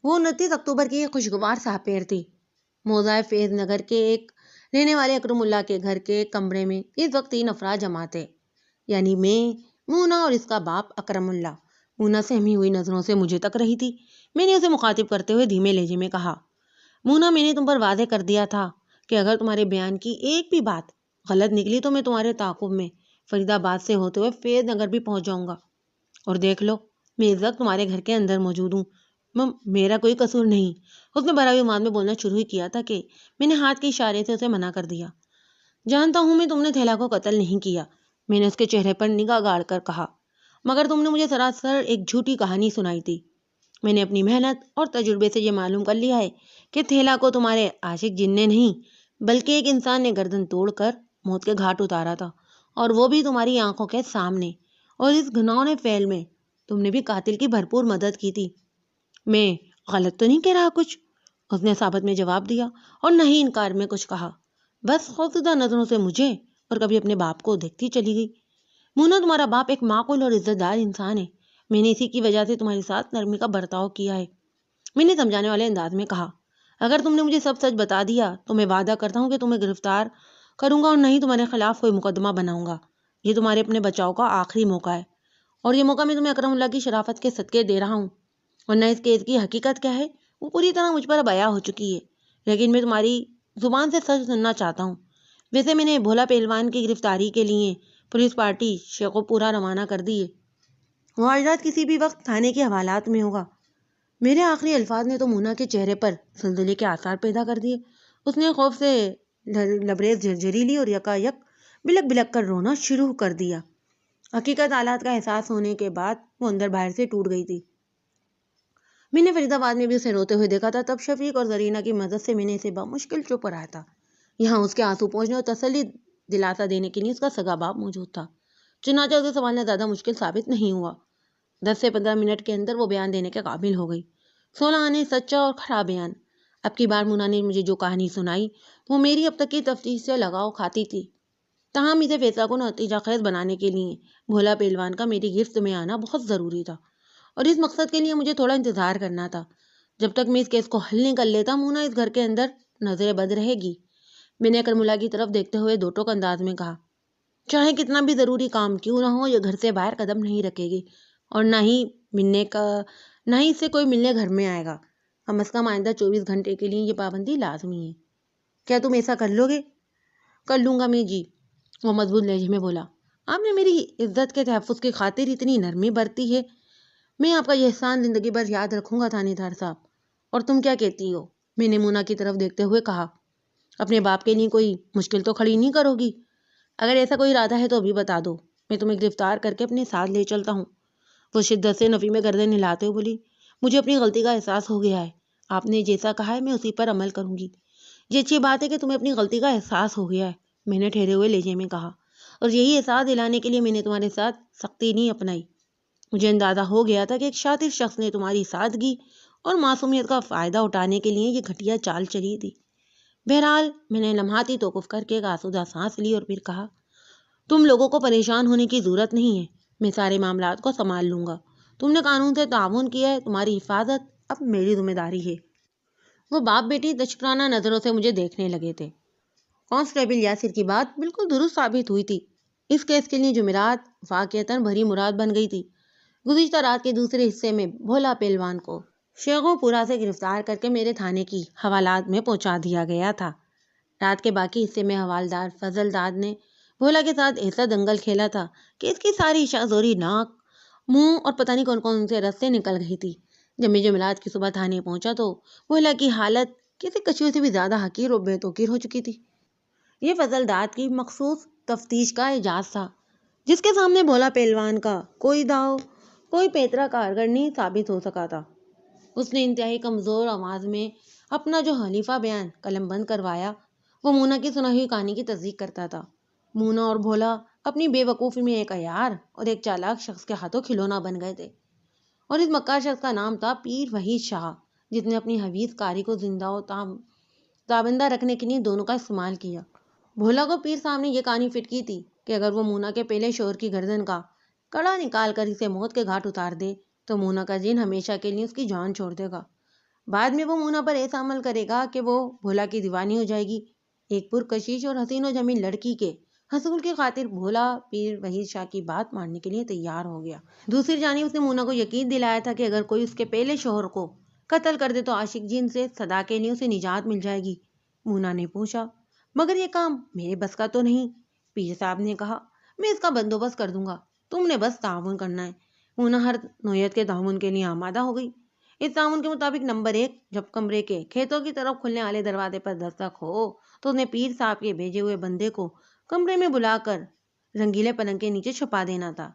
وہ 29 اکتوبر کی ایک خوشگوار ساپیر تھی۔ موضع فیض نگر کے ایک رہنے والے اکرم اللہ کے گھر کے ایک کمرے میں اس وقت 3 افراد جمع تھے، یعنی میں، مونا اور اس کا باپ اکرم اللہ۔ مونا سہمی ہوئی نظروں سے مجھے تک رہی تھی۔ میں نے اسے مخاطب کرتے ہوئے دھیمے لہجے میں کہا، مونا، میں نے تم پر واضح کر دیا تھا کہ اگر تمہارے بیان کی ایک بھی بات غلط نکلی تو میں تمہارے تعاقب میں فرید آباد سے ہوتے ہوئے فیض نگر بھی پہنچ جاؤں گا۔ اور دیکھ لو، میں اس وقت تمہارے گھر کے اندر موجود ہوں، میرا کوئی قصور نہیں۔ اس نے بھراوی آواز میں بولنا شروع ہی کیا تھا کہ میں نے ہاتھ کے اشارے سے اسے منع کر دیا۔ جانتا ہوں میں تم نے تھیلا کو قتل نہیں کیا، میں نے اس کے چہرے پر نگاہ گاڑ کر کہا، مگر تم نے مجھے سراسر ایک جھوٹی کہانی سنائی تھی۔ میں نے اپنی محنت اور تجربے سے یہ معلوم کر لیا ہے کہ تھیلا کو تمہارے عاشق جن نے نہیں بلکہ ایک انسان نے گردن توڑ کر موت کے گھاٹ اتارا تھا، اور وہ بھی تمہاری آنکھوں کے سامنے۔ اور اس گھناؤنے فعل میں تم نے بھی قاتل کی بھرپور مدد کی تھی۔ میں غلط تو نہیں کہہ رہا کچھ؟ اس نے ثابت میں جواب دیا اور نہ ہی انکار میں کچھ کہا، بس خوفزدہ نظروں سے مجھے اور کبھی اپنے باپ کو دیکھتی چلی گئی۔ مونا، تمہارا باپ ایک معقول اور عزت دار انسان ہے، میں نے اسی کی وجہ سے تمہارے ساتھ نرمی کا برتاؤ کیا ہے، میں نے سمجھانے والے انداز میں کہا۔ اگر تم نے مجھے سب سچ بتا دیا تو میں وعدہ کرتا ہوں کہ تمہیں گرفتار کروں گا اور نہ ہی تمہارے خلاف کوئی مقدمہ بناؤں گا۔ یہ تمہارے اپنے بچاؤ کا آخری موقع ہے، اور یہ موقع میں تمہیں اکرم اللہ کی شرافت کے صدقے دے رہا ہوں، ورنہ اس کیس کی حقیقت کیا ہے وہ پوری طرح مجھ پر بیان ہو چکی ہے، لیکن میں تمہاری زبان سے سچ سننا چاہتا ہوں۔ ویسے میں نے بھولا پہلوان کی گرفتاری کے لیے پولیس پارٹی شیخو پورا روانہ کر دی ہے، وہ آج رات کسی بھی وقت تھانے کے حوالات میں ہوگا۔ میرے آخری الفاظ نے تو مونا کے چہرے پر زلزلے کے آثار پیدا کر دیے۔ اس نے خوف سے لبریز جھرجھری لی اور یکا یک بلک بلک کر رونا شروع کر دیا۔ حقیقت حالات کا احساس ہونے کے بعد وہ اندر باہر سے ٹوٹ گئی تھی۔ میں نے فرید آباد میں بھی اسے روتے ہوئے دیکھا تھا، تب شفیق اور زرینہ کی مدد سے میں نے اسے بمشکل چپ کرایا تھا۔ یہاں اس کے آنسو پوچھنے اور تسلی دلاسا دینے کے لیے اس کا سگا باپ موجود تھا، چنانچہ اسے سنبھالنا زیادہ مشکل ثابت نہیں ہوا۔ 10 سے 15 منٹ کے اندر وہ بیان دینے کے قابل ہو گئی۔ 16 آنے سچا اور کھڑا بیان۔ اب کی بار مونا نے مجھے جو کہانی سنائی وہ میری اب تک کی تفتیش سے لگاؤ کھاتی تھی، تاہم اسے فیصلہ کو نتیجہ خیز بنانے کے لیے بھولا پہلوان کا میری گرفت میں آنا بہت ضروری تھا، اور اس مقصد کے لیے مجھے تھوڑا انتظار کرنا تھا۔ جب تک میں اس کیس کو حل نہیں کر لیتا، مونا اس گھر کے اندر نظر بد رہے گی۔ میں نے اکرم اللہ کی طرف دیکھتے ہوئے دو ٹوک انداز میں کہا، چاہے کتنا بھی ضروری کام کیوں نہ ہو، یہ گھر سے باہر قدم نہیں رکھے گی، اور نہ ہی اس سے کوئی ملنے گھر میں آئے گا۔ کم از کم آئندہ 24 گھنٹے کے لیے یہ پابندی لازمی ہے۔ کیا تم ایسا کر لو گے؟ کر لوں گا میں جی، وہ مضبوط لہجے میں بولا۔ آپ نے میری عزت کے تحفظ کی خاطر اتنی نرمی برتی ہے، میں آپ کا یہ احسان زندگی بھر یاد رکھوں گا تھانے دار صاحب۔ اور تم کیا کہتی ہو؟ میں نے مونا کی طرف دیکھتے ہوئے کہا۔ اپنے باپ کے لیے کوئی مشکل تو کھڑی نہیں کرو گی؟ اگر ایسا کوئی ارادہ ہے تو ابھی بتا دو، میں تمہیں گرفتار کر کے اپنے ساتھ لے چلتا ہوں۔ وہ شدت سے نفی میں گردن ہلاتے ہوئے بولی، مجھے اپنی غلطی کا احساس ہو گیا ہے، آپ نے جیسا کہا ہے میں اسی پر عمل کروں گی۔ یہ اچھی بات ہے کہ تمہیں اپنی غلطی کا احساس ہو گیا ہے، میں نے ٹھہرے ہوئے لہجے میں کہا، اور یہی احساس دلانے کے لیے میں نے تمہارے ساتھ سختی نہیں اپنائی۔ مجھے اندازہ ہو گیا تھا کہ ایک شاطر شخص نے تمہاری سادگی اور معصومیت کا فائدہ اٹھانے کے لیے یہ گھٹیا چال چلی تھی۔ بہرحال میں نے لمحاتی توقف کر کے ایک آسودہ سانس لی اور پھر کہا، تم لوگوں کو پریشان ہونے کی ضرورت نہیں ہے، میں سارے معاملات کو سنبھال لوں گا۔ تم نے قانون سے تعاون کیا ہے، تمہاری حفاظت اب میری ذمہ داری ہے۔ وہ باپ بیٹی تشکرانہ نظروں سے مجھے دیکھنے لگے تھے۔ کانسٹیبل یاسر کی بات بالکل درست ثابت ہوئی تھی۔ اس کیس کے لیے جمعرات واقعتاً بھری مراد بن گئی تھی۔ گزشتہ رات کے دوسرے حصے میں بھولا پہلوان کو شیخو پورا سے گرفتار کر کے میرے تھانے کی حوالات میں پہنچا دیا گیا تھا۔ رات کے باقی حصے میں حوالدار فضل داد نے بھولا کے ساتھ ایسا دنگل کھیلا تھا کہ اس کی ساری شاہزوری ناک، منہ اور پتہ نہیں کون کون سے رستے نکل گئی تھی۔ جب میں جمعرات کی صبح تھانے پہنچا تو بھولا کی حالت کسی کچھوے سے بھی زیادہ حقیر و بے توقیر ہو چکی تھی۔ یہ فضل داد کی مخصوص تفتیش کا اعجاز تھا، جس کے سامنے بھولا پہلوان کا کوئی داؤ، کوئی پیترا کارگر نہیں ثابت ہو سکا تھا۔ اس نے انتہائی کمزور آواز میں اپنا جو حلیفہ بیان قلم بند کروایا، وہ مونا کی سنائی ہوئی کہانی کی تصدیق کرتا تھا۔ مونا اور بھولا اپنی بے وقوفی میں ایک عیار اور ایک چالاک شخص کے ہاتھوں کھلونا بن گئے تھے، اور اس مکار شخص کا نام تھا پیر وحید شاہ، جس نے اپنی حویج کاری کو زندہ و تابندہ رکھنے کے لیے دونوں کا استعمال کیا۔ بھولا کو پیر صاحب نے یہ کہانی فٹ کی تھی کہ اگر وہ مونا کے پہلے شوہر کی گردن کا کڑا نکال کر اسے موت کے گھاٹ اتار دے تو مونا کا جن ہمیشہ کے لیے اس کی جان چھوڑ دے گا۔ بعد میں وہ مونا پر ایسا عمل کرے گا کہ وہ بھولا کی دیوانی ہو جائے گی۔ ایک پرکشش اور حسین و جمیل لڑکی کے حصول کی خاطر بھولا پیر وحید شاہ کی بات ماننے کے لیے تیار ہو گیا۔ دوسری جانب اس نے مونا کو یقین دلایا تھا کہ اگر کوئی اس کے پہلے شوہر کو قتل کر دے تو عاشق جن سے صدا کے لیے اسے نجات مل جائے گی۔ مونا نے پوچھا، مگر یہ کام میرے بس کا تو نہیں؟ پیر صاحب نے کہا، میں اس کا بندوبست کر دوں گا، تم نے بس تعاون کرنا ہے۔ مونا ہر نوعیت کے تعاون کے لیے آمادہ ہو گئی۔ اس تعاون کے مطابق نمبر 1، جب کمرے کے کھیتوں کی طرف کھلنے والے دروازے پر دستک ہو تو اس نے پیر صاحب کے بھیجے ہوئے بندے کو کمرے میں بلا کر رنگیلے پلنگ کے نیچے چھپا دینا تھا۔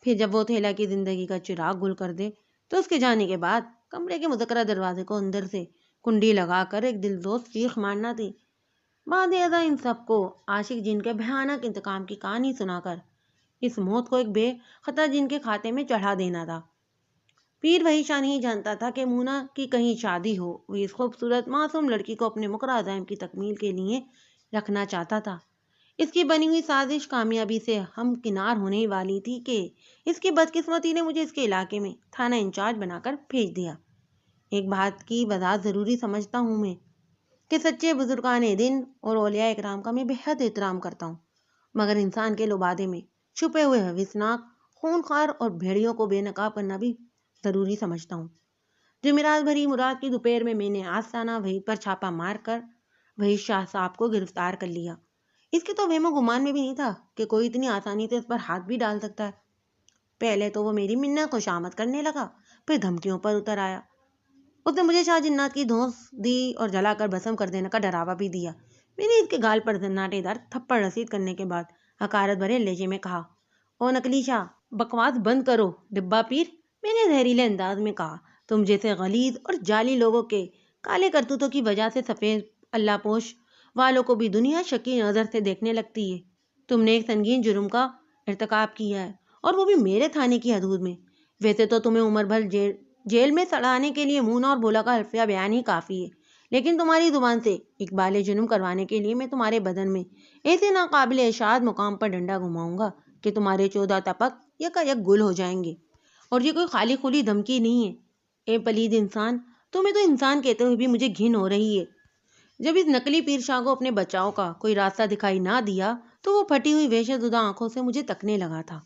پھر جب وہ تھیلا کی زندگی کا چراغ گل کر دے تو اس کے جانے کے بعد کمرے کے مذکرہ دروازے کو اندر سے کنڈی لگا کر ایک دلسوز چیخ مارنا تھی۔ بعد ازاں ان سب کو عاشق جن کے بھیانک انتقام کی کہانی سنا کر اس موت کو ایک بے خطا جن کے کھاتے میں چڑھا دینا تھا۔ پیر وحید شاہ نہیں جانتا تھا کہ مونا کی کہیں شادی ہو، وہ اس خوبصورت معصوم لڑکی کو اپنے مقررہ عزائم کی تکمیل کے لیے رکھنا چاہتا تھا۔ اس کی بنی ہوئی سازش کامیابی سے ہمکنار ہونے والی تھی کہ اس کی بدقسمتی نے مجھے اس کے علاقے میں تھانہ انچارج بنا کر بھیج دیا۔ ایک بات کی وضاحت ضروری سمجھتا ہوں میں کہ سچے بزرگان دین اور اولیاء اکرام کا میں بے حد احترام کرتا ہوں، مگر انسان کے لبادے میں چھپے ہوئے ہوسناک خونخوار اور بھیڑیوں کو بے نقاب کرنا بھی ضروری سمجھتا ہوں۔ جمعرات بھری مراد کی دوپہر میں نے آستانہ وحید پر چھاپا مار کر وحید شاہ صاحب کو گرفتار کر لیا۔ اس کے تو وہم و گمان میں بھی نہیں تھا کہ کوئی اتنی آسانی سے اس پر ہاتھ بھی ڈال سکتا ہے۔ پہلے تو وہ میری منت خوشامد کرنے لگا، پھر دھمکیوں پر اتر آیا۔ اس نے مجھے شاہ جنات کی دھونس دی اور جلا کر بھسم کر دینے کا ڈراوا بھی دیا۔ میں نے اس کے گال پر زناٹے دار تھپڑ رسید کرنے کے بعد حقارت بھرے لہجے میں کہا، او نکلی شاہ، بکواس بند کرو ڈبہ پیر۔ میں نے زہریلے انداز میں کہا، تم جیسے غلیظ اور جعلی لوگوں کے کالے کرتوتوں کی وجہ سے سفید اللہ پوش والوں کو بھی دنیا شکی نظر سے دیکھنے لگتی ہے۔ تم نے ایک سنگین جرم کا ارتکاب کیا ہے، اور وہ بھی میرے تھانے کی حدود میں۔ ویسے تو تمہیں عمر بھر جیل میں سڑانے کے لیے مونا اور بھولا کا حلفیہ بیان ہی کافی ہے، لیکن تمہاری زبان سے اقبال جرم کروانے کے لیے میں تمہارے بدن میں ایسے ناقابل اشاد مقام پر ڈنڈا گھماؤں گا کہ تمہارے 14 تپک یکا یک گل ہو جائیں گے۔ اور یہ کوئی خالی خلی دھمکی نہیں ہے۔ اے پلید انسان، تمہیں تو انسان کہتے ہوئے بھی مجھے گھن ہو رہی ہے۔ جب اس نقلی پیر شاہ کو اپنے بچاؤ کا کوئی راستہ دکھائی نہ دیا تو وہ پھٹی ہوئی وحشت زدہ آنکھوں سے مجھے تکنے لگا تھا۔